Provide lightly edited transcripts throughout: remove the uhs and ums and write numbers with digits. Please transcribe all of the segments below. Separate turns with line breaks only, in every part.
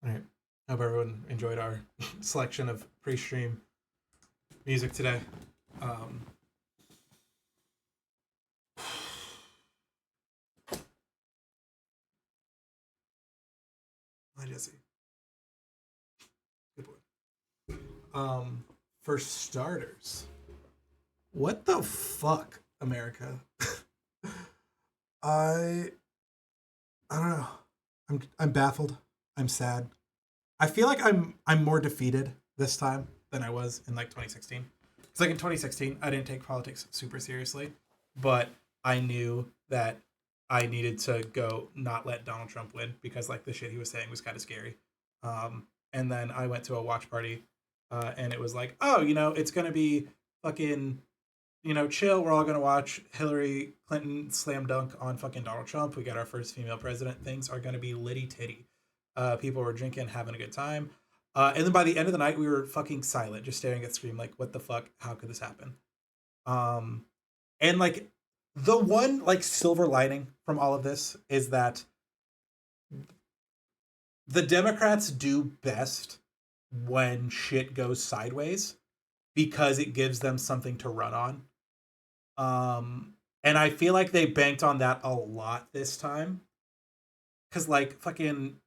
All right. Hope everyone enjoyed our selection of pre-stream music today. Um, Hi Jesse, good boy. For starters, what the fuck, America? I I don't know. I'm baffled. I'm sad. I feel like I'm more defeated this time than I was in like 2016. It's like in 2016, I didn't take politics super seriously, but I knew that I needed to go not let Donald Trump win because like the shit he was saying was kind of scary. And then I went to a watch party, and it was like, oh, it's gonna be fucking, chill. We're all gonna watch Hillary Clinton slam dunk on fucking Donald Trump. We got our first female president. Things are gonna be litty titty. People were drinking, having a good time. And then by the end of the night, we were fucking silent, just staring at the screen, like, what the fuck? How could this happen? Um, and like, the one like silver lining from all of this is that the Democrats do best when shit goes sideways because it gives them something to run on. And I feel like they banked on that a lot this time. Cause like fucking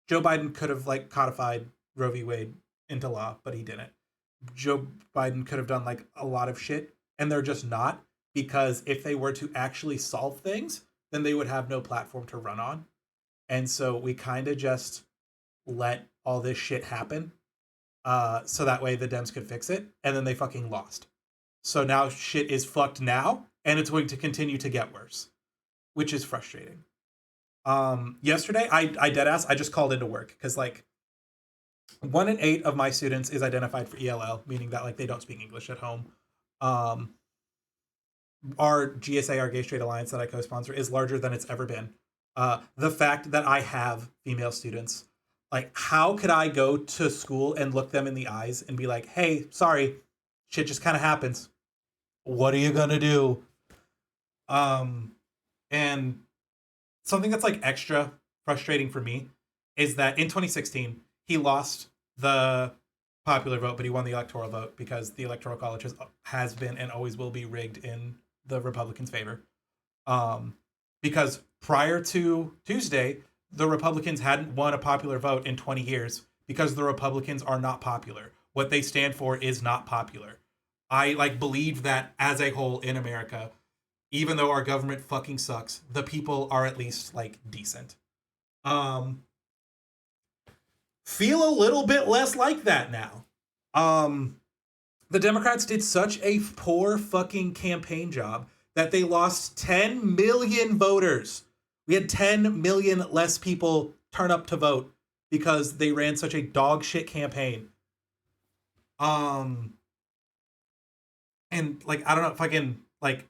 Joe Biden could have like codified Roe v. Wade into law, but he didn't. Joe Biden could have done like a lot of shit, and they're just not, because if they were to actually solve things, then they would have no platform to run on. And so we kind of just let all this shit happen, so that way the Dems could fix it, and then they fucking lost. So now shit is fucked now, and it's going to continue to get worse, which is frustrating. Yesterday I dead ass I just called into work because like 1 in 8 of my students is identified for ELL, meaning that like they don't speak English at home. Um, our GSA, our Gay Straight Alliance that I co-sponsor, is larger than it's ever been. The fact that I have female students, like, how could I go to school and look them in the eyes and be like, "Hey, sorry, shit just kind of happens. What are you gonna do?" Um, and something that's like extra frustrating for me is that in 2016 he lost the popular vote, but he won the electoral vote because the electoral college has been and always will be rigged in the Republicans' favor. Um, because prior to Tuesday, the Republicans hadn't won a popular vote in 20 years because the Republicans are not popular. What they stand for is not popular. I like believe that as a whole in America, even though our government fucking sucks, the people are at least like decent. Um, feel a little bit less like that now. Um, the Democrats did such a poor fucking campaign job that they lost 10 million voters. We had 10 million less people turn up to vote because they ran such a dog shit campaign. Um, and like, I don't know, fucking, like,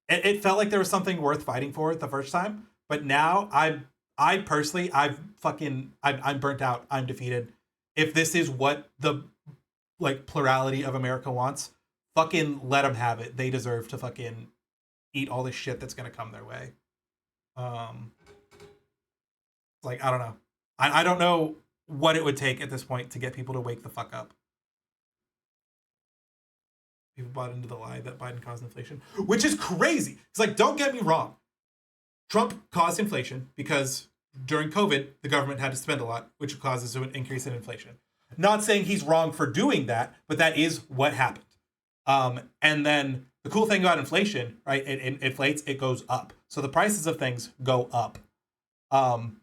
it felt like there was something worth fighting for the first time, but now I personally, I'm burnt out. I'm defeated. If this is what the like plurality of America wants, fucking let them have it. They deserve to fucking eat all this shit that's gonna come their way. Um, like I don't know. I don't know what it would take at this point to get people to wake the fuck up. People bought into the lie that Biden caused inflation, which is crazy. It's like, don't get me wrong. Trump caused inflation because during COVID, the government had to spend a lot, which causes an increase in inflation. Not saying he's wrong for doing that, but that is what happened. And then the cool thing about inflation, right? It inflates, it goes up. So the prices of things go up. Um,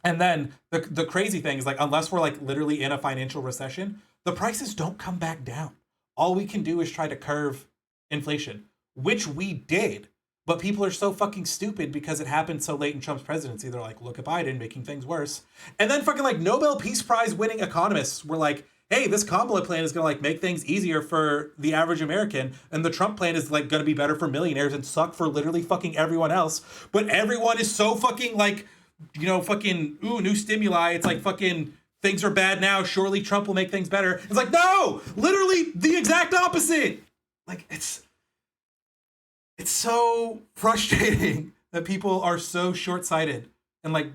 and then the crazy thing is like, unless we're like literally in a financial recession, the prices don't come back down. All we can do is try to curve inflation, which we did. But people are so fucking stupid because it happened so late in Trump's presidency. They're like, look at Biden making things worse. And then fucking like Nobel Peace Prize winning economists were like, hey, this Kamala plan is gonna like make things easier for the average American, and the Trump plan is like gonna be better for millionaires and suck for literally fucking everyone else. But everyone is so fucking like, fucking ooh, new stimuli. It's like fucking things are bad now. Surely Trump will make things better. It's like, no, literally the exact opposite. Like it's so frustrating that people are so short-sighted and like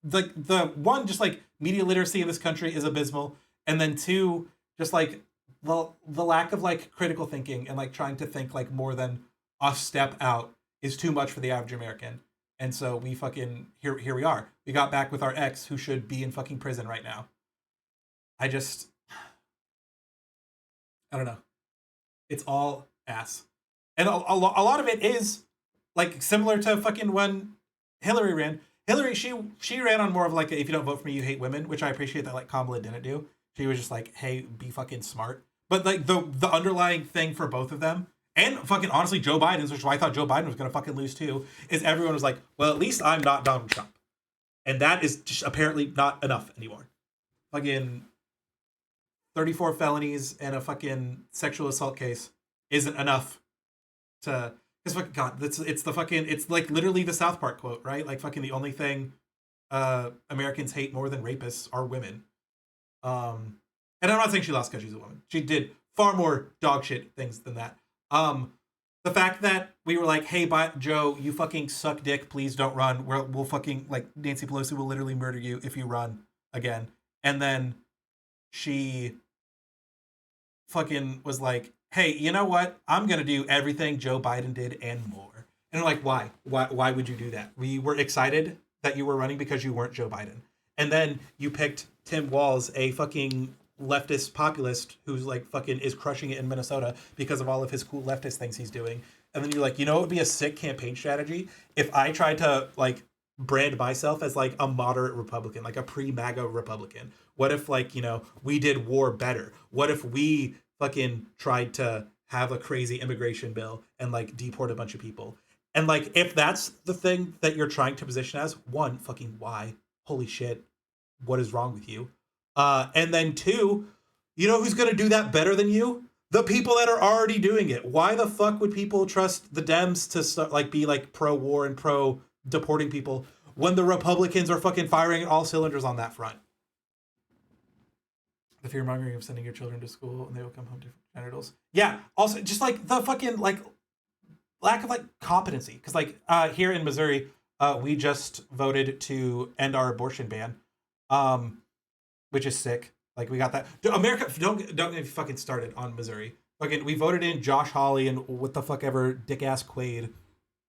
the one, just like media literacy in this country is abysmal, and then two, just like the lack of like critical thinking and like trying to think like more than a step out is too much for the average American. And so we fucking here we are. We got back with our ex who should be in fucking prison right now. I just I don't know. It's all ass. And a lot of it is like similar to fucking when Hillary ran. Hillary, she ran on more of like a, if you don't vote for me, you hate women, which I appreciate that like Kamala didn't do. She was just like, hey, be fucking smart. But like the underlying thing for both of them, and fucking honestly Joe Biden's, which is why I thought Joe Biden was gonna fucking lose too, is everyone was like, well, at least I'm not Donald Trump, and that is just apparently not enough anymore. Fucking 34 felonies and a fucking sexual assault case isn't enough to, because fucking God, it's the fucking, it's like literally the South Park quote, right? Like fucking the only thing Americans hate more than rapists are women. And I'm not saying she lost because she's a woman. She did far more dog shit things than that. The fact that we were like, hey, Joe, you fucking suck dick. Please don't run. We'll fucking, like, Nancy Pelosi will literally murder you if you run again. And then she fucking was like, hey, you know what? I'm going to do everything Joe Biden did and more. And I'm like, why? Why would you do that? We were excited that you were running because you weren't Joe Biden. And then you picked Tim Walz, a fucking leftist populist who's like fucking is crushing it in Minnesota because of all of his cool leftist things he's doing. And then you're like, you know, it would be a sick campaign strategy if I tried to like brand myself as like a moderate Republican, like a pre-MAGA Republican. What if like, you know, we did war better? What if we fucking tried to have a crazy immigration bill and like deport a bunch of people? And like, if that's the thing that you're trying to position as, one, fucking why? Holy shit, what is wrong with you? And then two, you know who's going to do that better than you? The people that are already doing it. Why the fuck would people trust the Dems to start, like be like pro war and pro deporting people when the Republicans are fucking firing all cylinders on that front? The fear mongering of sending your children to school and they will come home different genitals. Yeah. Also, just like the fucking like lack of like competency, because like here in Missouri, we just voted to end our abortion ban, which is sick. Like we got that. America, don't get me fucking started on Missouri. Fucking, we voted in Josh Hawley and what the fuck ever dick ass Quaid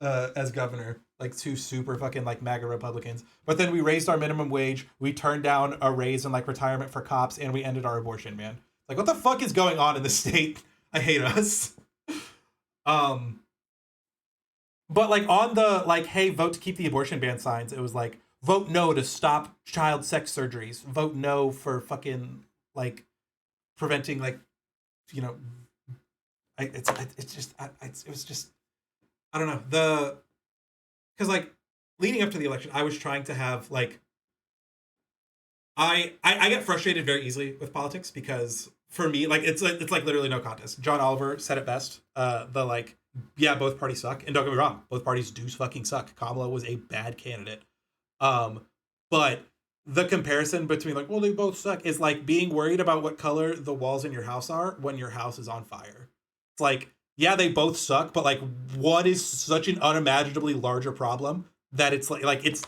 as governor, like two super fucking like MAGA Republicans. But then we raised our minimum wage, we turned down a raise in like retirement for cops, and we ended our abortion ban. Like what the fuck is going on in the state? I hate us. Um, but like on the like, hey, vote to keep the abortion ban signs, it was like vote no to stop child sex surgeries. Vote no for fucking like preventing like, you know, it's just it was just I don't know the because like leading up to the election, I was trying to have like I get frustrated very easily with politics because for me like it's like literally no contest. John Oliver said it best. The like yeah, both parties suck, and don't get me wrong, both parties do fucking suck. Kamala was a bad candidate. Um, but the comparison between like, well, they both suck is like being worried about what color the walls in your house are when your house is on fire. It's like, yeah, they both suck, but like, what is such an unimaginably larger problem that it's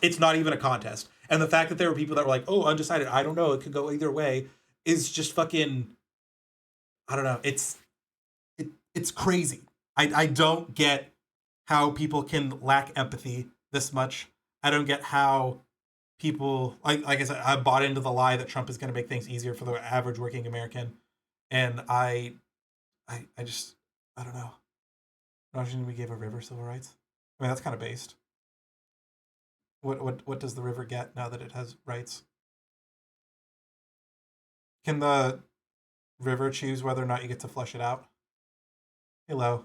it's not even a contest. And the fact that there were people that were like, oh, undecided, I don't know, it could go either way, is just fucking, I don't know. It's crazy. I don't get how people can lack empathy this much. I don't get how people like I said, I bought into the lie that Trump is going to make things easier for the average working American, and I just I don't know. Imagine we gave a river civil rights. I mean that's kind of based. What does the river get now that it has rights? Can the river choose whether or not you get to flush it out? Hello.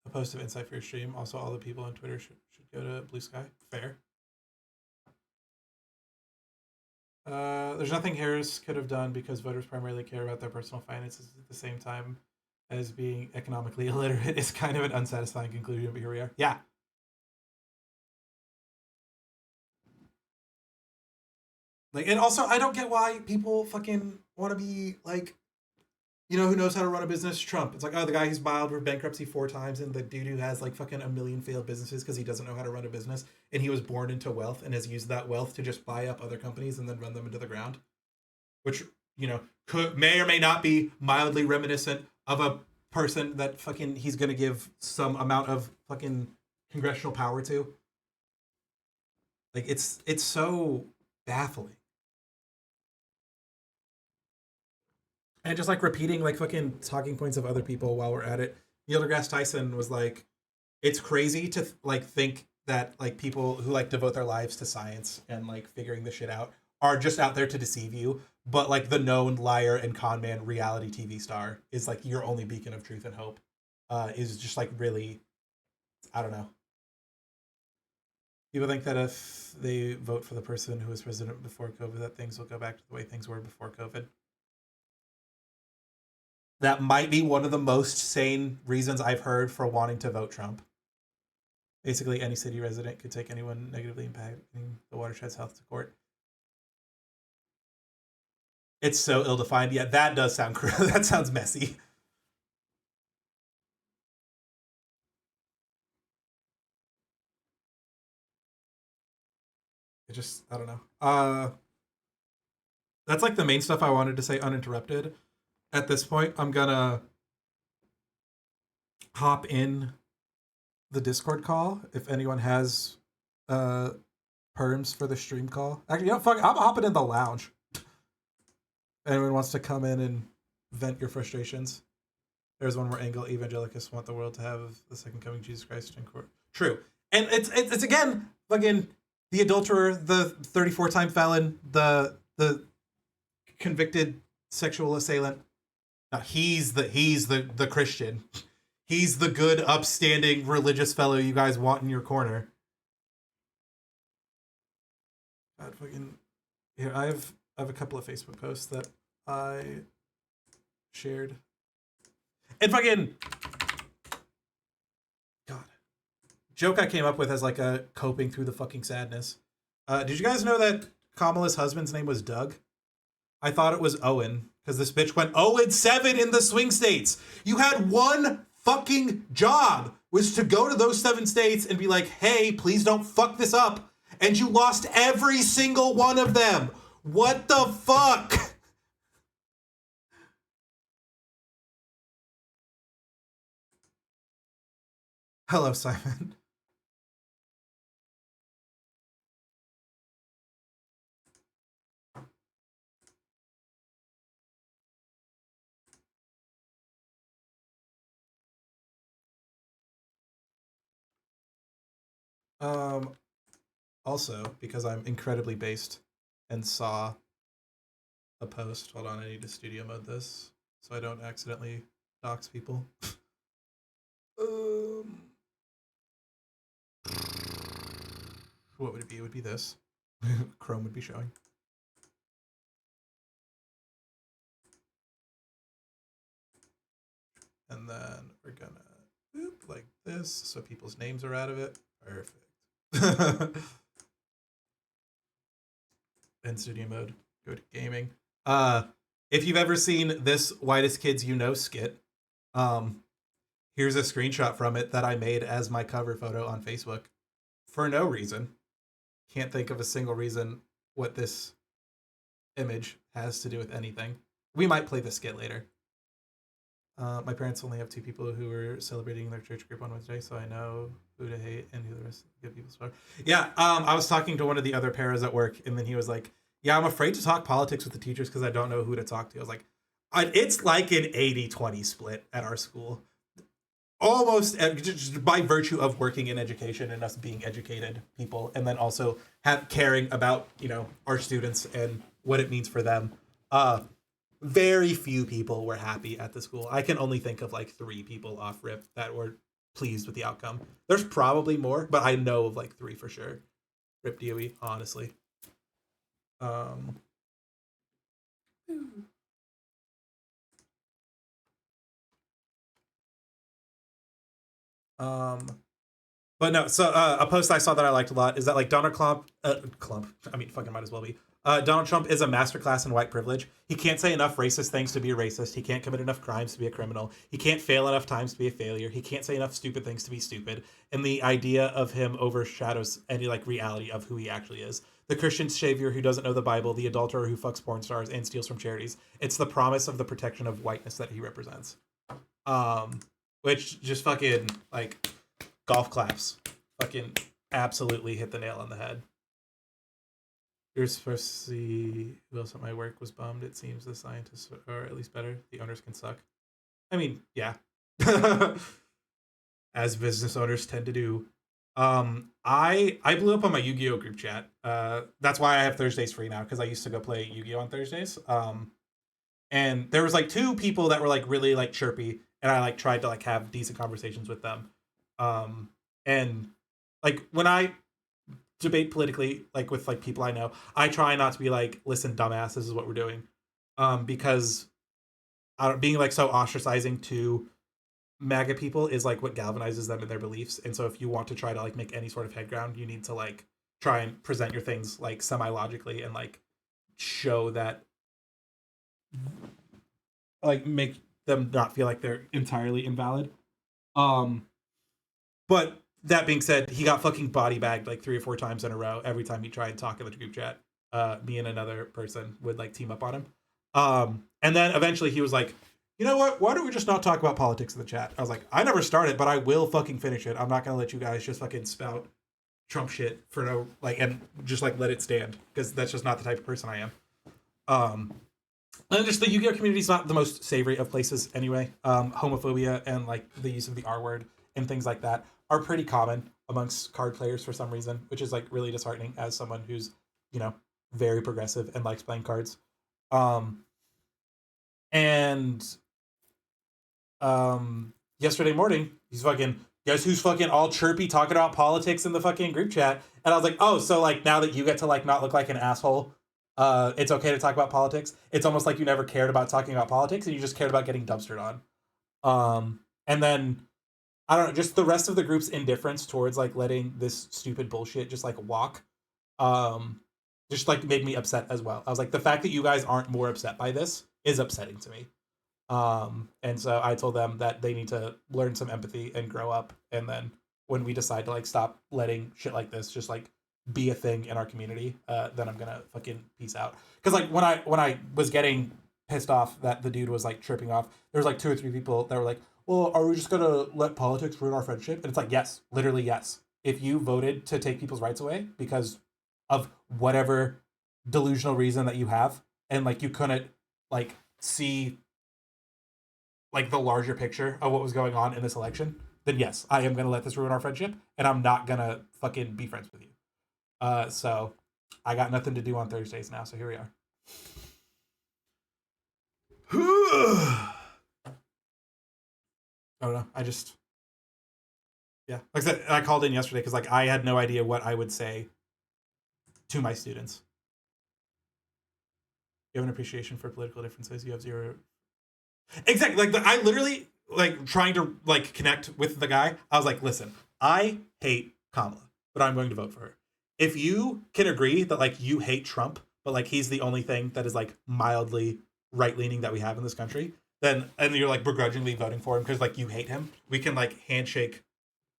A post of insight for your stream. Also, all the people on Twitter should go to Blue Sky. Fair. There's nothing Harris could have done because voters primarily care about their personal finances at the same time as being economically illiterate is kind of an unsatisfying conclusion, but here we are. Yeah. Like, and also, I don't get why people fucking want to be like, you know who knows how to run a business? Trump. It's like, oh, the guy who's filed for bankruptcy 4 times, and the dude who has like fucking a million failed businesses because he doesn't know how to run a business, and he was born into wealth and has used that wealth to just buy up other companies and then run them into the ground, which, you know, may or may not be mildly reminiscent of a person that fucking he's gonna give some amount of fucking congressional power to. Like it's so baffling. And just like repeating like fucking talking points of other people while we're at it. Neil deGrasse Tyson was like, it's crazy to like think that like people who like devote their lives to science and like figuring this shit out are just out there to deceive you. But like the known liar and con man reality TV star is like your only beacon of truth and hope. Is just like really, I don't know. People think that if they vote for the person who was president before COVID, that things will go back to the way things were before COVID. That might be one of the most sane reasons I've heard for wanting to vote Trump. Basically, any city resident could take anyone negatively impacting the watershed's health to court. It's so ill-defined. Yeah, that does sound that sounds messy. It just, I don't know. That's like the main stuff I wanted to say uninterrupted. At this point, I'm gonna hop in the Discord call if anyone has uh perms for the stream call. Actually, you know, fuck, I'm hopping in the lounge. Anyone wants to come in and vent your frustrations. There's one more angle. Evangelicals want the world to have the second coming of Jesus Christ in court. True, and it's again fucking the adulterer, the 34-time felon, the convicted sexual assailant. Now he's the Christian. He's the good, upstanding, religious fellow you guys want in your corner. God, fucking here. I have a couple of Facebook posts that I shared. And fucking God, joke I came up with as like a coping through the fucking sadness. Did you guys know that Kamala's husband's name was Doug? I thought it was Owen because this bitch went 0-7 in the swing states. You had one fucking job, was to go to those 7 states and be like, hey, please don't fuck this up. And you lost every single one of them. What the fuck? Hello, Simon. Also, because I'm incredibly based and saw a post. Hold on, I need to studio mode this so I don't accidentally dox people. What would it be? It would be this. Chrome would be showing. And then we're gonna boop like this so people's names are out of it. Perfect. And studio mode. Go to gaming. If you've ever seen this Whitest Kids You Know skit, here's a screenshot from it that I made as my cover photo on Facebook for no reason. Can't think of a single reason what this image has to do with anything. We might play the skit later. My parents only have 2 people who are celebrating their church group on Wednesday, so I know who to hate and who the rest of the good people are. Yeah, I was talking to one of the other paras at work, and then he was like, yeah, I'm afraid to talk politics with the teachers because I don't know who to talk to. I was like, it's like an 80-20 split at our school. Almost just by virtue of working in education and us being educated people, and then also caring about, you know, our students and what it means for them. Very few people were happy at the school. I can only think of like 3 people off rip that were pleased with the outcome. There's probably more, but I know of like 3 for sure. Rip DOE, honestly. But no, so a post I saw that I liked a lot is that like Donald Clump, I mean, fucking might as well be. Donald Trump is a masterclass in white privilege. He can't say enough racist things to be a racist. He can't commit enough crimes to be a criminal. He can't fail enough times to be a failure. He can't say enough stupid things to be stupid. And the idea of him overshadows any like reality of who he actually is. The Christian savior who doesn't know the Bible, the adulterer who fucks porn stars and steals from charities. It's the promise of the protection of whiteness that he represents. Which just fucking like golf claps. Fucking absolutely hit the nail on the head. You're supposed to see who else at my work was bummed. It seems the scientists are at least better. The owners can suck. I mean, yeah. As business owners tend to do. I blew up on my Yu-Gi-Oh group chat. That's why I have Thursdays free now, because I used to go play Yu-Gi-Oh on Thursdays. And there was like 2 people that were like really like chirpy, and I like tried to like have decent conversations with them. And like when I debate politically, like with like people I know, I try not to be like, listen, dumbass, this is what we're doing, because being like so ostracizing to MAGA people is like what galvanizes them in their beliefs. And so if you want to try to like make any sort of head ground, you need to like try and present your things like semi-logically and like show that, like make them not feel like they're entirely invalid. But that being said, he got fucking body bagged like 3 or 4 times in a row every time he tried to talk in the group chat. Me and another person would like team up on him. And then eventually he was like, you know what? Why don't we just not talk about politics in the chat? I was like, I never started, but I will fucking finish it. I'm not gonna let you guys just fucking spout Trump shit for no like, and just like let it stand, because that's just not the type of person I am. And just the Yu-Gi-Oh community is not the most savory of places anyway. Homophobia and like the use of the R word and things like that are pretty common amongst card players for some reason, which is like really disheartening as someone who's, you know, very progressive and likes playing cards. And yesterday morning, he's fucking, guess who's fucking all chirpy talking about politics in the fucking group chat? And I was like, oh, so like now that you get to like not look like an asshole, it's okay to talk about politics. It's almost like you never cared about talking about politics and you just cared about getting dumpstered on. And then I don't know, just the rest of the group's indifference towards like letting this stupid bullshit just like walk, just like made me upset as well. I was like, the fact that you guys aren't more upset by this is upsetting to me. And so I told them that they need to learn some empathy and grow up. And then when we decide to like stop letting shit like this just like be a thing in our community, then I'm gonna fucking peace out. Because like when I was getting pissed off that the dude was like tripping off, there was like 2 or 3 people that were like, well, are we just gonna let politics ruin our friendship? And it's like, yes, literally yes. If you voted to take people's rights away because of whatever delusional reason that you have, and like you couldn't like see like the larger picture of what was going on in this election, then yes, I am gonna let this ruin our friendship, and I'm not gonna fucking be friends with you. So I got nothing to do on Thursdays now, so here we are. I don't know. I just, yeah. Like I said, I called in yesterday because like I had no idea what I would say to my students. You have an appreciation for political differences. You have zero. Exactly. Like I literally like trying to like connect with the guy. I was like, listen, I hate Kamala, but I'm going to vote for her. If you can agree that like you hate Trump, but like he's the only thing that is like mildly right leaning that we have in this country, then and you're like begrudgingly voting for him because like you hate him, we can like handshake.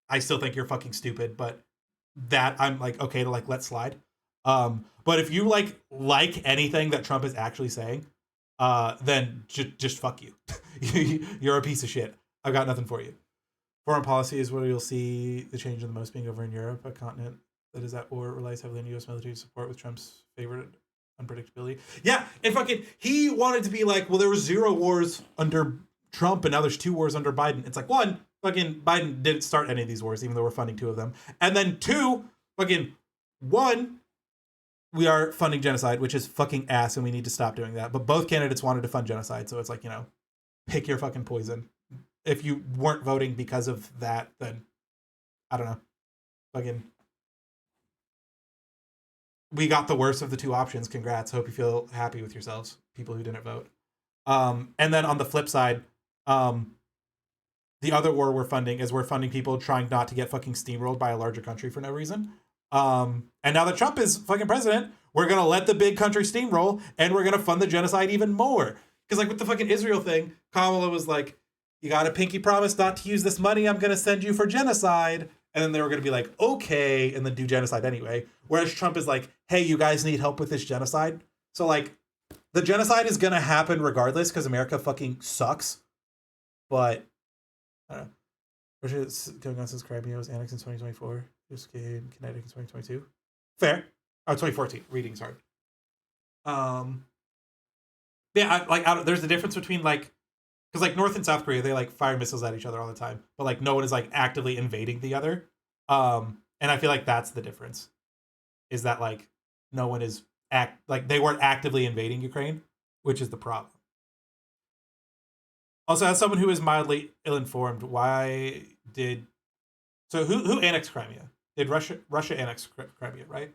I still think you're fucking stupid, but that I'm like okay to like let slide. But if you like anything that Trump is actually saying, then just fuck you. You're a piece of shit. I've got nothing for you. Foreign policy is where you'll see the change in the most being over in Europe, a continent that is at war, relies heavily on U.S. military support with Trump's favorite unpredictability. Yeah, and fucking he wanted to be like, well, there were 0 wars under Trump, and now there's 2 wars under Biden. It's like, 1, fucking Biden didn't start any of these wars, even though we're funding 2 of them. And then 2, fucking 1, we are funding genocide, which is fucking ass, and we need to stop doing that. But both candidates wanted to fund genocide, so it's like, you know, pick your fucking poison. If you weren't voting because of that, then I don't know. Fucking, we got the worst of the 2 options. Congrats. Hope you feel happy with yourselves, people who didn't vote. And then on the flip side, the other war we're funding is we're funding people trying not to get fucking steamrolled by a larger country for no reason. And now that Trump is fucking president, we're gonna let the big country steamroll and we're gonna fund the genocide even more. Because like with the fucking Israel thing, Kamala was like, you got a pinky promise not to use this money I'm gonna send you for genocide. And then they were gonna be like, okay, and then do genocide anyway. Whereas Trump is like, hey, you guys need help with this genocide. So like the genocide is gonna happen regardless because America fucking sucks. But I don't know. Russia's going on since Crimea was annexed in 2024. Just came kinetic in 2022. Fair. Oh, 2014. Reading's hard. Yeah, there's a difference between like, because like North and South Korea, they like fire missiles at each other all the time, but like no one is like actively invading the other. And I feel like that's the difference, is that like no one is they weren't actively invading Ukraine, which is the problem. Also, as someone who is mildly ill-informed, why did who annexed Crimea? Did Russia annex Crimea, right?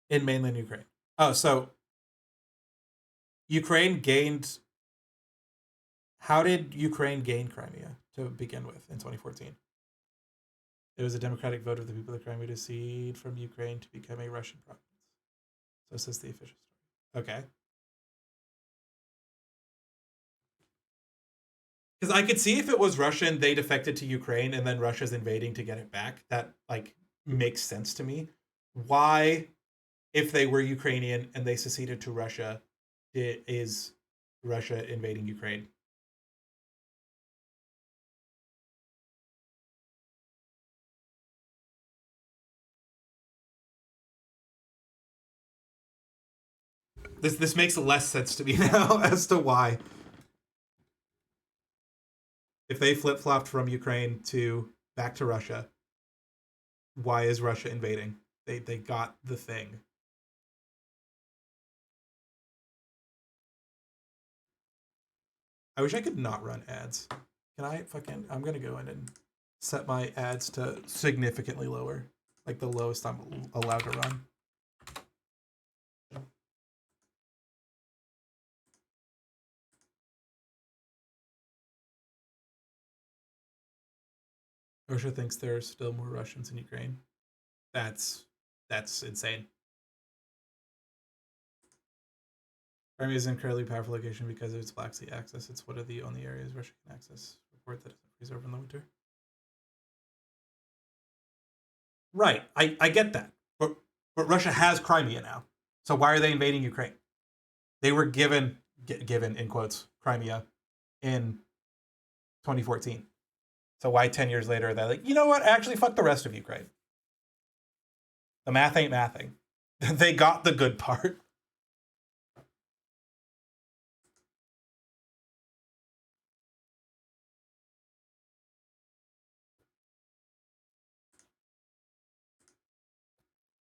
In mainland Ukraine. Oh, so Ukraine gained. How did Ukraine gain Crimea to begin with in 2014? It was a democratic vote of the people of Crimea to cede from Ukraine to become a Russian province. So says the official story. Okay. Because I could see if it was Russian, they defected to Ukraine and then Russia's invading to get it back. That like makes sense to me. Why, if they were Ukrainian and they seceded to Russia, is Russia invading Ukraine? This makes less sense to me now as to why. If they flip flopped from Ukraine to back to Russia, why is Russia invading? They got the thing. I wish I could not run ads. Can I fucking? I'm gonna go in and set my ads to significantly lower, like the lowest I'm allowed to run. Russia thinks there are still more Russians in Ukraine. That's insane. Crimea is an incredibly powerful location because of its Black Sea access. It's one of the only areas Russia can access. Report that it freeze over in the winter. Right, I get that, but Russia has Crimea now. So why are they invading Ukraine? They were given in quotes Crimea in 2014. So why 10 years later they're like, you know what? Actually, fuck the rest of Ukraine. The math ain't mathing. They got the good part.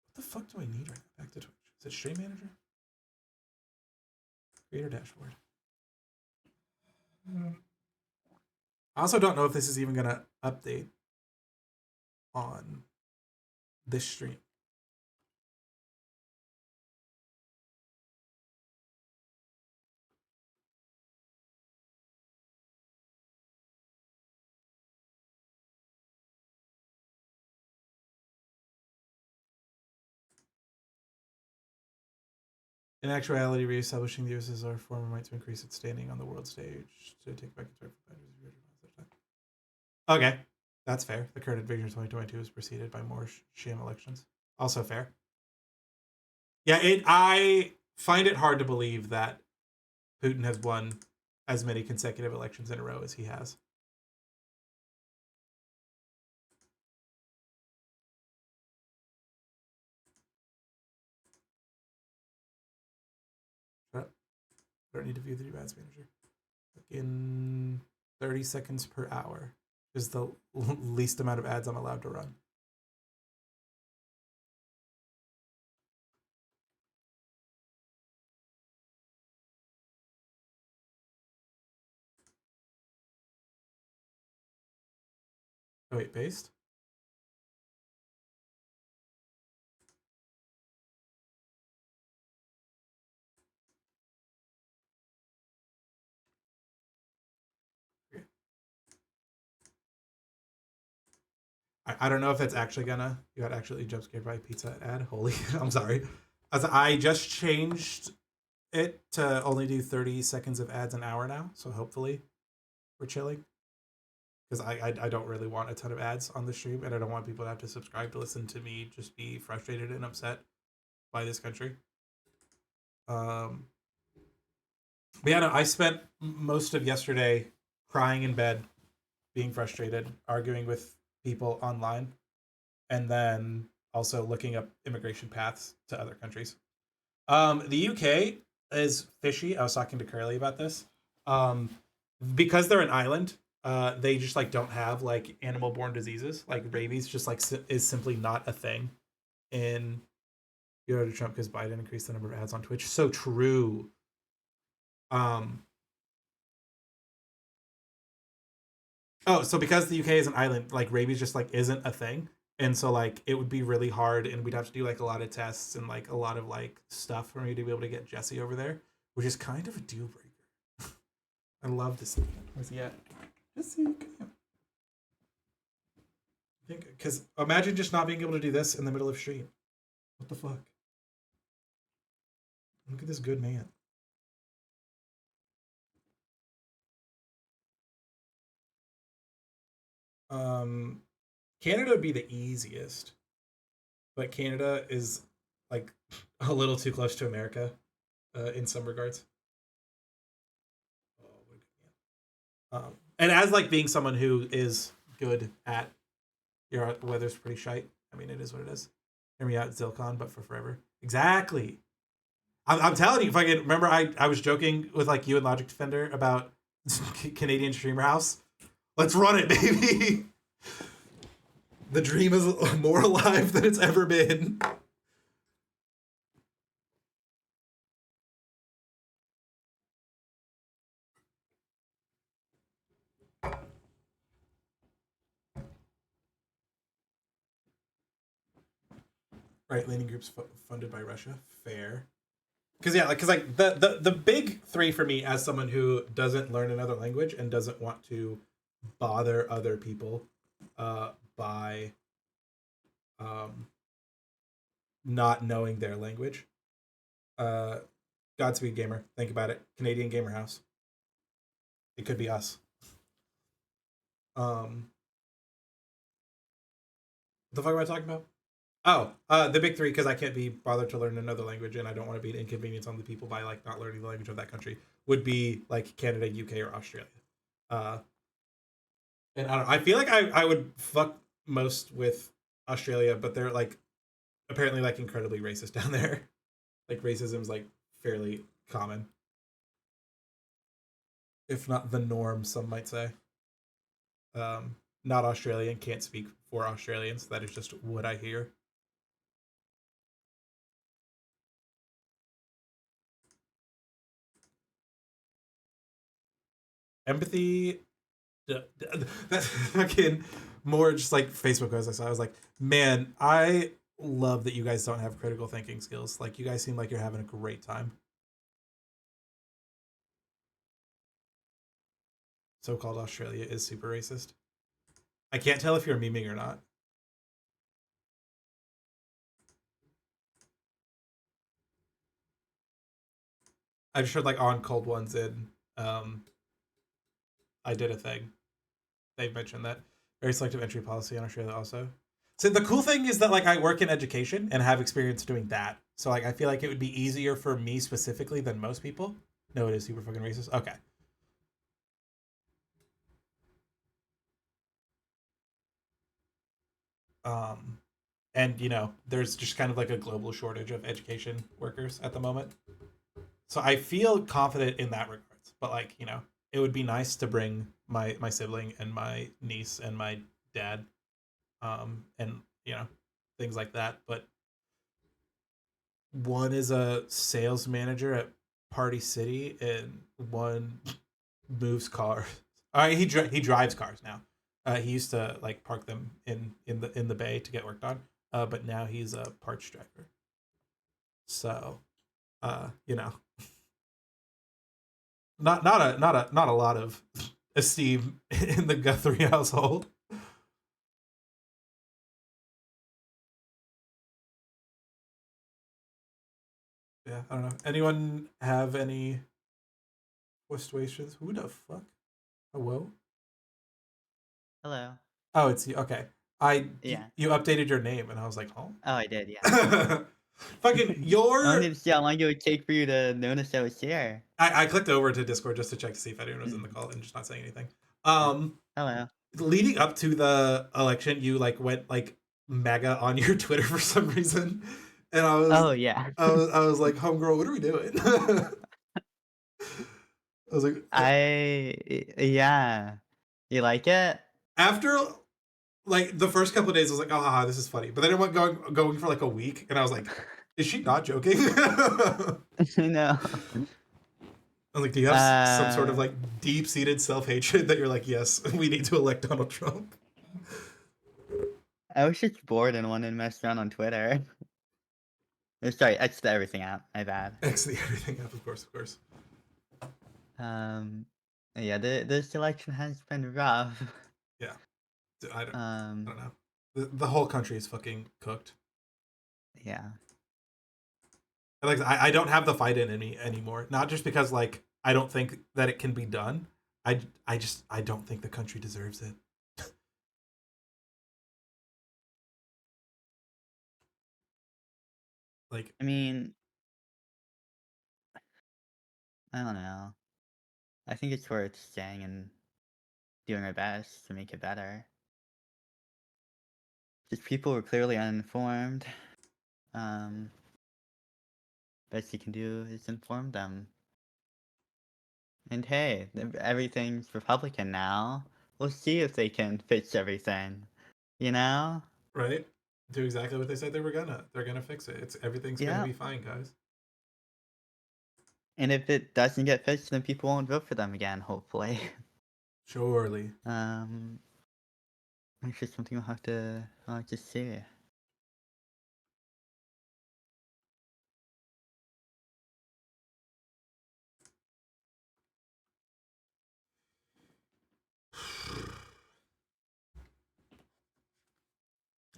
What the fuck do I need right now? Back to Twitch. Is it Stream Manager? Creator dashboard. I also don't know if this is even gonna update on this stream. In actuality, reestablishing the US as our former might to increase its standing on the world stage to take back control. Okay, that's fair. The current invasion of 2022 is preceded by more sham elections. Also fair. Yeah, I find it hard to believe that Putin has won as many consecutive elections in a row as he has. I don't need to view the new ads manager. In 30 seconds per hour is the least amount of ads I'm allowed to run. Oh, wait, paste? I don't know if that's actually gonna. You got actually jump scared by a pizza ad. Holy, I'm sorry. As I just changed it to only do 30 seconds of ads an hour now, so hopefully we're chilling. Because I don't really want a ton of ads on the stream, and I don't want people to have to subscribe to listen to me just be frustrated and upset by this country. Um, but yeah, no, I spent most of yesterday crying in bed, being frustrated, arguing with people online, and then also looking up immigration paths to other countries. The UK is fishy. I was talking to Curly about this. Um, because they're an island, they just like don't have like animal borne diseases. Like rabies, just like is simply not a thing in to Trump because Biden increased the number of ads on Twitch. So true. Um, oh, so because the UK is an island, like rabies just like isn't a thing, and so like it would be really hard, and we'd have to do like a lot of tests and like a lot of like stuff for me to be able to get Jesse over there, which is kind of a deal breaker. I love to see. Where's he at? Jesse, come here. Because imagine just not being able to do this in the middle of stream. What the fuck? Look at this good man. Um, Canada would be the easiest, but Canada is like a little too close to America in some regards. Oh, what a good man. And as like being someone who is good at your weather's pretty shite. I mean, it is what it is. Hear me out, Zilcon, but for forever. Exactly. I'm telling you, if I can remember, I was joking with like you and Logic Defender about Canadian Streamer House. Let's run it, baby. The dream is more alive than it's ever been. Right, leaning groups funded by Russia. Fair. Because yeah, like the big three for me as someone who doesn't learn another language and doesn't want to bother other people by um, not knowing their language. Uh, Godspeed Gamer. Think about it. Canadian Gamer House. It could be us. What the fuck am I talking about? Oh, the big three because I can't be bothered to learn another language and I don't want to be an inconvenience on the people by like not learning the language of that country. Would be like Canada, UK, or Australia. Uh, and I don't. I feel like I would fuck most with Australia, but they're like apparently like incredibly racist down there. Like racism's like fairly common, if not the norm. Some might say. Not Australian, can't speak for Australians. That is just what I hear. Empathy. That's fucking more just like Facebook posts I saw. I was like, man, I love that you guys don't have critical thinking skills. Like, you guys seem like you're having a great time. So called Australia is super racist. I can't tell if you're memeing or not. I just heard like on Cold Ones in I did a thing. They mentioned that very selective entry policy in Australia also. So the cool thing is that like I work in education and have experience doing that. So like I feel like it would be easier for me specifically than most people. No, it is super fucking racist. Okay. Um and there's just kind of like a global shortage of education workers at the moment. So I feel confident in that regards. But like, it would be nice to bring my sibling and my niece and my dad and things like that. But one is a sales manager at Party City, and one moves cars. All right, he drives cars now. He used to like park them in the bay to get worked on, but now he's a parts driver. So, you know, not a lot of esteem in the Guthrie household. Yeah, I don't know. Anyone have any questions? Who the fuck? Hello?
Hello.
Oh, it's you. Okay. I
Yeah.
you updated your name, and I was like,
Oh, I did, yeah.
oh. Fucking
I wanted
your.
to see how long it would take for you to notice I was here.
I clicked over to Discord just to check to see if anyone was in the
Mm.
call and just not saying anything.
Yeah.
Um,
Hello.
leading up to the election, you like went like mega on your Twitter for some reason, and
Oh, yeah.
I was like, homegirl, what are we doing? I was like,
Yeah. You like it?
after like the first couple of days, I was like, oh, haha, this is funny. But then it went going for like a week, and I was like, is she not joking? I
No.
was like, do you have some sort of
Uh,
like deep seated self hatred that you're like, yes, we need to elect Donald Trump?
I was just bored and wanted to mess around on Twitter. Sorry, X the everything out. My bad.
X the everything up, of course, of course.
Um, yeah, this election has been rough.
Yeah, I
Um,
don't know. The whole country is fucking cooked.
yeah.
Like I don't have the fight in me anymore. Not just because like I don't think that it can be done. I don't think the country deserves it. Like
I mean, I don't know. I think it's worth staying and doing our best to make it better. Just people were clearly uninformed. Um, Best you can do is inform them. And hey, everything's Republican now. We'll see if they can fix everything. You know?
right? Do exactly what they said they were gonna. They're gonna fix it. It's everything's gonna
Yeah.
be fine, guys.
And if it doesn't get fixed, then people won't vote for them again, hopefully.
Surely.
um, it's just something I'll have to see.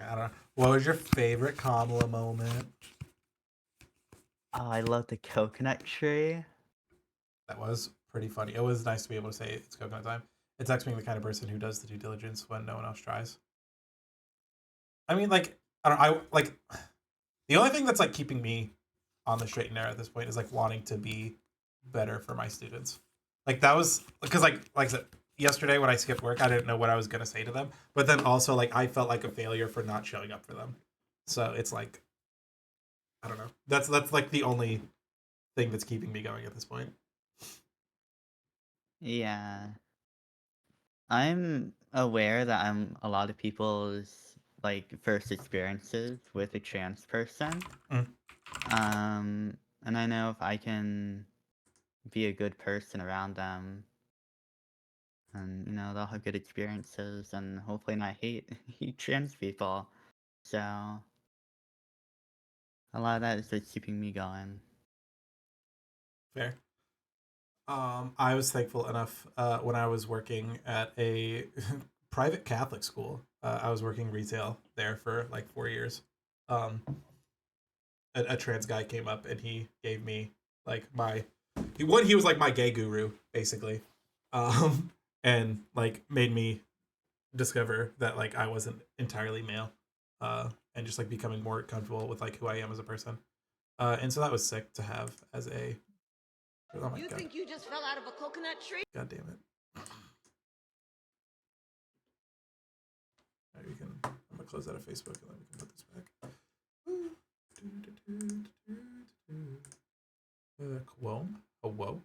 I don't know. What was your favorite Kamala moment?
Oh, I love the coconut tree.
That was pretty funny. It was nice to be able to say it's coconut time. It's actually being the kind of person who does the due diligence when no one else tries. I mean, like, I don't. I like the only thing that's like keeping me on the straight and narrow at this point is like wanting to be better for my students. Like that was because like I said yesterday when I skipped work, I didn't know what I was gonna say to them. But then also like I felt like a failure for not showing up for them. So it's like I don't know. That's like the only thing that's keeping me going at this point.
Yeah. I'm aware that I'm a lot of people's like first experiences with a trans person.
Mm,
And I know if I can be a good person around them, and they'll have good experiences and hopefully not hate hate trans people. So a lot of that is what's keeping me going.
fair. I was thankful enough when I was working at a private Catholic school. I was working retail there for like 4 years. Um, a trans guy came up and he gave me like he was like my gay guru basically, um, and like made me discover that like I wasn't entirely male, and just like becoming more comfortable with like who I am as a person. And so that was sick to have as a. Oh my
You
god!
think you just fell out of a coconut tree?
God damn it! Right, we can. I'm gonna close out of Facebook and then we can put this back. Cuomo? Whoa?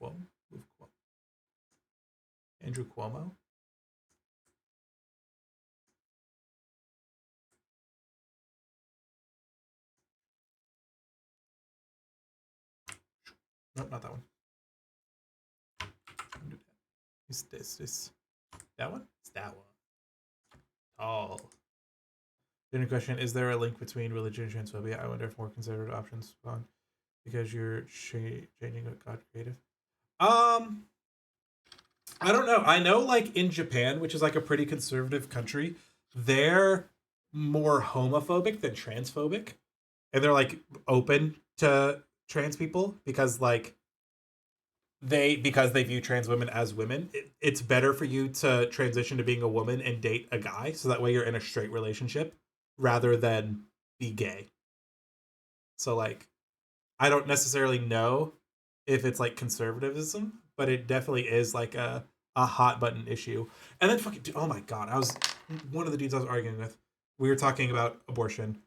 Cuomo? Move Cuomo. Andrew Cuomo? Nope, not that one. Is this that one? It's that one. Oh. Dinner question: is there a link between religion and transphobia? I wonder if more conservative options spawn because you're changing what God created. Um, I don't know. I know, like in Japan, which is like a pretty conservative country, they're more homophobic than transphobic, and they're like open to trans people because like because they view trans women as women. It's better for you to transition to being a woman and date a guy, so that way you're in a straight relationship rather than be gay. So like, I don't necessarily know if it's like conservatism, but it definitely is like a hot button issue. And then fucking, oh my god, I was one of the dudes I was arguing with. We were talking about abortion,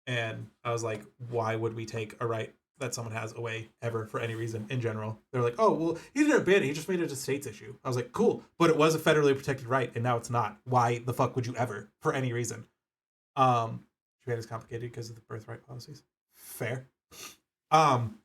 and I was like, why would we take a right that someone has away ever for any reason in general? They're like, oh well, he didn't ban it, he just made it a state's issue. I was like, cool, but it was a federally protected right, and now it's not. Why the fuck would you ever for any reason? Japan is complicated because of the birthright policies. Fair. Um,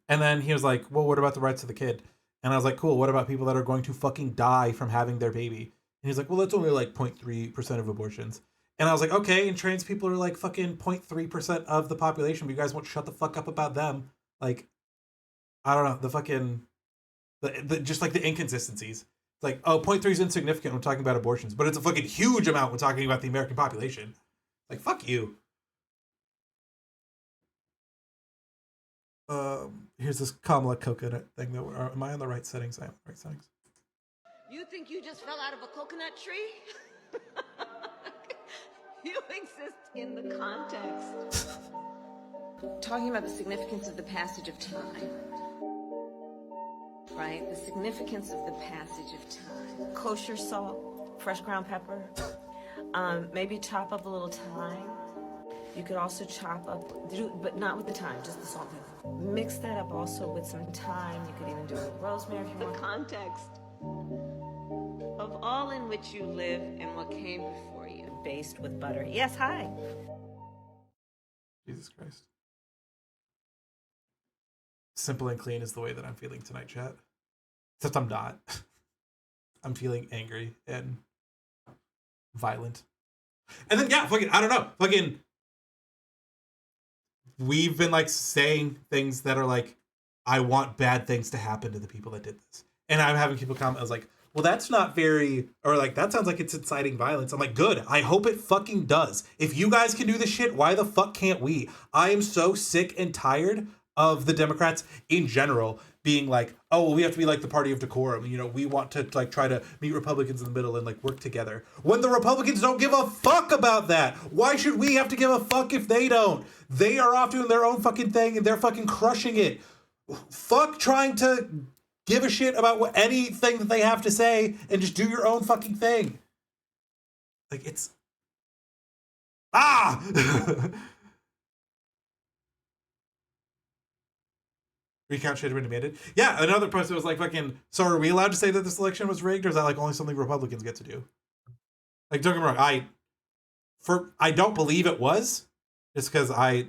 and then he was like, well, what about the rights of the kid? And I was like, cool, what about people that are going to fucking die from having their baby? And he's like, well, that's only like 0.3% of abortions. And I was like, okay, and trans people are like fucking 0.3% of the population, but you guys won't shut the fuck up about them. Like, I don't know, the fucking, just like the inconsistencies. It's like, oh, 0.3 is insignificant when talking about abortions, but it's a fucking huge amount when talking about the American population. Like, fuck you. Here's this Kamala coconut thing. That am I on the right settings? I am on the right settings.
You think you just fell out of a coconut tree? You exist in the context. Talking about the significance of the passage of time. Right? The significance of the passage of time. Kosher salt, fresh ground pepper. Maybe chop up a little thyme. You could also chop up, but not with the thyme, just the salt and pepper. Mix that up also with some thyme. You could even do it with rosemary if you want. The context of all in which you live and what came before you. Based with butter. Yes, hi.
Jesus Christ. Simple and clean is the way that I'm feeling tonight, chat. Except I'm not. I'm feeling angry and violent. And then, yeah, fucking, I don't know. Fucking, we've been like saying things that are like, I want bad things to happen to the people that did this. And I'm having people comment, I was like, well, that's not very, or like, that sounds like it's inciting violence. I'm like, good. I hope it fucking does. If you guys can do this shit, why the fuck can't we? I am so sick and tired of the Democrats in general being like, oh, well, we have to be like the party of decorum. You know, we want to like try to meet Republicans in the middle and like work together. When the Republicans don't give a fuck about that. Why should we have to give a fuck if they don't? They are off doing their own fucking thing and they're fucking crushing it. Fuck trying to give a shit about anything that they have to say and just do your own fucking thing. Like, it's... Ah! Recount should have been demanded. Yeah, another post that was like fucking, so are we allowed to say that this election was rigged, or is that like only something Republicans get to do? Like, don't get me wrong, I don't believe it was, just because I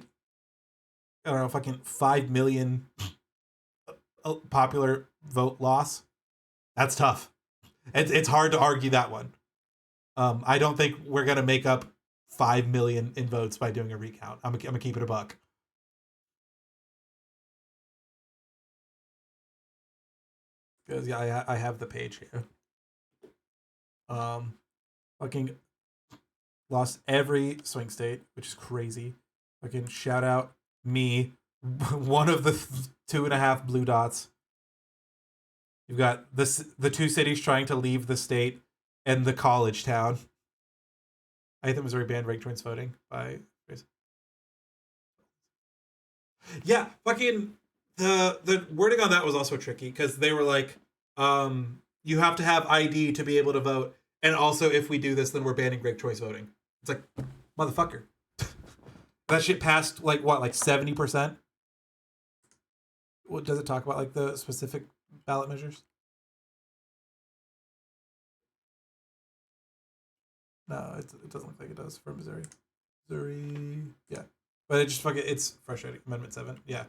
don't know, fucking 5 million popular vote loss. That's tough. It's hard to argue that one. I don't think we're gonna make up 5 million in votes by doing a recount. I'm gonna keep it a buck. Because yeah, I have the page here. Fucking lost every swing state, which is crazy. Fucking shout out me, one of the 2.5 blue dots. You've got the two cities trying to leave the state and the college town. I think Missouri banned ranked choice voting by. Yeah, fucking the wording on that was also tricky because they were like, you have to have ID to be able to vote, and also if we do this, then we're banning ranked choice voting. It's like, motherfucker, that shit passed like what, like 70%. What does it talk about, like the specific ballot measures? No, it doesn't look like it does for Missouri. Yeah, but it just fucking, it's frustrating. Amendment 7, yeah.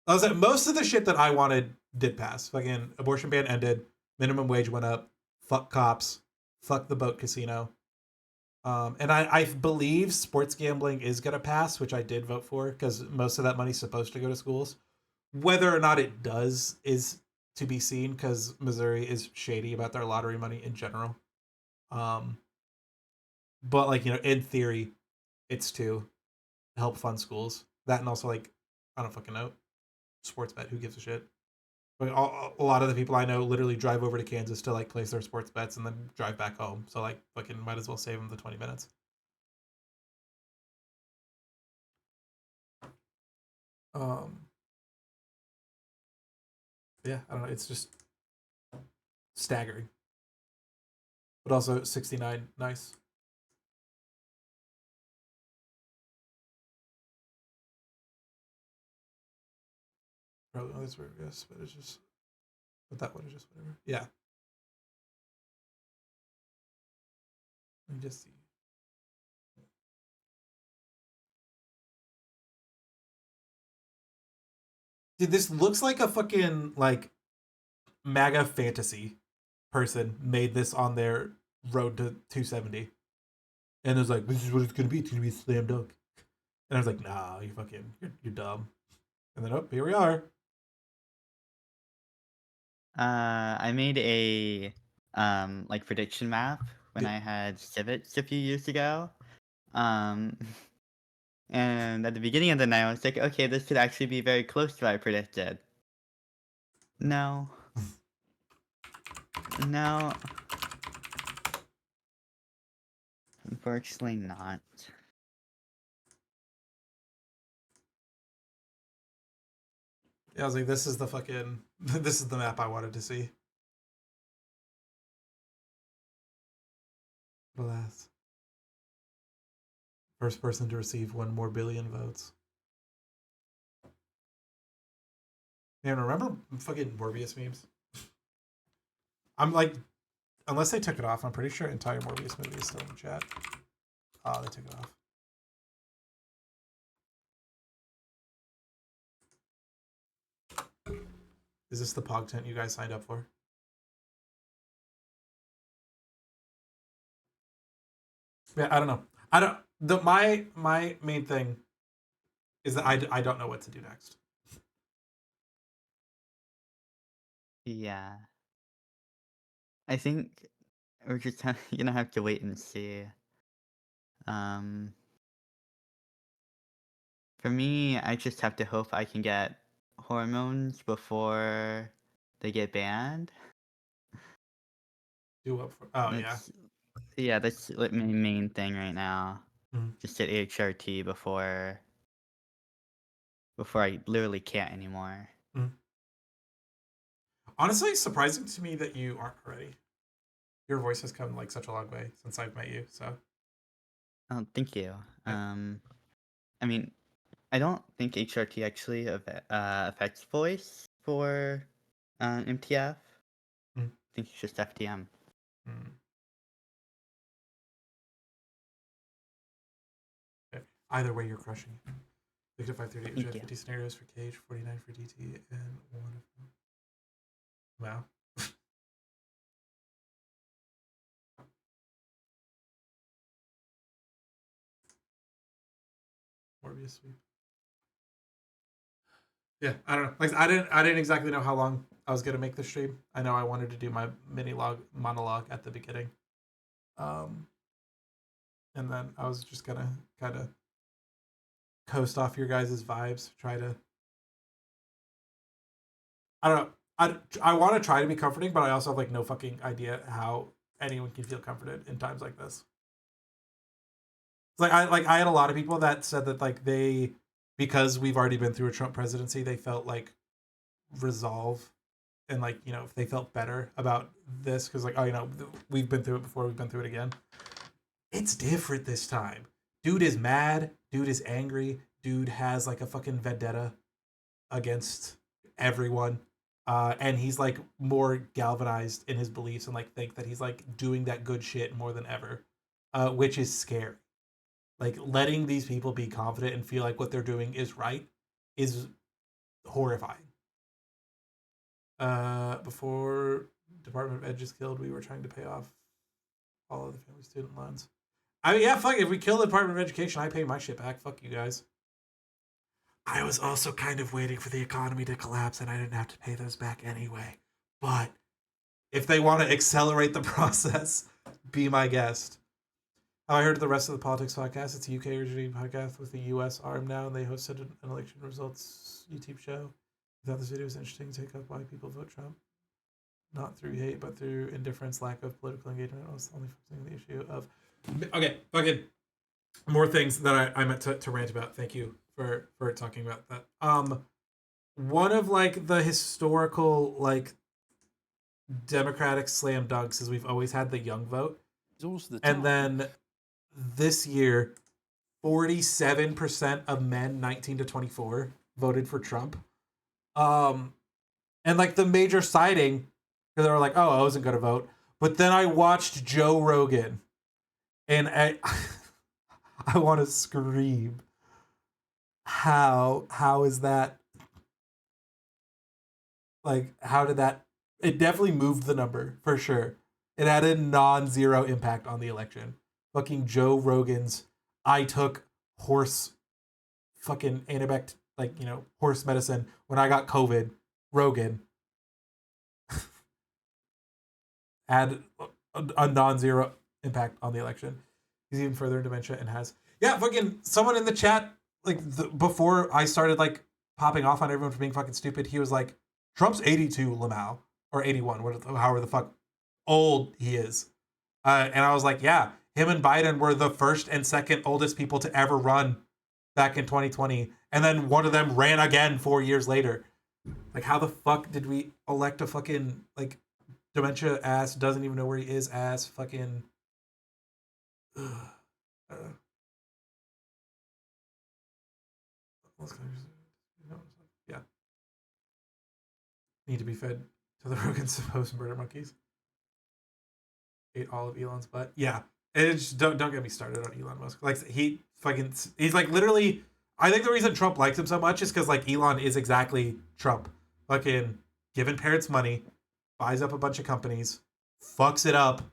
I was like, most of the shit that I wanted did pass. Fucking abortion ban ended, minimum wage went up, fuck cops, fuck the boat casino. And I believe sports gambling is gonna pass, which I did vote for because most of that money's supposed to go to schools. Whether or not it does is to be seen because Missouri is shady about their lottery money in general. But like, you know, in theory, it's to. help fund schools. That and also like I don't fucking know, sports bet. Who gives a shit? But a lot of the people I know literally drive over to Kansas to like place their sports bets and then drive back home. So like fucking might as well save them the 20 minutes. Yeah, I don't know. It's just staggering, but also 69 nice. Probably not this word, yes, but it's just, but that one is just whatever. Yeah. Let me just see. Dude, this looks like a fucking like MAGA fantasy person made this on their road to 270. And it was like, this is what it's gonna be. It's gonna be a slam dunk. And I was like, nah, you're dumb. And then here we are.
I made a like prediction map when I had civics a few years ago. Um, and at the beginning of the night, I was like, okay, this could actually be very close to what I predicted. No. No. Unfortunately not.
Yeah, I was like, this is the fucking, this is the map I wanted to see. Alas. First person to receive 1 more billion votes. Man, remember fucking Morbius memes? I'm like, unless they took it off, I'm pretty sure entire Morbius movie is still in the chat. Oh, they took it off. Is this the Pog tent you guys signed up for? Yeah, I don't know. I don't. My main thing is that I don't know what to do next.
Yeah. I think we're just gonna have to wait and see. Um, for me, I just have to hope I can get hormones before they get banned.
Do what for? Oh
That's, yeah, that's like my main thing right now.
Mhm.
Just get HRT before I literally can't anymore.
Mhm. Honestly, surprising to me that you aren't already. Your voice has come like such a long way since I've met you. So
Oh, thank you.
Yeah.
I mean, I don't think HRT actually affects voice for MTF.
Mhm.
I think it's just FTM.
Okay. Either way, you're crushing it. Victor 538, which
Thank
had
you.
50 scenarios for Cage, 49 for DT, and 1 of them. Wow. Morbius sweep. Yeah, I don't know. Like I didn't exactly know how long I was gonna make the stream. I know I wanted to do my monologue at the beginning. And then I was just gonna kind of coast off your guys' vibes, try to I don't know. I want to try to be comforting, but I also have like no fucking idea how anyone can feel comforted in times like this. I had a lot of people that said that like they because we've already been through a Trump presidency, they felt like resolve and like if they felt better about this because like we've been through it before, we've been through it again. It's different this time. Dude is mad. Dude is angry. Dude has like a fucking vendetta against everyone. And he's like more galvanized in his beliefs and like think that he's like doing that good shit more than ever, which is scary. Like letting these people be confident and feel like what they're doing is right is horrifying. Before Department of Edge is killed, we were trying to pay off all of the family student loans. I mean, yeah, fuck. If we kill the Department of Education, I pay my shit back. Fuck you guys. I was also kind of waiting for the economy to collapse and I didn't have to pay those back anyway. But if they want to accelerate the process, be my guest. I heard the rest of the politics podcast. It's a UK originating podcast with the US arm now, and they hosted an election results YouTube show. I thought this video was interesting to take up why people vote Trump. Not through hate, but through indifference, lack of political engagement. I was only focusing on the issue of... Okay, fucking more things that I meant to rant about. Thank you for talking about that. One of, like, the historical, like, Democratic slam dunks is we've always had the young vote. And then this year, 47% of men 19 to 24 voted for Trump. And, like, the major siding, they were like, oh, I wasn't going to vote. But then I watched Joe Rogan, and I want to scream. How is that? Like, how did that... It definitely moved the number, for sure. It had a non-zero impact on the election. Fucking Joe Rogan's, I took horse fucking antibiotic, like, you know, horse medicine when I got COVID. Rogan had a non-zero impact on the election. He's even further in dementia and has... Yeah, fucking someone in the chat, like, before I started, like, popping off on everyone for being fucking stupid, he was like, Trump's 82, Lamau. Or 81, however the fuck old he is. And I was like, yeah, him and Biden were the first and second oldest people to ever run back in 2020. And then one of them ran again 4 years later. Like, how the fuck did we elect a fucking, like, dementia ass, doesn't even know where he is ass, fucking... Yeah. Need to be fed to the Rogan supposed murder monkeys. Ate all of Elon's butt. Yeah. And it's just, don't get me started on Elon Musk. Like, he's like literally... I think the reason Trump likes him so much is because, like, Elon is exactly Trump. Fucking giving parents money, buys up a bunch of companies, fucks it up,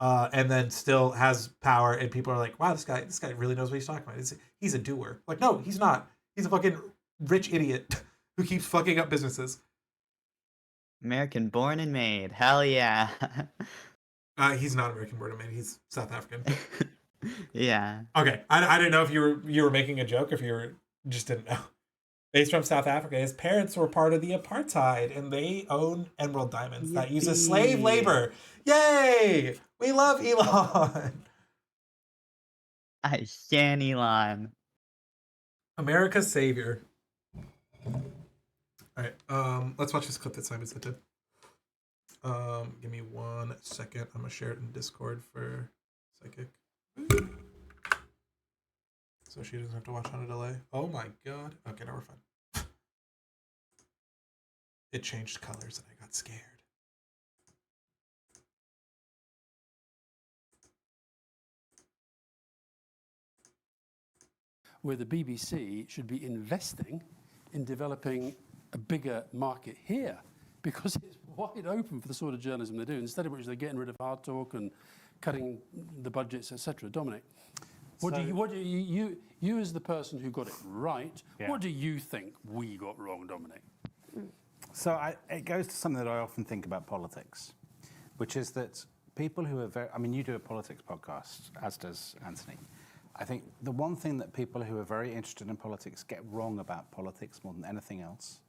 and then still has power, and people are like, wow, this guy really knows what he's talking about. He's a doer. Like, no, he's not. He's a fucking rich idiot who keeps fucking up businesses.
American born and made. Hell yeah.
He's not American born and made. He's South African.
Yeah.
Okay, I didn't know if you were making a joke, if you just didn't know. He's from South Africa. His parents were part of the apartheid, and they own emerald diamonds that uses slave labor. Yay! We love Elon.
I stan Elon.
America's savior. All right, let's watch this clip that Simon sent in. Give me 1 second. I'm gonna share it in Discord for Psychic, so she doesn't have to watch on a delay. Oh my god. Okay, now we're fine. It changed colors and I got scared.
Where the BBC should be investing in developing a bigger market here, because it's wide open for the sort of journalism they do, instead of which they're getting rid of hard talk and cutting the budgets, etc. Dominic, what do you as the person who got it right, what do you think we got wrong, Dominic?
So it goes to something that I often think about politics, which is that people who are very... I mean, you do a politics podcast, as does Anthony. I think the one thing that people who are very interested in politics get wrong about politics more than anything else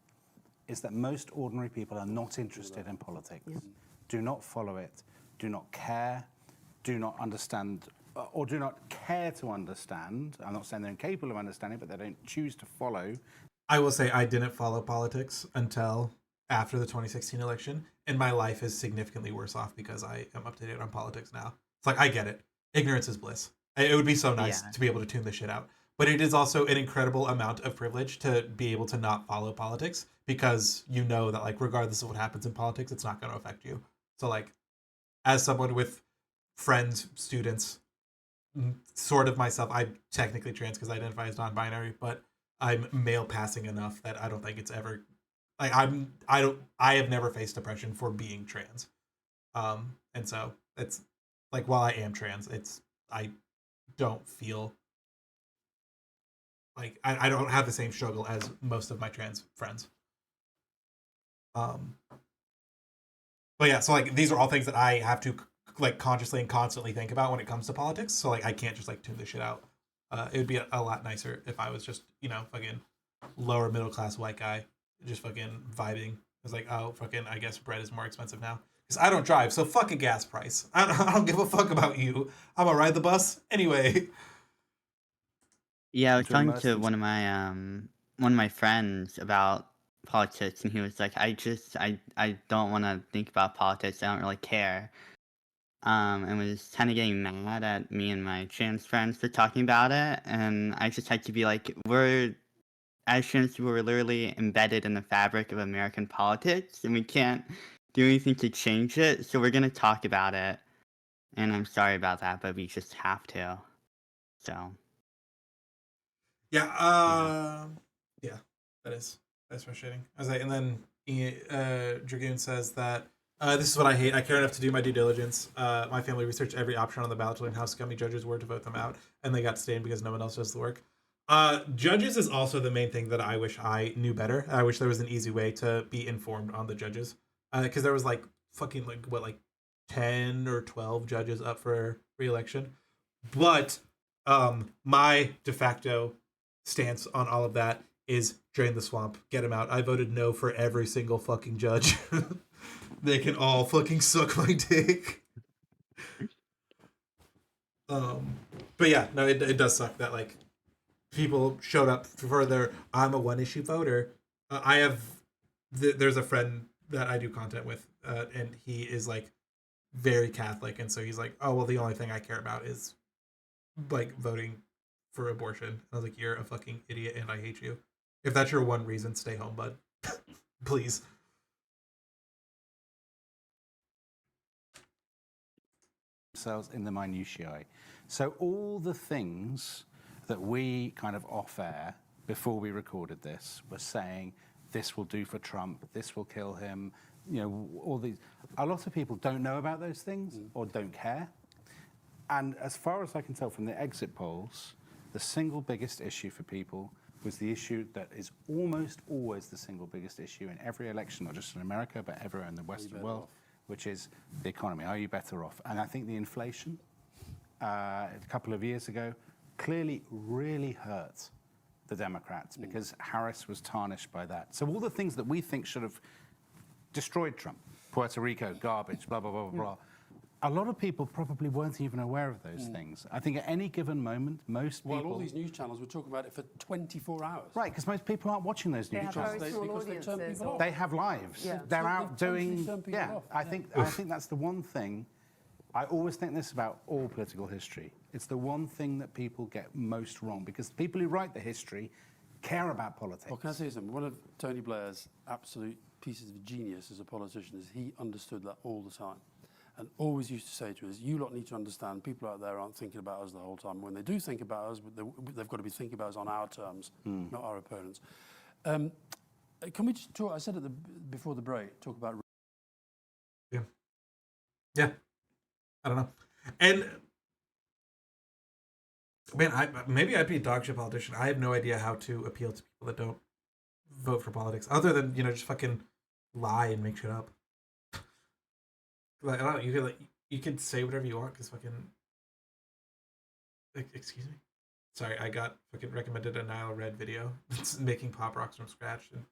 is that most ordinary people are not interested in politics, do not follow it, do not care, do not understand, or do not care to understand. I'm not saying they're incapable of understanding, but they don't choose to follow.
I will say I didn't follow politics until after the 2016 election, and my life is significantly worse off because I am up to date on politics now. It's like, I get it. Ignorance is bliss. It would be so nice to be able to tune this shit out. But it is also an incredible amount of privilege to be able to not follow politics, because you know that, like, regardless of what happens in politics, it's not going to affect you. So, like, as someone with friends, students, sort of myself, I'm technically trans because I identify as non-binary, but I'm male passing enough that I don't think it's ever... Like, I have never faced depression for being trans. And so it's like, while I am trans, I don't feel like I don't have the same struggle as most of my trans friends. But yeah, so like, these are all things that I have to like consciously and constantly think about when it comes to politics. So like I can't just like tune this shit out. It would be a lot nicer if I was just, you know, fucking lower middle class white guy, just fucking vibing. It's like, oh, fucking, I guess bread is more expensive now. Because I don't drive, so fuck a gas price. I don't give a fuck about you. I'm gonna ride the bus anyway.
Yeah, I was
To
talking
immerse
to
them-
one of my friends about politics, and he was like, I don't want to think about politics. I don't really care. And was kind of getting mad at me and my trans friends for talking about it, and I just had to be like, as trans people, we're literally embedded in the fabric of American politics, and we can't do anything to change it. So we're gonna talk about it, and I'm sorry about that, but we just have to. So.
Yeah, that's frustrating. I was like, and then Dragoon says that this is what I hate. I care enough to do my due diligence. My family researched every option on the ballot to learn how scummy judges were to vote them out, and they got stained because no one else does the work. Judges is also the main thing that I wish I knew better. I wish there was an easy way to be informed on the judges, because there was like fucking like 10 or 12 judges up for re-election, but my de facto stance on all of that is drain the swamp, get him out. I voted no for every single fucking judge. They can all fucking suck my dick. But yeah, no, it does suck that like people showed up for their I'm a one issue voter. I have there's a friend that I do content with, and he is like very Catholic, and so he's like, oh well, the only thing I care about is like voting for abortion. I was like, you're a fucking idiot and I hate you. If that's your one reason, stay home, bud. Please.
Themselves in the minutiae. So all the things that we kind of off air before we recorded this were saying this will do for Trump, this will kill him, you know, all these. A lot of people don't know about those things or don't care. And as far as I can tell from the exit polls, the single biggest issue for people was the issue that is almost always the single biggest issue in every election, not just in America, but everywhere in the Western world, which is the economy. Are you better off? And I think the inflation a couple of years ago clearly really hurt the Democrats because Harris was tarnished by that. So all the things that we think should have destroyed Trump, Puerto Rico, garbage, blah, blah, blah, blah, blah. A lot of people probably weren't even aware of those things. I think at any given moment, most people...
Well, all these news channels were talking about it for 24 hours.
Right, because most people aren't watching those news channels.
Because they turn people off.
They have lives.
Yeah.
They're out doing...
turn people
Yeah,
off.
I think that's the one thing. I always think this about all political history. It's the one thing that people get most wrong, because the people who write the history care about politics.
Well, can I say something? One of Tony Blair's absolute pieces of genius as a politician is he understood that all the time. And always used to say to us, you lot need to understand people out there aren't thinking about us the whole time. When they do think about us, they've got to be thinking about us on our terms, not our opponents. Can we just talk, I said before the break, talk about...
Yeah. I don't know. And man, maybe I'd be a dog shit politician. I have no idea how to appeal to people that don't vote for politics, other than, you know, just fucking lie and make shit up. Like, I don't know, you can say whatever you want because fucking... Excuse me? Sorry, I got fucking recommended a Nile Red video. It's making pop rocks from scratch, and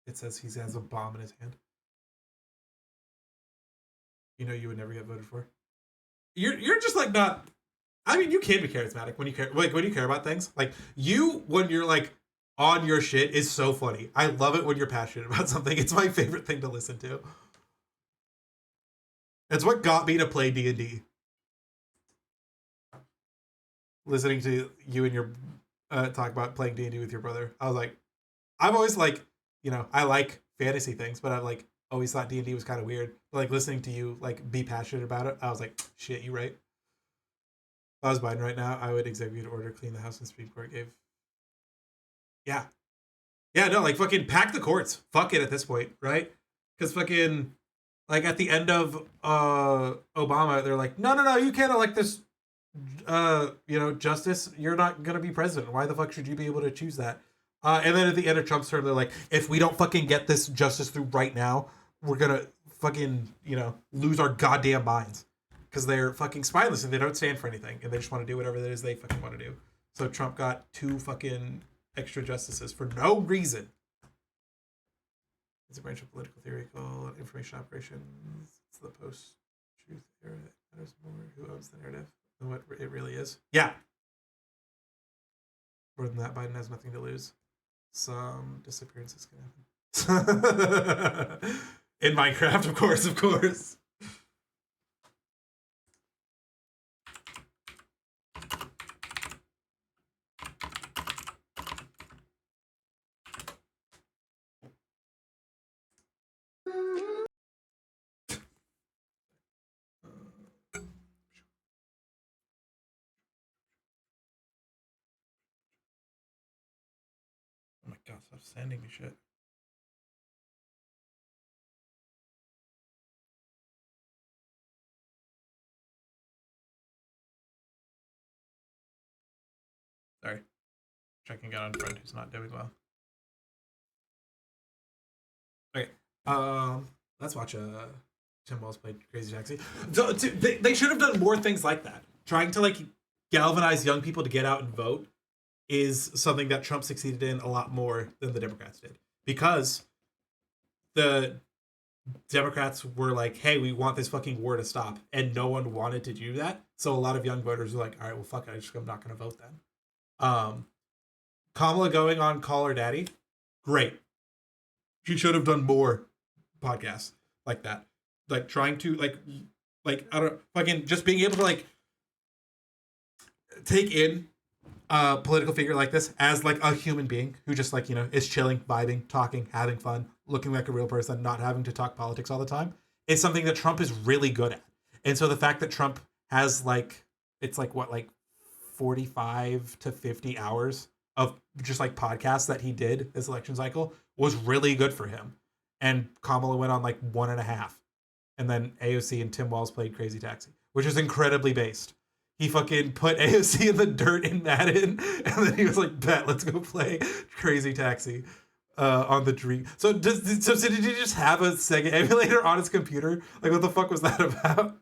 it says he has a bomb in his hand. You know you would never get voted for. You're just like not... I mean, you can be charismatic when you care. Like when you care about things. Like you, when you're like on your shit, is so funny. I love it when you're passionate about something. It's my favorite thing to listen to. It's what got me to play D&D. Listening to you and your talk about playing D&D with your brother. I was like, I've always like, you know, I like fantasy things, but I've like always thought D&D was kind of weird. But, like listening to you like be passionate about it, I was like, shit, you right. If I was Biden right now, I would executive order clean the house and Supreme Court gave. Yeah. Yeah, no, like fucking pack the courts. Fuck it at this point, right? Because fucking... Like at the end of Obama, they're like, no, you can't elect this, justice. You're not gonna be president. Why the fuck should you be able to choose that? And then at the end of Trump's term, they're like, if we don't fucking get this justice through right now, we're gonna fucking lose our goddamn minds. because they're fucking spineless and they don't stand for anything and they just want to do whatever it is they fucking want to do. So Trump got 2 fucking extra justices for no reason. It's a branch of political theory called information operations. It's the post-truth era that matters more who owns the narrative than what it really is. Yeah. More than that, Biden has nothing to lose. Some disappearances can happen. In Minecraft, of course. Oh my god, stop sending me shit. Sorry. Checking out on a friend who's not doing well. Okay. Let's watch Tim Walz played Crazy Taxi. They should have done more things like that. Trying to like galvanize young people to get out and vote is something that Trump succeeded in a lot more than the Democrats did. Because the Democrats were like, hey, we want this fucking war to stop. And no one wanted to do that. So a lot of young voters were like, all right, well, fuck it. I'm not going to vote then. Kamala going on Call Her Daddy. Great. She should have done more podcasts like that. Like trying to like I don't fucking just being able to like take in a political figure like this as like a human being who just like, you know, is chilling, vibing, talking, having fun, looking like a real person, not having to talk politics all the time, is something that Trump is really good at. And so the fact that Trump has like, it's like what, like 45 to 50 hours of just like podcasts that he did this election cycle was really good for him. And Kamala went on like 1.5. And then AOC and Tim Walz played Crazy Taxi, which is incredibly based. He fucking put AOC in the dirt in Madden, and then he was like, bet, let's go play Crazy Taxi on the Dream. So did he just have a Sega emulator on his computer? Like, what the fuck was that about?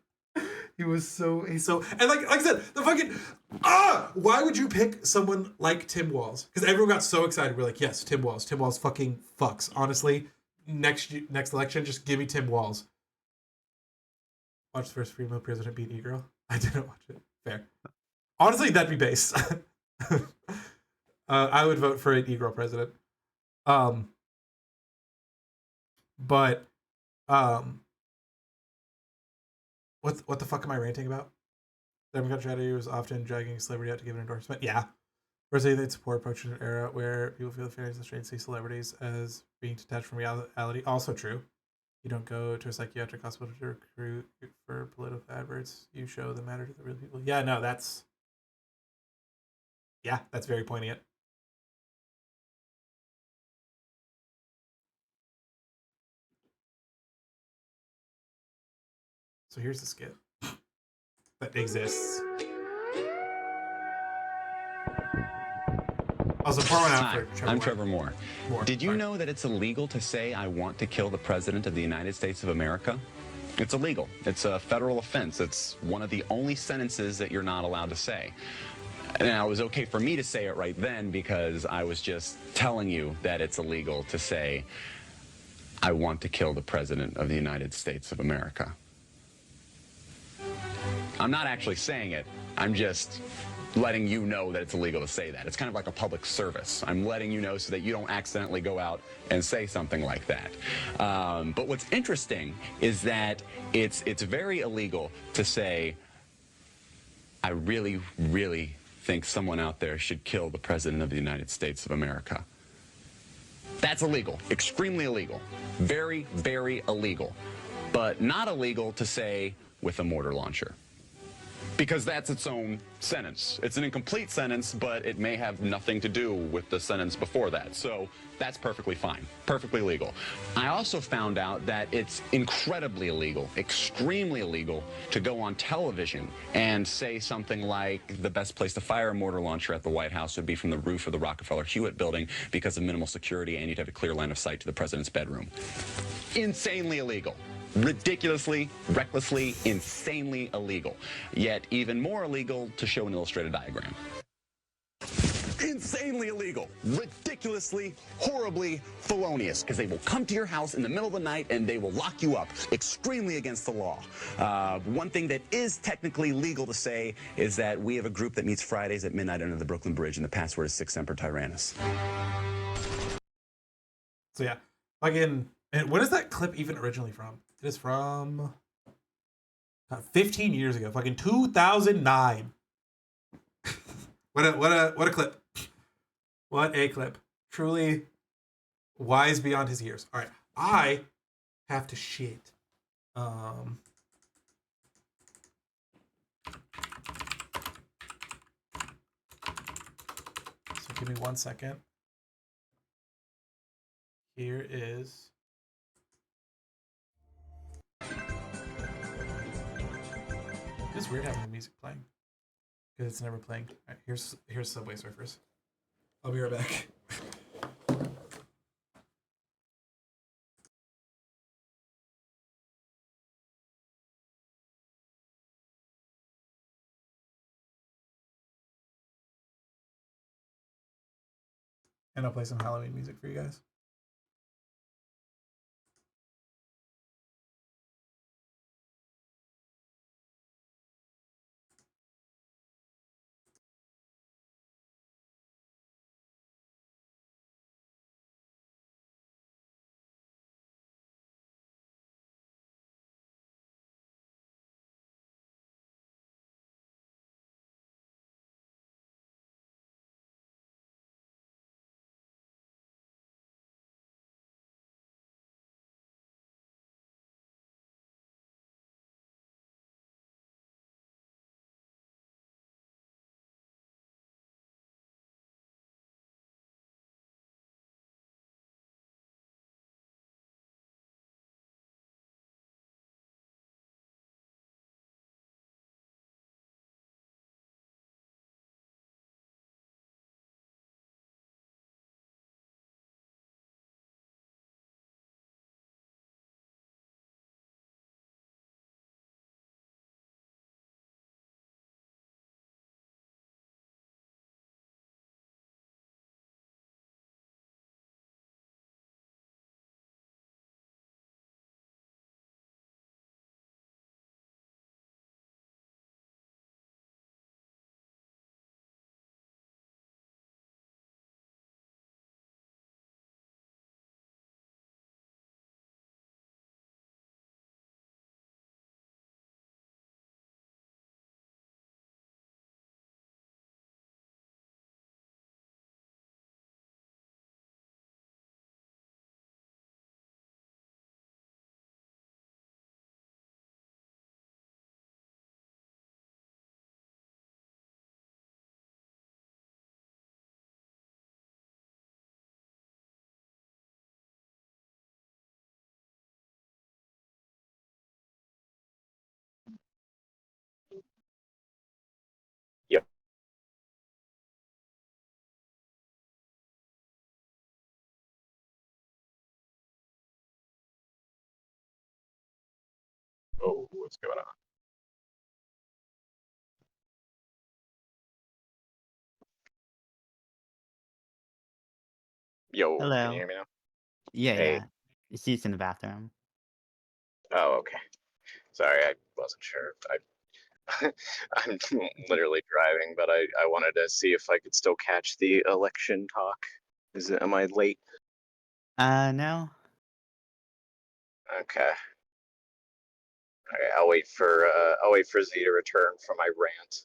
He's so, and like I said, the fucking, why would you pick someone like Tim Walz? Because everyone got so excited. We're like, yes, Tim Walz fucking fucks. Honestly, next election, just give me Tim Walz. Watch the first female president beat E-Girl. I didn't watch it. Fair. Honestly, that'd be base. I would vote for an E-Girl president. But what the fuck am I ranting about? Democrat strategy was often dragging a celebrity out to give an endorsement. Yeah. First, they support approaching an era where people feel the feelings and strains see celebrities as being detached from reality. Also true. You don't go to a psychiatric hospital to recruit for political adverts. You show the matter to the real people. Yeah, no, that's very poignant. So here's the skit that exists. Also, pour one out for Trevor.
I'm Trevor Moore. Did you know that it's illegal to say I want to kill the President of the United States of America? It's illegal. It's a federal offense. It's one of the only sentences that you're not allowed to say. Now, it was okay for me to say it right then because I was just telling you that it's illegal to say I want to kill the President of the United States of America. I'm not actually saying it. I'm just letting you know that it's illegal to say that. It's kind of like a public service. I'm letting you know so that you don't accidentally go out and say something like that. But what's interesting is that it's very illegal to say, I really, really think someone out there should kill the President of the United States of America. That's illegal, extremely illegal, very, very illegal, but not illegal to say with a mortar launcher. Because that's its own sentence. It's an incomplete sentence, but it may have nothing to do with the sentence before that. So that's perfectly fine, perfectly legal. I also found out that it's incredibly illegal, extremely illegal, to go on television and say something like the best place to fire a mortar launcher at the White House would be from the roof of the Rockefeller Hewitt building because of minimal security and you'd have a clear line of sight to the president's bedroom. Insanely illegal. ridiculously, recklessly, insanely illegal. Yet even more illegal to show an illustrated diagram. Insanely illegal, ridiculously, horribly felonious, because they will come to your house in the middle of the night and they will lock you up. Extremely against the law. One thing that is technically legal to say is that we have a group that meets Fridays at midnight under the Brooklyn Bridge, and the password is Sic Semper Tyrannis.
So yeah, again, and when is that clip even originally from? It is from 15 years ago, fucking 2009. What a clip. What a clip. Truly wise beyond his years. All right, I have to shit. So give me 1 second. Here is. It's weird having the music playing because it's never playing. All right, here's Subway Surfers. I'll be right back. And I'll play some Halloween music for you guys.
Yep. Oh, what's going on? Yo, can you
Hello.
hear me now?
Yeah,
Hey.
yeah. She's in the bathroom.
Oh, okay. Sorry, I wasn't sure. I'm literally driving, but I wanted to see if I could still catch the election talk. Am I late?
No.
Okay. Okay, I'll wait for Z to return from my rant.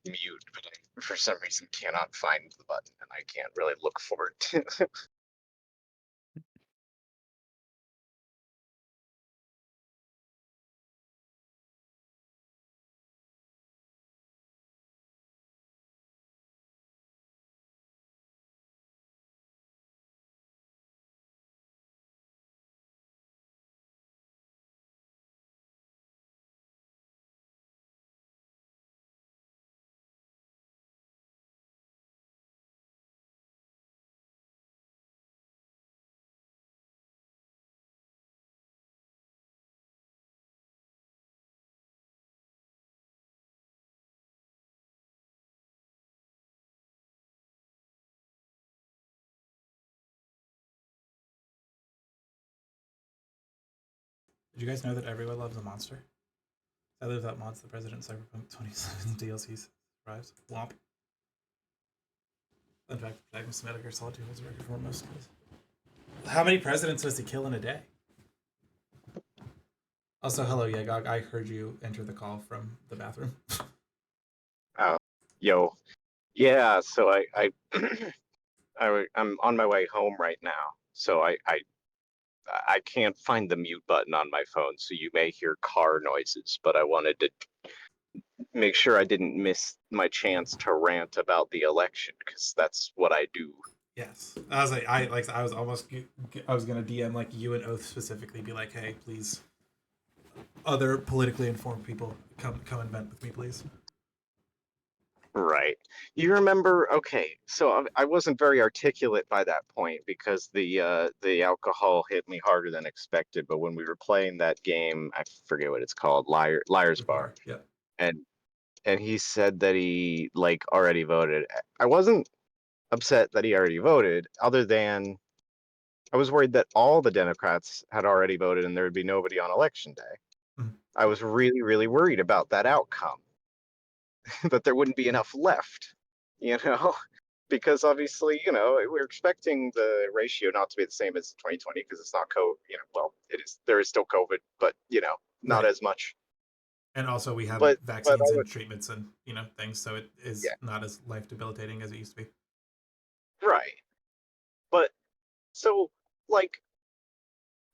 mute, but I, for some reason, cannot find the button, and I can't really look for it.
Did you guys know that everyone loves a monster? I live that mods the President Cyberpunk 27 DLC survives. Womp. In fact, Magnus Metal Gear Solid 2 holds a record for most kills. How many presidents does he kill in a day? Also, hello, Yagog. I heard you enter the call from the bathroom.
Yo, yeah. So I'm on my way home right now. So I can't find the mute button on my phone, so you may hear car noises. But I wanted to make sure I didn't miss my chance to rant about the election, because that's what I do.
Yes, I was like, I was almost, I was gonna DM like you and Oath specifically, be like, hey, please, other politically informed people, come and vent with me, please.
Right. You remember? Okay, so I wasn't very articulate by that point because the alcohol hit me harder than expected. But when we were playing that game, I forget what it's called, Liar's Bar,
Yeah.
and he said that he like already voted. I wasn't upset that he already voted, other than I was worried that all the Democrats had already voted and there would be nobody on election day.
Mhm.
I was really, really worried about that outcome, that there wouldn't be enough left, you know, because obviously, you know, we're expecting the ratio not to be the same as 2020 because it's not COVID, you know, well, it is, there is still COVID, but, you know, not
Right.
as much.
And also, we have
But
vaccines
I
and
would,
treatments and things, so it is
yeah,
not as life debilitating as it used to be.
right. But so, like,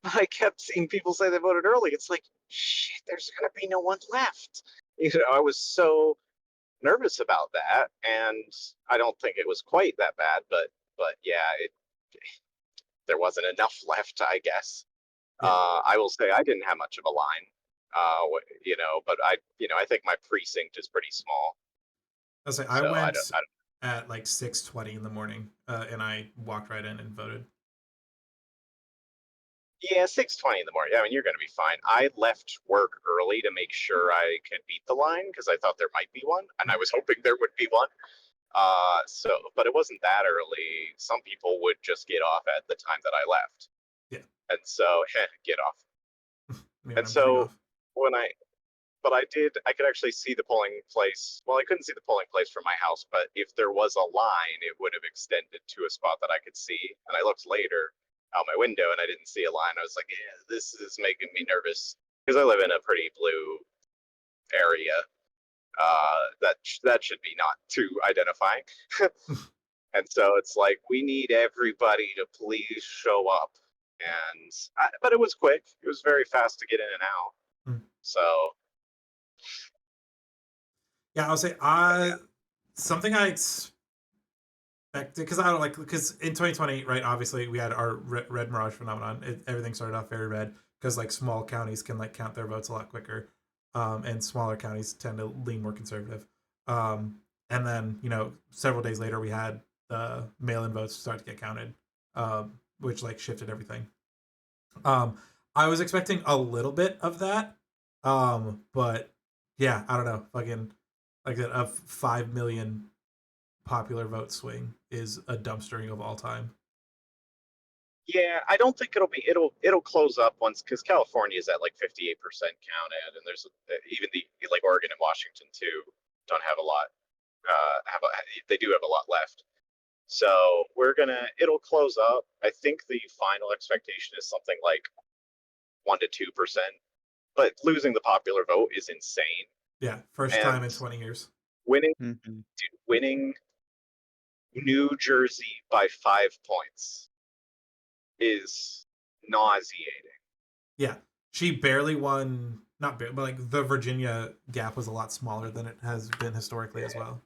I kept seeing people say they voted early. It's like, shit, there's gonna be no one left. You know, I was so nervous about that, and I don't think it was quite that bad, but yeah, there wasn't enough left, I guess.
Yeah.
I will say I didn't have much of a line, you know, but I think my precinct is pretty small,
I was like, I
so
went
I
at like 6:20 in the morning, and I walked right in and voted.
yeah, 6:20 in the morning. I mean, you're gonna be fine. I left work early to make sure I could beat the line because I thought there might be one, and I was hoping there would be one. But it wasn't that early. Some people would just get off at the time that I left.
Yeah.
And so, get off.
Me when
And
I'm getting
so
off.
when I could actually see the polling place. Well, I couldn't see the polling place from my house, but if there was a line, it would have extended to a spot that I could see. And I looked later out my window and I didn't see a line. I was like, yeah, this is making me nervous because I live in a pretty blue area. That should be not too identifying. And so it's like, we need everybody to please show up. But it was quick. It was very fast to get in and out.
Mm.
So,
Yeah, I'll say something I expected, because I don't like, because in 2020, right? Obviously, we had our red mirage phenomenon. Everything started off very red because like small counties can like count their votes a lot quicker, and smaller counties tend to lean more conservative. And then several days later, we had the mail-in votes start to get counted, which like shifted everything. Um, I was expecting a little bit of that, but yeah, I don't know. Fucking like that, a 5 million popular vote swing is a dumpstering of all time.
yeah, I don't think it'll close up once, because California is at like 58% counted, and there's even the like Oregon and Washington too don't have a lot. They do have a lot left. So it'll close up. I think the final expectation is something like 1 to 2%, but losing the popular vote is insane.
Yeah, first
And
time in 20 years.
Winning,
Hmm.
dude, winning New Jersey by 5 points is nauseating.
Yeah, she barely won. Not barely, but like the Virginia gap was a lot smaller than it has been historically as well.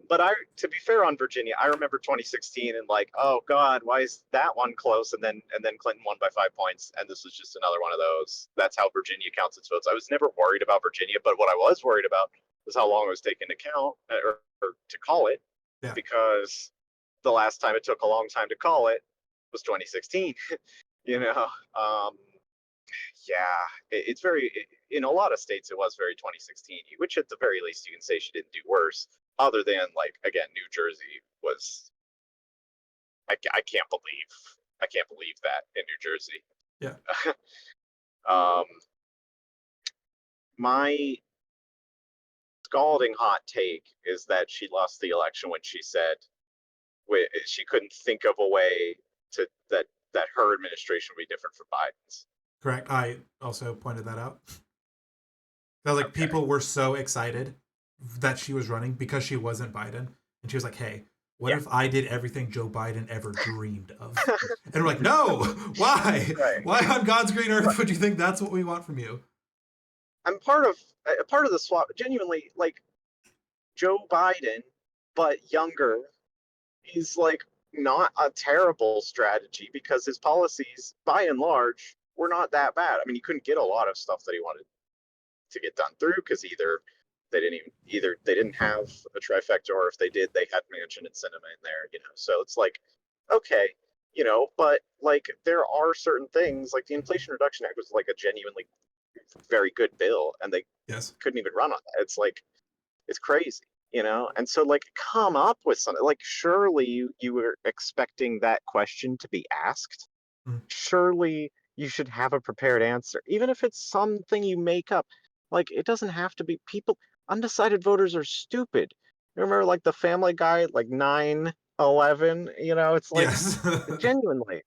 But to be fair on Virginia, I remember 2016 and like, oh God, why is that one close? And then Clinton won by 5 points, and this was just another one of those. That's how Virginia counts its votes. I was never worried about Virginia, but what I was worried about was how long it was taking to count or to call it,
Yeah.
because the last time it took a long time to call it was 2016. you know, yeah, it's very in a lot of states it was very 2016, which at the very least you can say she didn't do worse. Other than like again, New Jersey was I can't believe that in New Jersey.
Yeah.
um, my scalding hot take is that she lost the election when she said she couldn't think of a way to that her administration would be different from Biden's.
Correct. I also pointed that out. That like
Okay.
people were so excited that she was running because she wasn't Biden, and she was like, "Hey, what if I did everything Joe Biden ever dreamed of?" And we're like, "No, why?
Right.
Why on God's green earth would you think that's what we want from you?"
I'm part of the swap. Genuinely, like Joe Biden, but younger. He's like not a terrible strategy because his policies, by and large, were not that bad. I mean, he couldn't get a lot of stuff that he wanted to get done through because either they didn't have a trifecta, or if they did, they had Manchin and Sinema in there. So it's like, okay, but like there are certain things like the Inflation Reduction Act was like a genuinely very good bill, and they
Yes.
couldn't even run on that. It's like it's crazy. And so like come up with something. Like surely you were expecting that question to be asked.
Mhm.
Surely you should have a prepared answer, even if it's something you make up. Like it doesn't have to be. People, undecided voters are stupid. Remember like the Family Guy, like 9/11. It's like
Yes.
genuinely,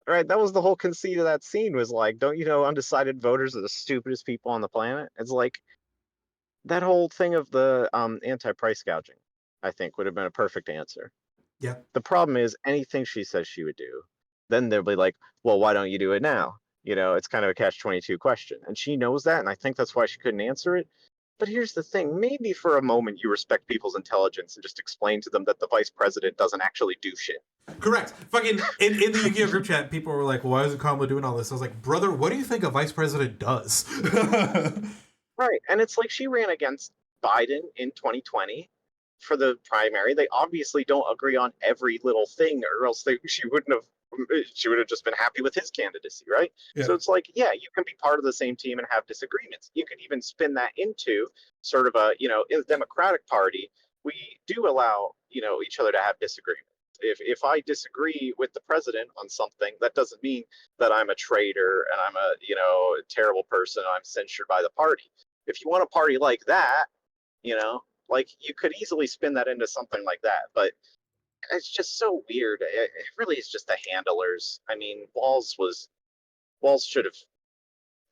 right? That was the whole conceit of that scene, was like, don't you know undecided voters are the stupidest people on the planet? It's like that whole thing of the anti-price gouging, I think, would have been a perfect answer.
Yeah.
The problem is anything she says she would do, then they'll be like, well, why don't you do it now? It's kind of a catch-22 question. And she knows that, and I think that's why she couldn't answer it. But here's the thing, maybe for a moment you respect people's intelligence and just explain to them that the vice president doesn't actually do shit.
Correct. Fucking in the Yu-Gi-Oh group chat, people were like, "Why isn't Kamala doing all this?" I was like, "Brother, what do you think a vice president does?"
Right. And it's like she ran against Biden in 2020 for the primary. They obviously don't agree on every little thing, or else she would have just been happy with his candidacy, right?
Yeah.
So it's like, yeah, you can be part of the same team and have disagreements. You can even spin that into sort of a, in the Democratic Party, we do allow, each other to have disagreements. If I disagree with the president on something, that doesn't mean that I'm a traitor and I'm a, terrible person. I'm censured by the party. If you want a party like that, like you could easily spin that into something like that. But it's just so weird. It really is just the handlers. I mean, Walz should have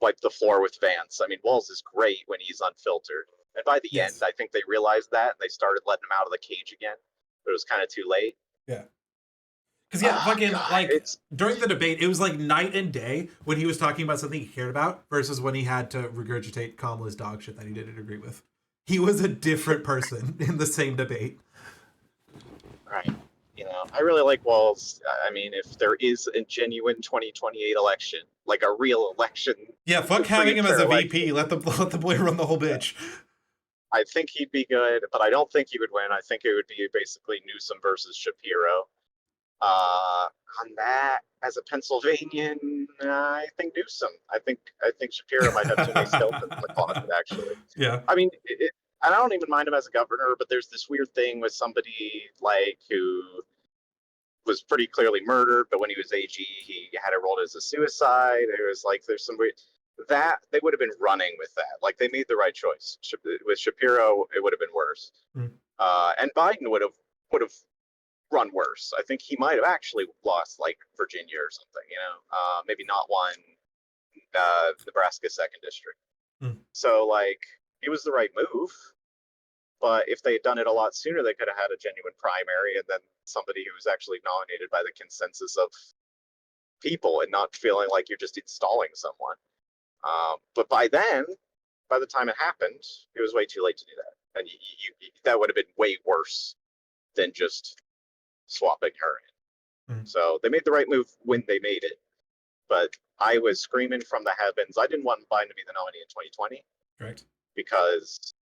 wiped the floor with Vance. I mean, Walz is great when he's unfiltered. And by the end,
Yes.
I think they realized that and they started letting him out of the cage again. But it was kind of too late.
Yeah. Because yeah, fucking
God,
like during the debate, it was like night and day when he was talking about something he cared about versus when he had to regurgitate Kamala's dog shit that he didn't agree with. He was a different person in the same debate.
right. I really like Walz. I mean, if there is a genuine 2028 election, like a real election,
Yeah, fuck
free
having
and
him as
fair
a
election,
VP. Let the boy run the whole bitch.
I think he'd be good, but I don't think he would win. I think it would be basically Newsom versus Shapiro. On that, as a Pennsylvanian, I think Newsom. I think Shapiro might have too many skeletons in the closet. Actually,
Yeah.
I mean, and I don't even mind him as a governor, but there's this weird thing with somebody like who was pretty clearly murdered, but when he was AG, he had it rolled as a suicide. It was like there's some weird that they would have been running with that. Like they made the right choice. With Shapiro, it would have been worse,
Mm.
and Biden would have run worse. I think he might have actually lost like Virginia or something. Maybe not won Nebraska second district.
Mm.
So like it was the right move, But if they had done it a lot sooner, they could have had a genuine primary and then somebody who was actually nominated by the consensus of people and not feeling like you're just installing someone. But by then, by the time it happened, it was way too late to do that. And that would have been way worse than just swapping her in.
Mhm.
So they made the right move when they made it. But I was screaming from the heavens. I didn't want Biden to be the nominee in 2020
Correct.
because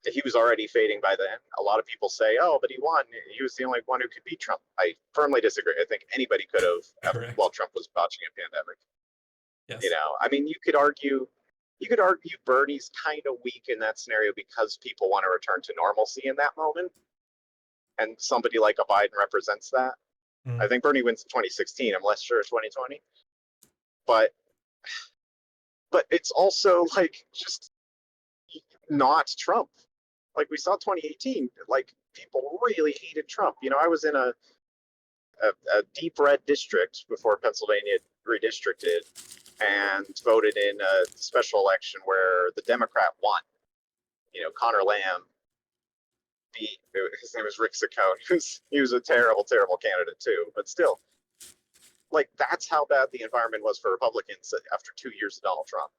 he was already fading by then. A lot of people say, oh, but he won. He was the only one who could beat Trump. I firmly disagree. I think anybody could have
Correct.
while Trump was botching a pandemic.
Yes.
You know, I mean, you could argue Bernie's kind of weak in that scenario because people want to return to normalcy in that moment. And somebody like a Biden represents that.
Mhm.
I think Bernie wins in 2016. I'm less sure of 2020. But it's also like just not Trump. Like we saw 2018, like people really hated Trump. You know, I was in a deep red district before Pennsylvania redistricted and voted in a special election where the Democrat won. You know, Connor Lamb beat, his name was Rick Saccone. He was a terrible, terrible candidate too, but still, like that's how bad the environment was for Republicans after 2 years of Donald Trump,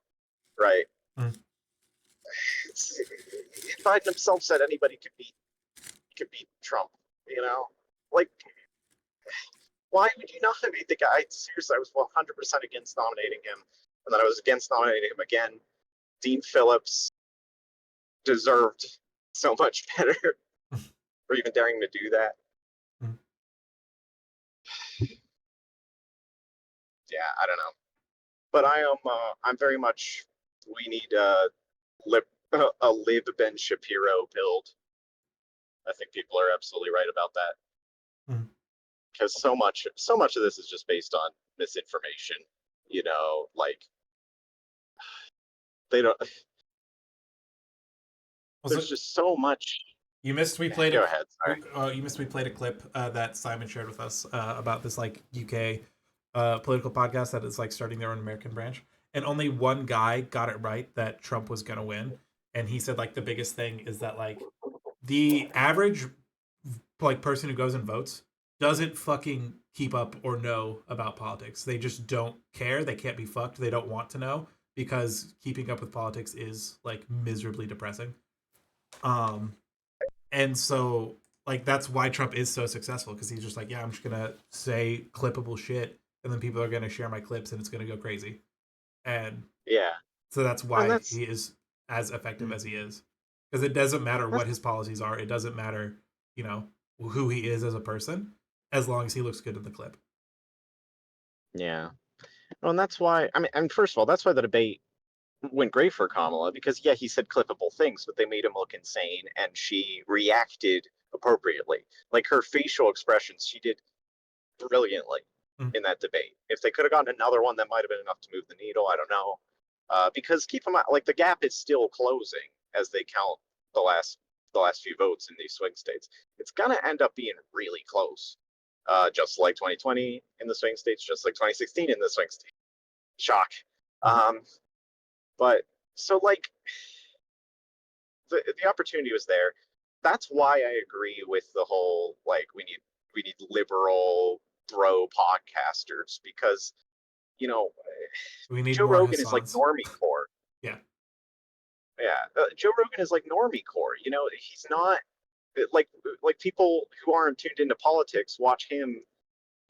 right?
Mm.
Biden himself said anybody could beat Trump, you know? Like, why would you not be the guy? Seriously, I was 100% against nominating him, and then I was against nominating him again. Dean Phillips deserved so much better for even daring to do that.
Mm.
Yeah, I don't know, but I'm very much. We need a lib Ben Shapiro build. I think people are absolutely right about that.
Mhm.
Because so much of this is just based on misinformation. You know, like they don't.
Also,
There's just so much.
you missed we
Yeah,
played
go ahead. Sorry.
you missed we played a clip that Simon shared with us about this like UK political podcast that is like starting their own American branch, and only one guy got it right that Trump was gonna win, and he said like the biggest thing is that like the average like person who goes and votes doesn't fucking keep up or know about politics. They just don't care. They can't be fucked. They don't want to know because keeping up with politics is like miserably depressing. Um, and so like that's why Trump is so successful because he's just like, yeah, I'm just gonna say clippable shit, and then people are gonna share my clips, and it's gonna go crazy. And
Yeah,
so that's
and
why
that's
he is as effective as he is because it doesn't matter what his policies are. It doesn't matter, you know, who he is as a person, as long as he looks good in the clip.
yeah. Well, and that's why and first of all, that's why the debate went great for Kamala because yeah, he said clippable things, but they made him look insane, and she reacted appropriately. Like her facial expressions, she did brilliantly
Mm.
in that debate. If they could have gotten another one, that might have been enough to move the needle. I don't know, because keep in mind, like the gap is still closing as they count the last few votes in these swing states. It's gonna end up being really close, just like 2020 in the swing states, just like 2016 in the swing states. Shock. But so like the opportunity was there. That's why I agree with the whole like we need liberal bro podcasters because you know
We need
Joe
more
Rogan is like
Hassans.
normie core.
Yeah.
Yeah, Joe Rogan is like normie core. You know, he's not like people who aren't tuned into politics watch him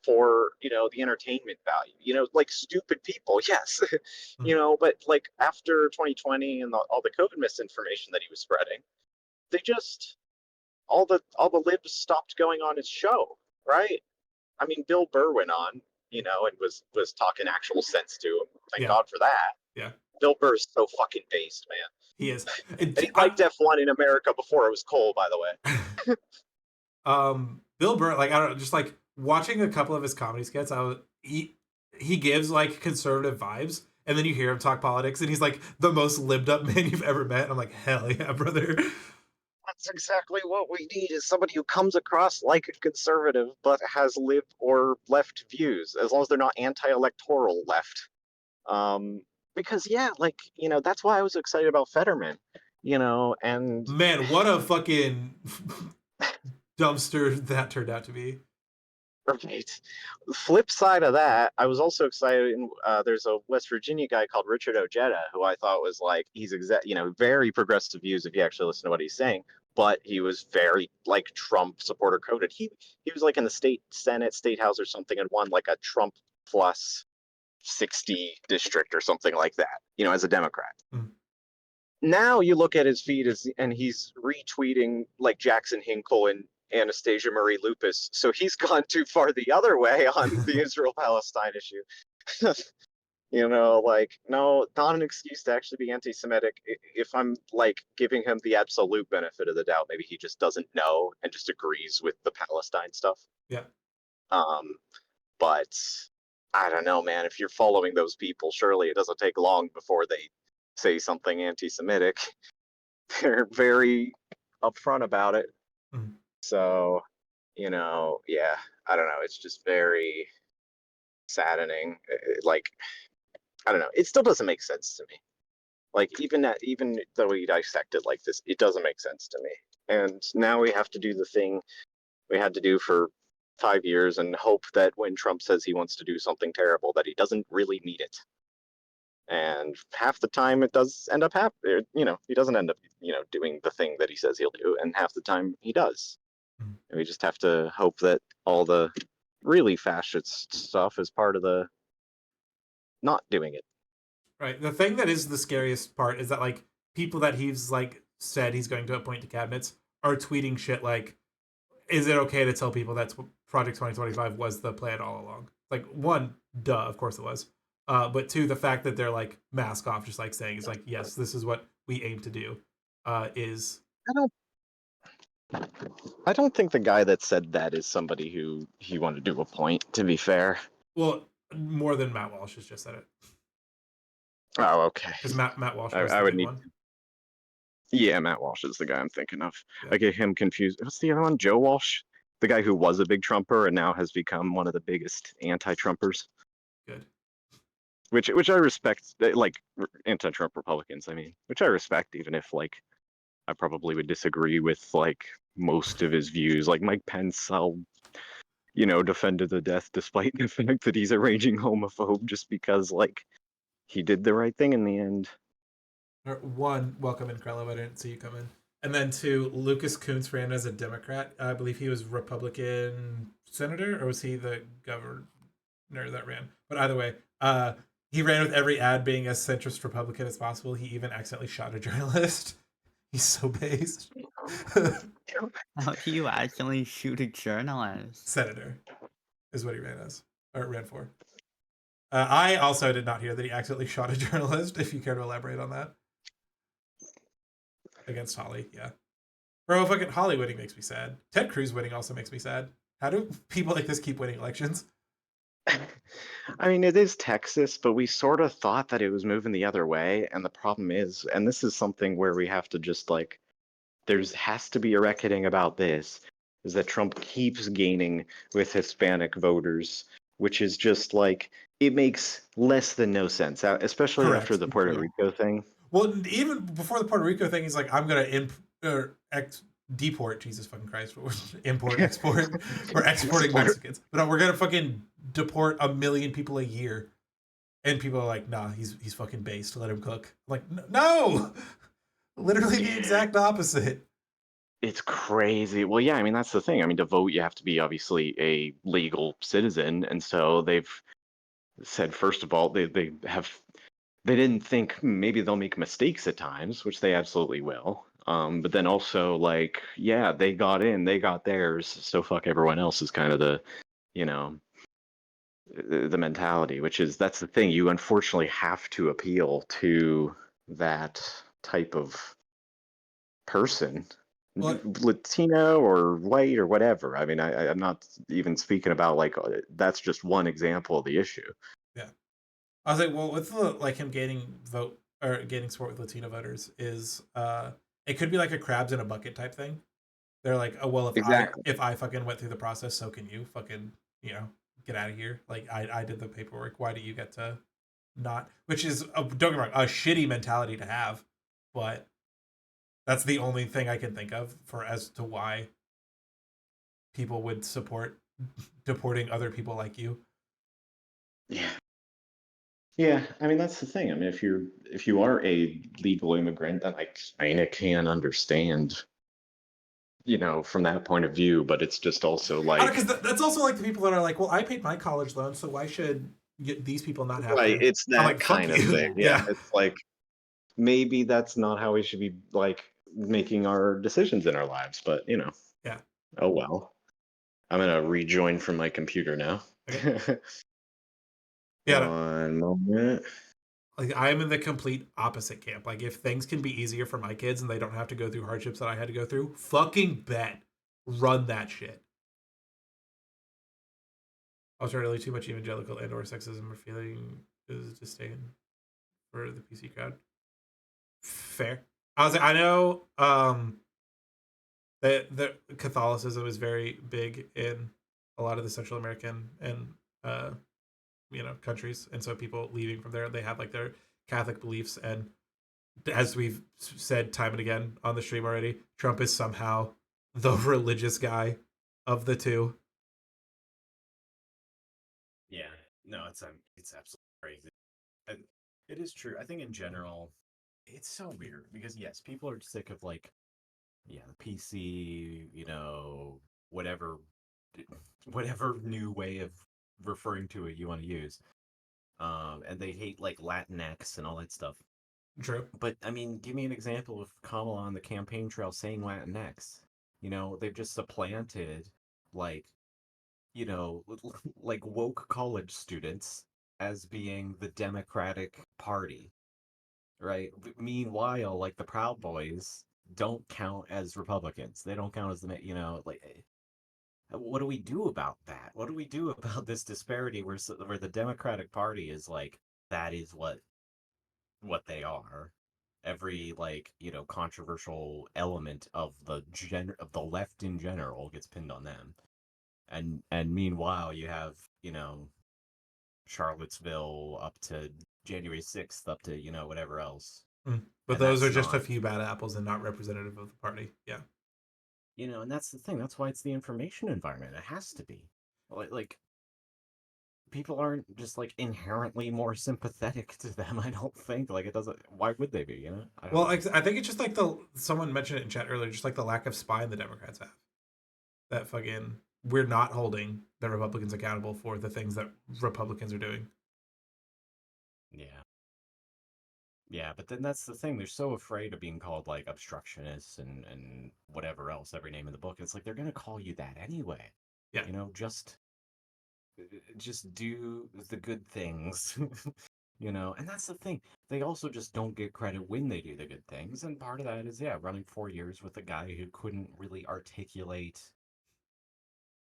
for the entertainment value. You know, like stupid people, yes.
Mm.
But like after 2020 and all the COVID misinformation that he was spreading, they just all the libs stopped going on his show, right? I mean, Bill Burr went on, and was talking actual sense to him. Thank
Yeah.
God for that.
Yeah.
Bill Burr's so fucking based, man.
He is.
And he liked F1 in America before it was cool, by the way.
Bill Burr, like I don't know, just like watching a couple of his comedy skits, he gives like conservative vibes, and then you hear him talk politics, and he's like the most libbed up man you've ever met. And I'm like, hell yeah, brother.
That's exactly what we need is somebody who comes across like a conservative but has lib or left views, as long as they're not anti-electoral left. Because yeah, like that's why I was excited about Fetterman. you know, and
Man, what a fucking dumpster that turned out to be.
right. Flip side of that, I was also excited. There's a West Virginia guy called Richard Ojeda who I thought was like very progressive views if you actually listen to what he's saying. But he was very like Trump supporter coded. He was like in the state Senate, state house or something, and won like a Trump plus 60 district or something like that. As a Democrat.
Mm.
Now you look at his feed and he's retweeting like Jackson Hinkle and Anastasia Marie Lupus. So he's gone too far the other way on the Israel-Palestine issue. Like, no, not an excuse to actually be anti-Semitic. If I'm like giving him the absolute benefit of the doubt, maybe he just doesn't know and just agrees with the Palestine stuff.
Yeah.
But I don't know, man. If you're following those people, surely it doesn't take long before they say something anti-Semitic. They're very upfront about it.
Mm.
So, yeah, I don't know. It's just very saddening. Like, I don't know. It still doesn't make sense to me. Like, even though we dissect it like this, it doesn't make sense to me. And now we have to do the thing we had to do for 5 years and hope that when Trump says he wants to do something terrible, that he doesn't really mean it. And half the time it does end up happening. He doesn't end up, doing the thing that he says he'll do, and half the time he does.
Mm.
And we just have to hope that all the really fascist stuff is part of the not doing it.
Right. The thing that is the scariest part is that like people that he's like said he's going to appoint to cabinets are tweeting shit like, "Is it okay to tell people that Project 2025 was the plan all along?" Like, one, duh, of course it was. But two, the fact that they're like mask off, just like saying, "It's like, yes, this is what we aim to do," is
I don't think the guy that said that is somebody who he wanted to appoint, to be fair.
well more than Matt Walsh has just said it.
Oh, okay.
Because Matt Walsh was
I
the
would
big
need.
one.
Yeah, Matt Walsh is the guy I'm thinking of.
Yeah.
I get him confused. What's the other one? Joe Walsh? The guy who was a big Trumper and now has become one of the biggest anti-Trumpers.
Good.
Which I respect, like anti-Trump Republicans, I mean, which I respect, even if like I probably would disagree with like most of his views. Like Mike Pence, I'll defend to the death despite the fact that he's a raging homophobe just because like he did the right thing in the end.
One, welcome in, Krello. I didn't see you come in. And then two, Lucas Kuntz ran as a Democrat. I believe he was Republican senator, or was he the governor that ran? But either way, he ran with every ad being as centrist Republican as possible. He even accidentally shot a journalist. He's so based.
How do you actually shoot a journalist?
Senator is what he ran as, or ran for. I also did not hear that he accidentally shot a journalist, if you care to elaborate on that. Against Holly, yeah. Bro, fucking Holly winning makes me sad. Ted Cruz winning also makes me sad. How do people like this keep winning elections?
I mean, it is Texas, but we sort of thought that it was moving the other way. And the problem is, and this is something where we have to just like, has to be a reckoning about this, is that Trump keeps gaining with Hispanic voters, which is just like, it makes less than no sense, especially
Correct.
after the Puerto Rico thing.
Well, even before the Puerto Rico thing, he's like, I'm going to deport, Jesus fucking Christ, import, export, we're exporting Mexicans. But no, we're going to fucking deport 1 million people a year. And people are like, nah, he's fucking based, let him cook. I'm like, no! Literally the exact opposite.
It's crazy. Well, yeah, I mean, that's the thing. I mean, to vote, you have to be obviously a legal citizen. And so they've said, first of all, they didn't think maybe they'll make mistakes at times, which they absolutely will. But then also, like, yeah, they got in, they got theirs, so fuck everyone else is kind of the mentality, which is, that's the thing. You unfortunately have to appeal to that type of person, Latino or white or whatever. I mean, I'm not even speaking about like, that's just one example of the issue.
Yeah. I was like, well, with the, like him gaining support with Latino voters is it could be like a crabs in a bucket type thing. They're like, oh well, if I fucking went through the process, so can you. Fucking, get out of here. Like I did the paperwork. Why do you get to not? Which is, don't get me wrong, a shitty mentality to have, but That's the only thing I can think of for as to why people would support deporting other people like you.
Yeah. Yeah, I mean that's the thing. I mean, if you are a legal immigrant, then I kind of can understand, from that point of view. But it's just also
I don't
like,
because that's also like the people that are like, well, I paid my college loan, so why should these people not have
right,
to?
it's
I'm
that
like, fuck
kind of
you.
thing. Yeah,
Yeah.
it's like maybe that's not how we should be like making our decisions in our lives. But
Yeah.
oh well. I'm gonna rejoin from my computer now.
Okay. Yeah.
One moment.
Like I'm in the complete opposite camp. Like if things can be easier for my kids and they don't have to go through hardships that I had to go through, fucking bet. Run that shit. Alternatively, too much evangelical and or sexism or feeling is disdain for the PC crowd. Fair. I know that Catholicism is very big in a lot of the Central American and uh countries, and so people leaving from there, they have like their Catholic beliefs, and as we've said time and again on the stream already, Trump is somehow the religious guy of the two.
Yeah, no, it's absolutely crazy. And it is true. I think in general, it's so weird because yes, people are sick of like, yeah, the PC, whatever, whatever new way of referring to it you want to use. And they hate like Latinx and all that stuff.
True.
But I mean, give me an example of Kamala on the campaign trail saying Latinx. They've just supplanted like, like woke college students as being the Democratic Party, right? Meanwhile, like the Proud Boys don't count as Republicans. They don't count as like what do we do about that? What do we do about this disparity where the Democratic Party is like that is what they are. Every like controversial element of the left in general gets pinned on them, and meanwhile you have Charlottesville up to January 6th up to whatever else,
But
and
those
that's
are just a
not
few bad apples and not representative of the party. Yeah.
and that's the thing. That's why it's the information environment. It has to be like people aren't just like inherently more sympathetic to them. I don't think like it doesn't. Why would they be? I don't
Well,
know.
I think it's just like someone mentioned it in chat earlier, just like the lack of spine the Democrats have. That fucking we're not holding the Republicans accountable for the things that Republicans are doing.
Yeah. Yeah, but then that's the thing. They're so afraid of being called like obstructionists and whatever else, every name in the book. It's like they're gonna call you that anyway.
Yeah.
Just do the good things. And that's the thing. They also just don't get credit when they do the good things. And part of that is, yeah, running 4 years with a guy who couldn't really articulate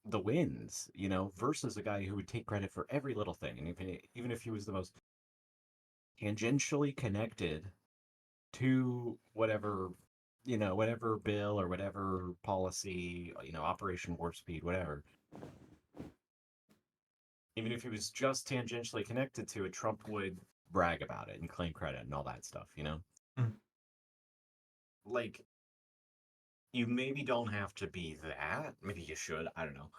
the wins, versus a guy who would take credit for every little thing. And even if he was the most tangentially connected to whatever bill or whatever policy, Operation Warp Speed, whatever. Even if he was just tangentially connected to it, Trump would brag about it and claim credit and all that stuff,
Mm.
Like, you maybe don't have to be that. Maybe you should. I don't know.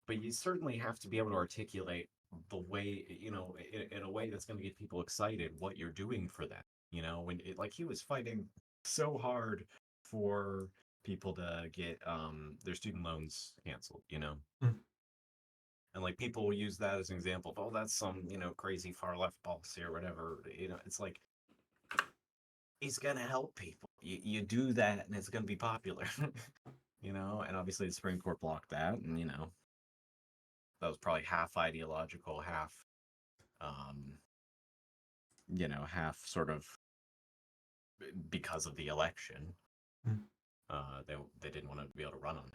But you certainly have to be able to articulate the way, in a way that's going to get people excited what you're doing for them. Like he was fighting so hard for people to get their student loans canceled,
Mm.
and like people will use that as an example of, oh, that's some crazy far left policy or whatever. It's like he's gonna help people. You do that and it's gonna be popular. And obviously the Supreme Court blocked that, and that was probably half ideological, half half sort of because of the election.
Mm.
They didn't want to be able to run on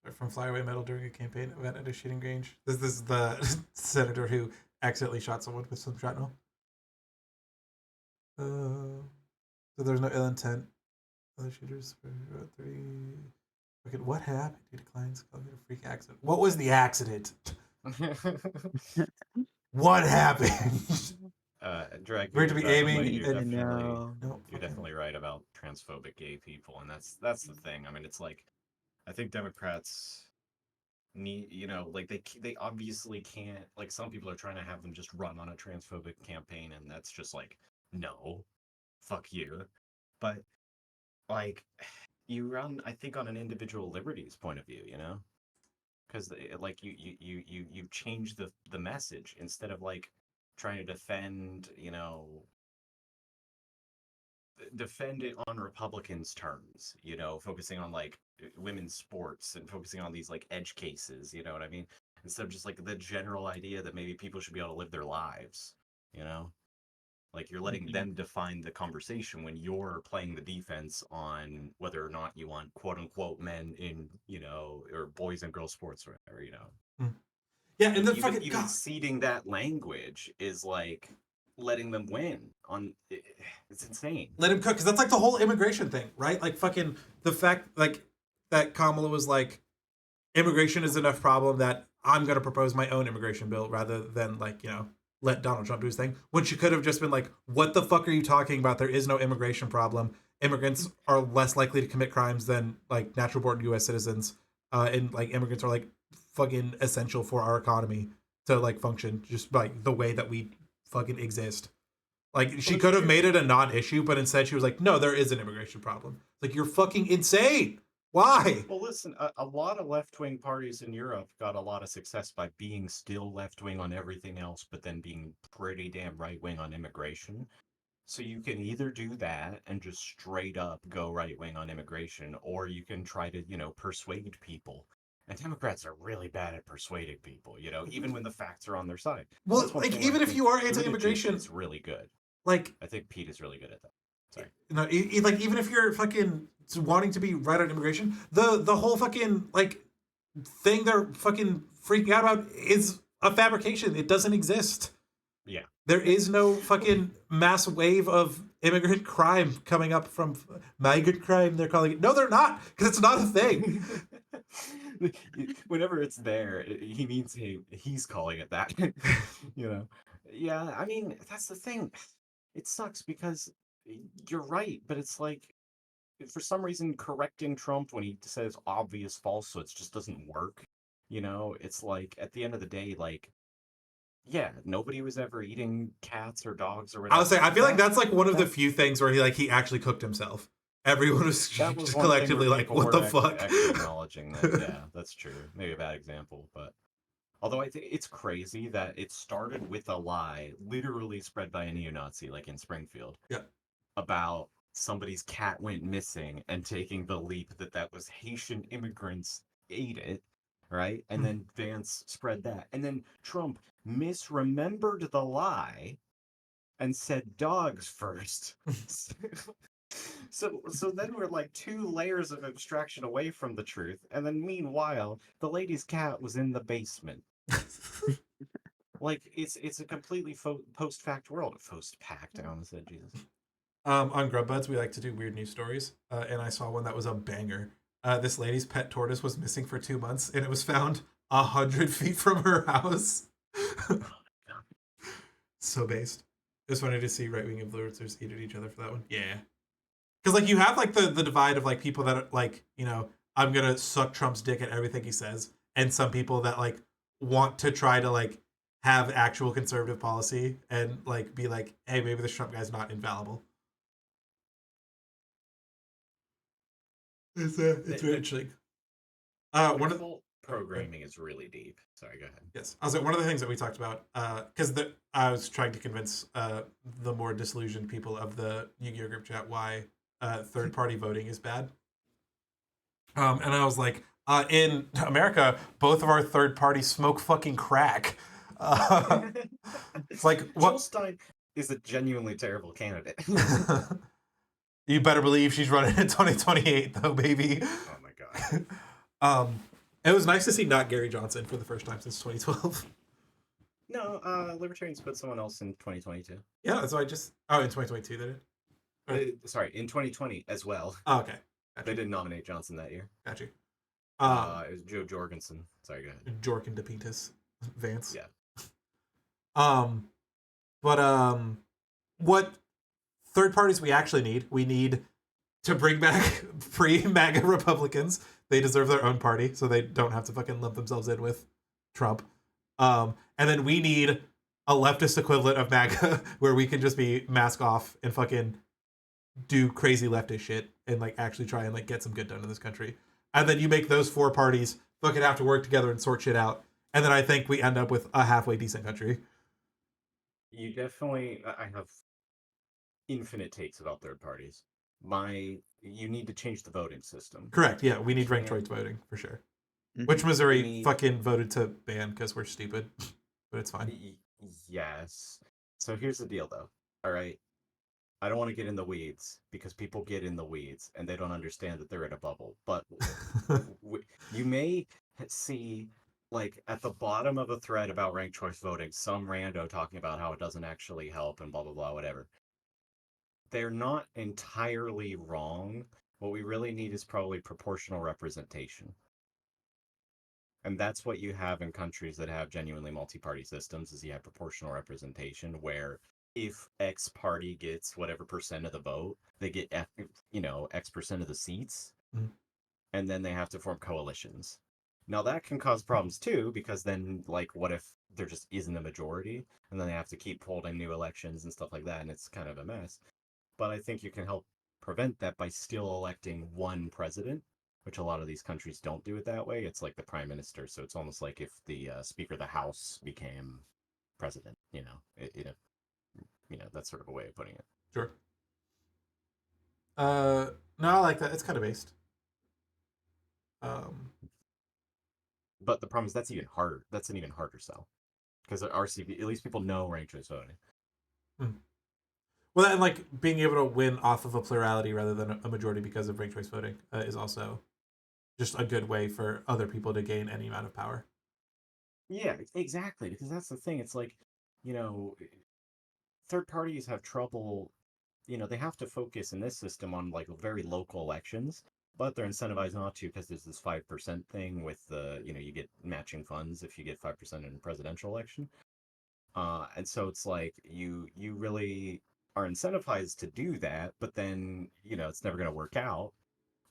that.
From flyaway metal during a campaign event at a shooting range. This is the senator who accidentally shot someone with some shrapnel. So there's no ill intent. Other shooters for 3. Okay, what happened? He declines calling it a freak accident. What was the accident? What happened?
Drag.
We're to be aiming
You're
at-
you're definitely right about transphobic gay people, and that's the thing. I mean, it's like I think Democrats need, like they obviously can't. Like some people are trying to have them just run on a transphobic campaign, and that's just like no, fuck you. But like you run, I think, on an individual liberties point of view, because like you change the message instead of like trying to defend it on Republicans' terms, focusing on like women's sports and focusing on these like edge cases, you know what I mean? Instead of just like the general idea that maybe people should be able to live their lives, you know? Like you're letting them define the conversation when you're playing the defense on whether or not you want quote unquote men in, or boys and girls sports or whatever.
Yeah, and then
even seeding that language is like letting them win on it's insane.
Let him cook, because that's like the whole immigration thing, right? Like fucking the fact like that Kamala was like, immigration is enough problem that I'm going to propose my own immigration bill rather than like, let Donald Trump do his thing. When she could have just been like, what the fuck are you talking about? There is no immigration problem. Immigrants are less likely to commit crimes than like natural born US citizens. And like immigrants are like fucking essential for our economy to like function just like the way that we fucking exist. Like she could have made it a non-issue, but instead she was like, no, there is an immigration problem. Like, you're fucking insane. Why?
Well, listen, a lot of left-wing parties in Europe got a lot of success by being still left-wing on everything else, but then being pretty damn right-wing on immigration. So you can either do that and just straight up go right-wing on immigration, or you can try to, persuade people. And Democrats are really bad at persuading people, even when the facts are on their side.
Well, like, even if you are anti-immigration,
it's really good.
Like,
I think Pete is really good at that. Sorry.
No, like even if you're fucking wanting to be right on immigration, the whole fucking like thing they're fucking freaking out about is a fabrication. It doesn't exist.
Yeah.
There is no fucking mass wave of immigrant crime coming up from migrant crime. They're calling it. No, they're not, because it's not a thing.
Whenever it's there, he means he's calling it that. Yeah, I mean, that's the thing. It sucks because you're right, but it's like for some reason correcting Trump when he says obvious falsehoods just doesn't work. It's like at the end of the day, like, yeah, nobody was ever eating cats or dogs or whatever.
I would say I feel like that's like one of the few things where he actually cooked himself. Everyone was just collectively like, what the fuck?
Actually acknowledging that, yeah, that's true. Maybe a bad example, but although I think it's crazy that it started with a lie, literally spread by a neo-Nazi, like in Springfield.
Yeah.
About somebody's cat went missing and taking the leap that was Haitian immigrants ate it, right? And then Vance spread that. And then Trump misremembered the lie and said dogs first. So then we're like 2 layers of abstraction away from the truth. And then meanwhile, the lady's cat was in the basement. Like it's a completely post-fact world. Post-pact, I almost said, Jesus.
On GrubBuds, we like to do weird news stories, and I saw one that was a banger. This lady's pet tortoise was missing for 2 months, and it was found 100 feet from her house. So based. Just wanted to see right-wing influencers eat at each other for that one. Yeah. Because, like, you have, like, the divide of, like, people that are, like, I'm going to suck Trump's dick at everything he says, and some people that, like, want to try to, like, have actual conservative policy and, like, be like, hey, maybe this Trump guy's not infallible. It's very interesting. One of the
programming is really deep. Sorry, go ahead.
Yes, I was like, one of the things that we talked about, because I was trying to convince the more disillusioned people of the Yu-Gi-Oh group chat why third-party voting is bad. And I was like, in America, both of our third parties smoke fucking crack. It's like, what?
Jill Stein is a genuinely terrible candidate.
You better believe she's running in 2028, though, baby.
Oh my god.
It was nice to see not Gary Johnson for the first time since 2012.
No, Libertarians put someone else in 2022.
Yeah, that's why in 2022 they did.
Sorry, in 2020 as well.
Oh, okay. Gotcha.
They didn't nominate Johnson that year.
Got you.
It was Joe Jorgensen. Sorry, go ahead.
Jorkin DePintus. Vance.
Yeah.
But what third parties we actually need? We need to bring back pre-MAGA Republicans. They deserve their own party, so they don't have to fucking lump themselves in with Trump. And then we need a leftist equivalent of MAGA where we can just be mask off and fucking do crazy leftist shit and like actually try and like get some good done in this country. And then you make those four parties fucking have to work together and sort shit out. And then I think we end up with a halfway decent country.
You definitely, I have infinite takes about third parties. You need to change the voting system.
Correct. Yeah, we need ranked choice voting for sure. Which Missouri fucking voted to ban because we're stupid, but it's fine.
Yes. So here's the deal, though. All right. I don't want to get in the weeds because people get in the weeds and they don't understand that they're in a bubble. But you may see, like, at the bottom of a thread about ranked choice voting, some rando talking about how it doesn't actually help and blah, blah, blah, whatever. They're not entirely wrong. What we really need is probably proportional representation. And that's what you have in countries that have genuinely multi-party systems, is you have proportional representation where if X party gets whatever percent of the vote, they get X percent of the seats, and then they have to form coalitions. Now that can cause problems too, because then, like, what if there just isn't a majority, and then they have to keep holding new elections and stuff like that, and it's kind of a mess. But I think you can help prevent that by still electing one president, which a lot of these countries don't do it that way. It's like the prime minister, so it's almost like if the Speaker of the House became president, that's sort of a way of putting it.
Sure. No, I like that. It's kind of based.
But the problem is that's even harder. That's an even harder sell. Because at RCV, at least people know ranked choice voting.
Well, and like being able to win off of a plurality rather than a majority because of ranked choice voting is also just a good way for other people to gain any amount of power.
Yeah, exactly. Because that's the thing. It's like, third parties have trouble. They have to focus in this system on like very local elections, but they're incentivized not to because there's this 5% thing with the, you get matching funds if you get 5% in a presidential election. And so it's like you really are incentivized to do that, but then, it's never going to work out.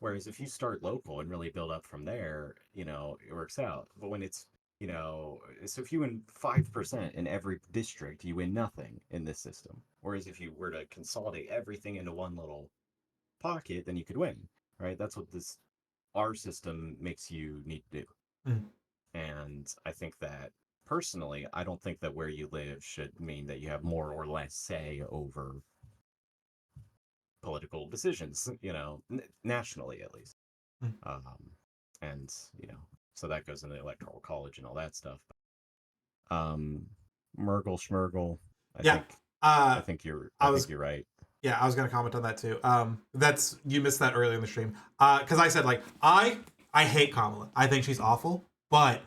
Whereas if you start local and really build up from there, it works out. But when it's, so if you win 5% in every district, you win nothing in this system. Whereas if you were to consolidate everything into one little pocket, then you could win, right? That's what our system makes you need to do. And I think that personally, I don't think that where you live should mean that you have more or less say over political decisions, nationally at least. And, so that goes into the electoral college and all that stuff. Mergle Schmergle, I think you're right.
Yeah, I was gonna comment on that too. You missed that earlier in the stream. Because I said like I hate Kamala. I think she's awful, but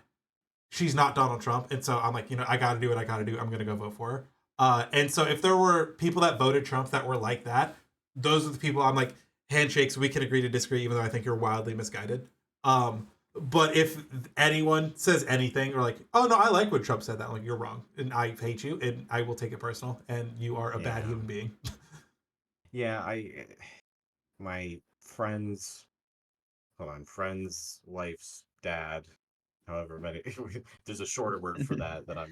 she's not Donald Trump, and so I'm like, I gotta do what I gotta do. I'm gonna go vote for her. And so if there were people that voted Trump that were like that, those are the people I'm like, handshakes, we can agree to disagree, even though I think you're wildly misguided. But if anyone says anything or like, oh no, I like what Trump said, that, I'm like, you're wrong, and I hate you, and I will take it personal, and you are a bad human being.
Yeah, my friend's wife's dad, however many, there's a shorter word for that I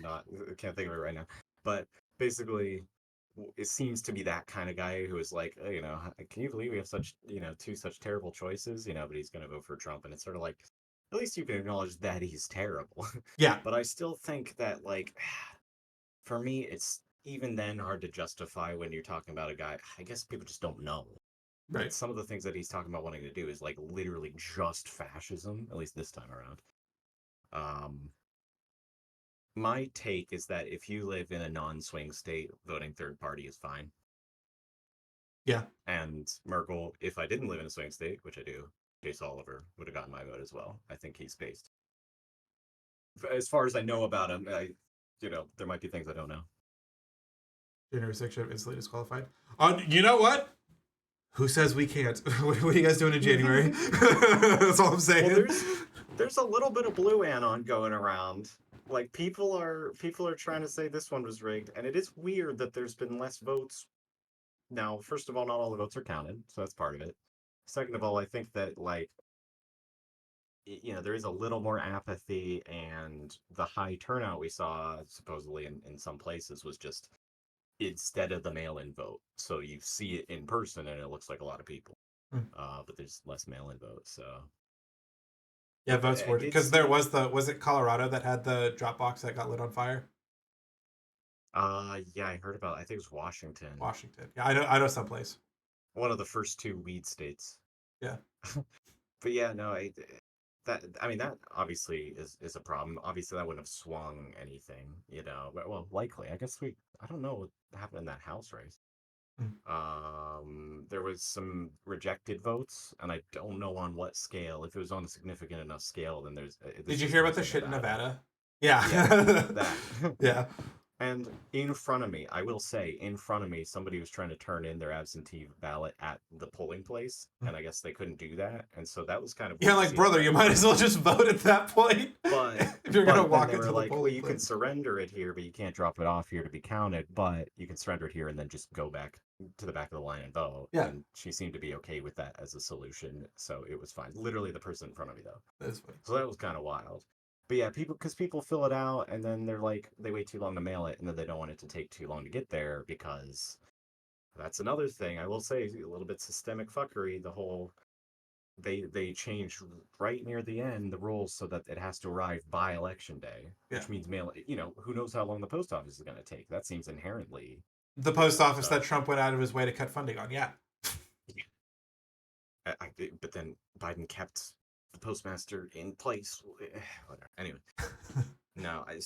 can't think of it right now. But basically, it seems to be that kind of guy who is like, can you believe we have such, two such terrible choices, but he's going to vote for Trump. And it's sort of like, at least you can acknowledge that he's terrible.
Yeah.
But I still think that, like, for me, it's even then hard to justify when you're talking about a guy. I guess people just don't know.
Right.
Some of the things that he's talking about wanting to do is like literally just fascism, at least this time around. My take is that if you live in a non-swing state, voting third party is fine.
Yeah.
And Merkel, if I didn't live in a swing state, which I do, Chase Oliver would have gotten my vote as well. I think he's based. As far as I know about him, there might be things I don't know.
January 6th should have instantly disqualified. You know what? Who says we can't? What are you guys doing in January? That's all I'm saying.
Well, there's a little bit of blue anon going around. Like people are trying to say this one was rigged, and it is weird that there's been less votes. Now, first of all, not all the votes are counted, so that's part of it. Second of all, I think that like there is a little more apathy, and the high turnout we saw supposedly in some places was just instead of the mail-in vote. So you see it in person, and it looks like a lot of people, but there's less mail-in votes. So
Yeah,
but
votes
I
were
did
because there
see.
was it Colorado that had the drop box that got lit on fire?
Yeah, I heard about. I think it was Washington,
Washington. Yeah, I know someplace.
one of the first two weed states.
Yeah.
But yeah, no, I mean that obviously is a problem. Obviously, that wouldn't have swung anything, But, well, likely. I don't know what happened in that House race.
Mm.
There was some rejected votes, and I don't know on what scale. If it was on a significant enough scale, then there's.
Did
This
you
just
hear about
comes
the
from
shit in
Nevada.
Nevada? Yeah.
Yeah, that.
Yeah.
And in front of me, I will say, in front of me, somebody was trying to turn in their absentee ballot at the polling place, and I guess they couldn't do that, and so that was kind of
Yeah,
weird to
like
see
brother,
that
you
in
might
front
as
of
well
me.
just vote at that point.
But
If you're gonna
then
walk
they
into
were
the
like, well,
polling
you can
place.
surrender it here, but you can't drop it off here to be counted, but you can surrender it here and then just go back to the back of the line and vote.
Yeah.
And she seemed to be okay with that as a solution, so it was fine. Literally the person in front of me, though.
That is funny.
So that was kind of wild. But yeah, because people fill it out and then they're like, they wait too long to mail it, and then they don't want it to take too long to get there because that's another thing. I will say a little bit systemic fuckery. The whole they changed right near the end the rules so that it has to arrive by election day,
Yeah.
which means mail. Who knows how long the post office is going to take? That seems inherently.
The post office
So,
that Trump went out of his way to cut funding on. Yeah.
but then Biden kept the postmaster in place. Whatever. Anyway, no. I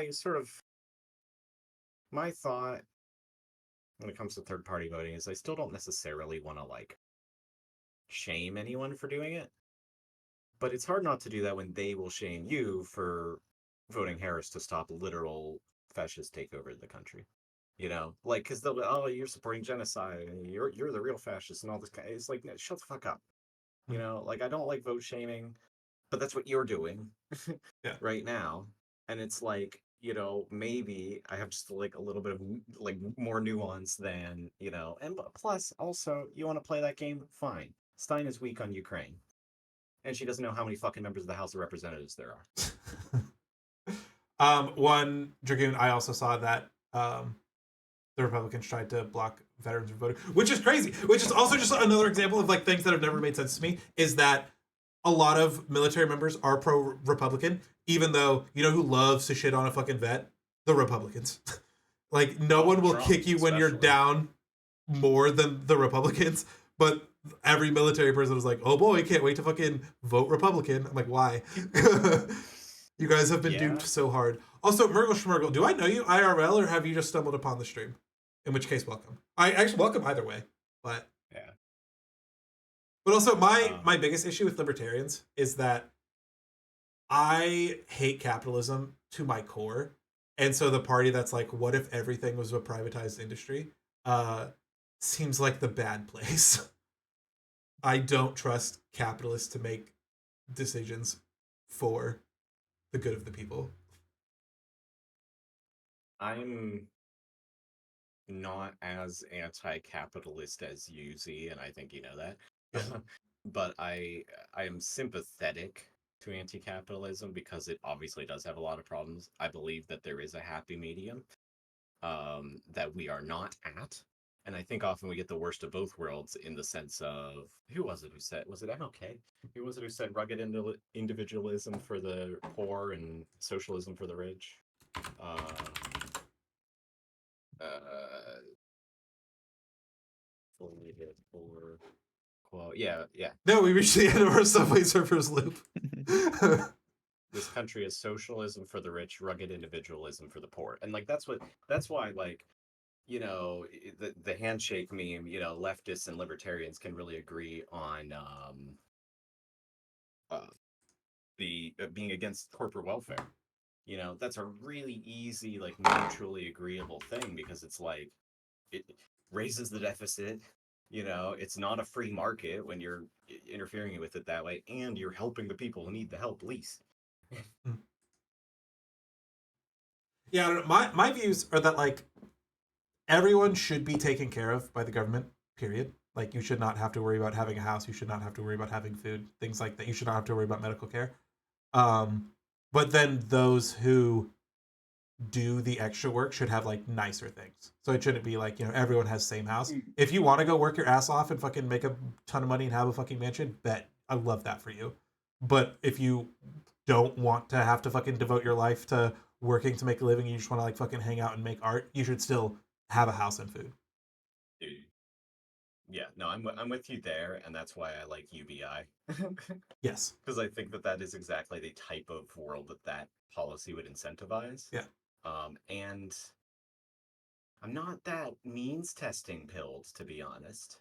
sort of my thought when it comes to third party voting is I still don't necessarily want to like shame anyone for doing it, but it's hard not to do that when they will shame you for voting Harris to stop literal fascist takeover of the country. Like because they'll be, oh, you're supporting genocide and you're the real fascist and all this kind. It's like, no, shut the fuck up. Like I don't like vote shaming, but that's what you're doing
Yeah.
right now. And it's like, maybe I have just like a little bit of like more nuance than, and plus also you want to play that game? Fine. Stein is weak on Ukraine. And she doesn't know how many fucking members of the House of Representatives there are.
One Dragoon, I also saw that the Republicans tried to block veterans from voting, which is crazy. Which is also just another example of like things that have never made sense to me. Is that a lot of military members are pro-Republican, even though who loves to shit on a fucking vet? The Republicans. Like no one will
Trump,
kick you when you're
especially.
down more than the Republicans, but every military person was like, "Oh boy, can't wait to fucking vote Republican." I'm like, why? You guys have been
Yeah.
duped so hard. Also, Murgle Schmurgle, do I know you IRL or have you just stumbled upon the stream? In which case, welcome. I actually welcome either way, but
Yeah.
but also my biggest issue with libertarians is that I hate capitalism to my core. And so the party that's like, what if everything was a privatized industry? Seems like the bad place. I don't trust capitalists to make decisions for the good of the people.
I'm not as anti-capitalist as you see, and I think you know that.
Yeah.
But I am sympathetic to anti-capitalism because it obviously does have a lot of problems. I believe that there is a happy medium that we are not at. And I think often we get the worst of both worlds in the sense of who was it who said, was it MLK? Who was it who said rugged individualism for the poor and socialism for the rich? For quote, yeah.
No, we reached the end of our Subway Surfers loop.
This country is socialism for the rich, rugged individualism for the poor, and like that's why like the handshake meme. Leftists and libertarians can really agree on the being against corporate welfare. That's a really easy like mutually agreeable thing because it's like it raises the deficit. It's not a free market when you're interfering with it that way, and you're helping the people who need the help least.
Yeah, I don't know. My views are that like everyone should be taken care of by the government. Period. Like you should not have to worry about having a house. You should not have to worry about having food. Things like that. You should not have to worry about medical care. Um, but then those who do the extra work should have like nicer things. So it shouldn't be like, everyone has same house. If you want to go work your ass off and fucking make a ton of money and have a fucking mansion, bet. I love that for you. But if you don't want to have to fucking devote your life to working to make a living, you just want to like fucking hang out and make art, you should still have a house and food.
Dude. Yeah, no, I'm with you there, and that's why I like UBI.
Yes.
Because I think that that is exactly the type of world that that policy would incentivize.
Yeah.
And I'm not that means testing pilled, to be honest.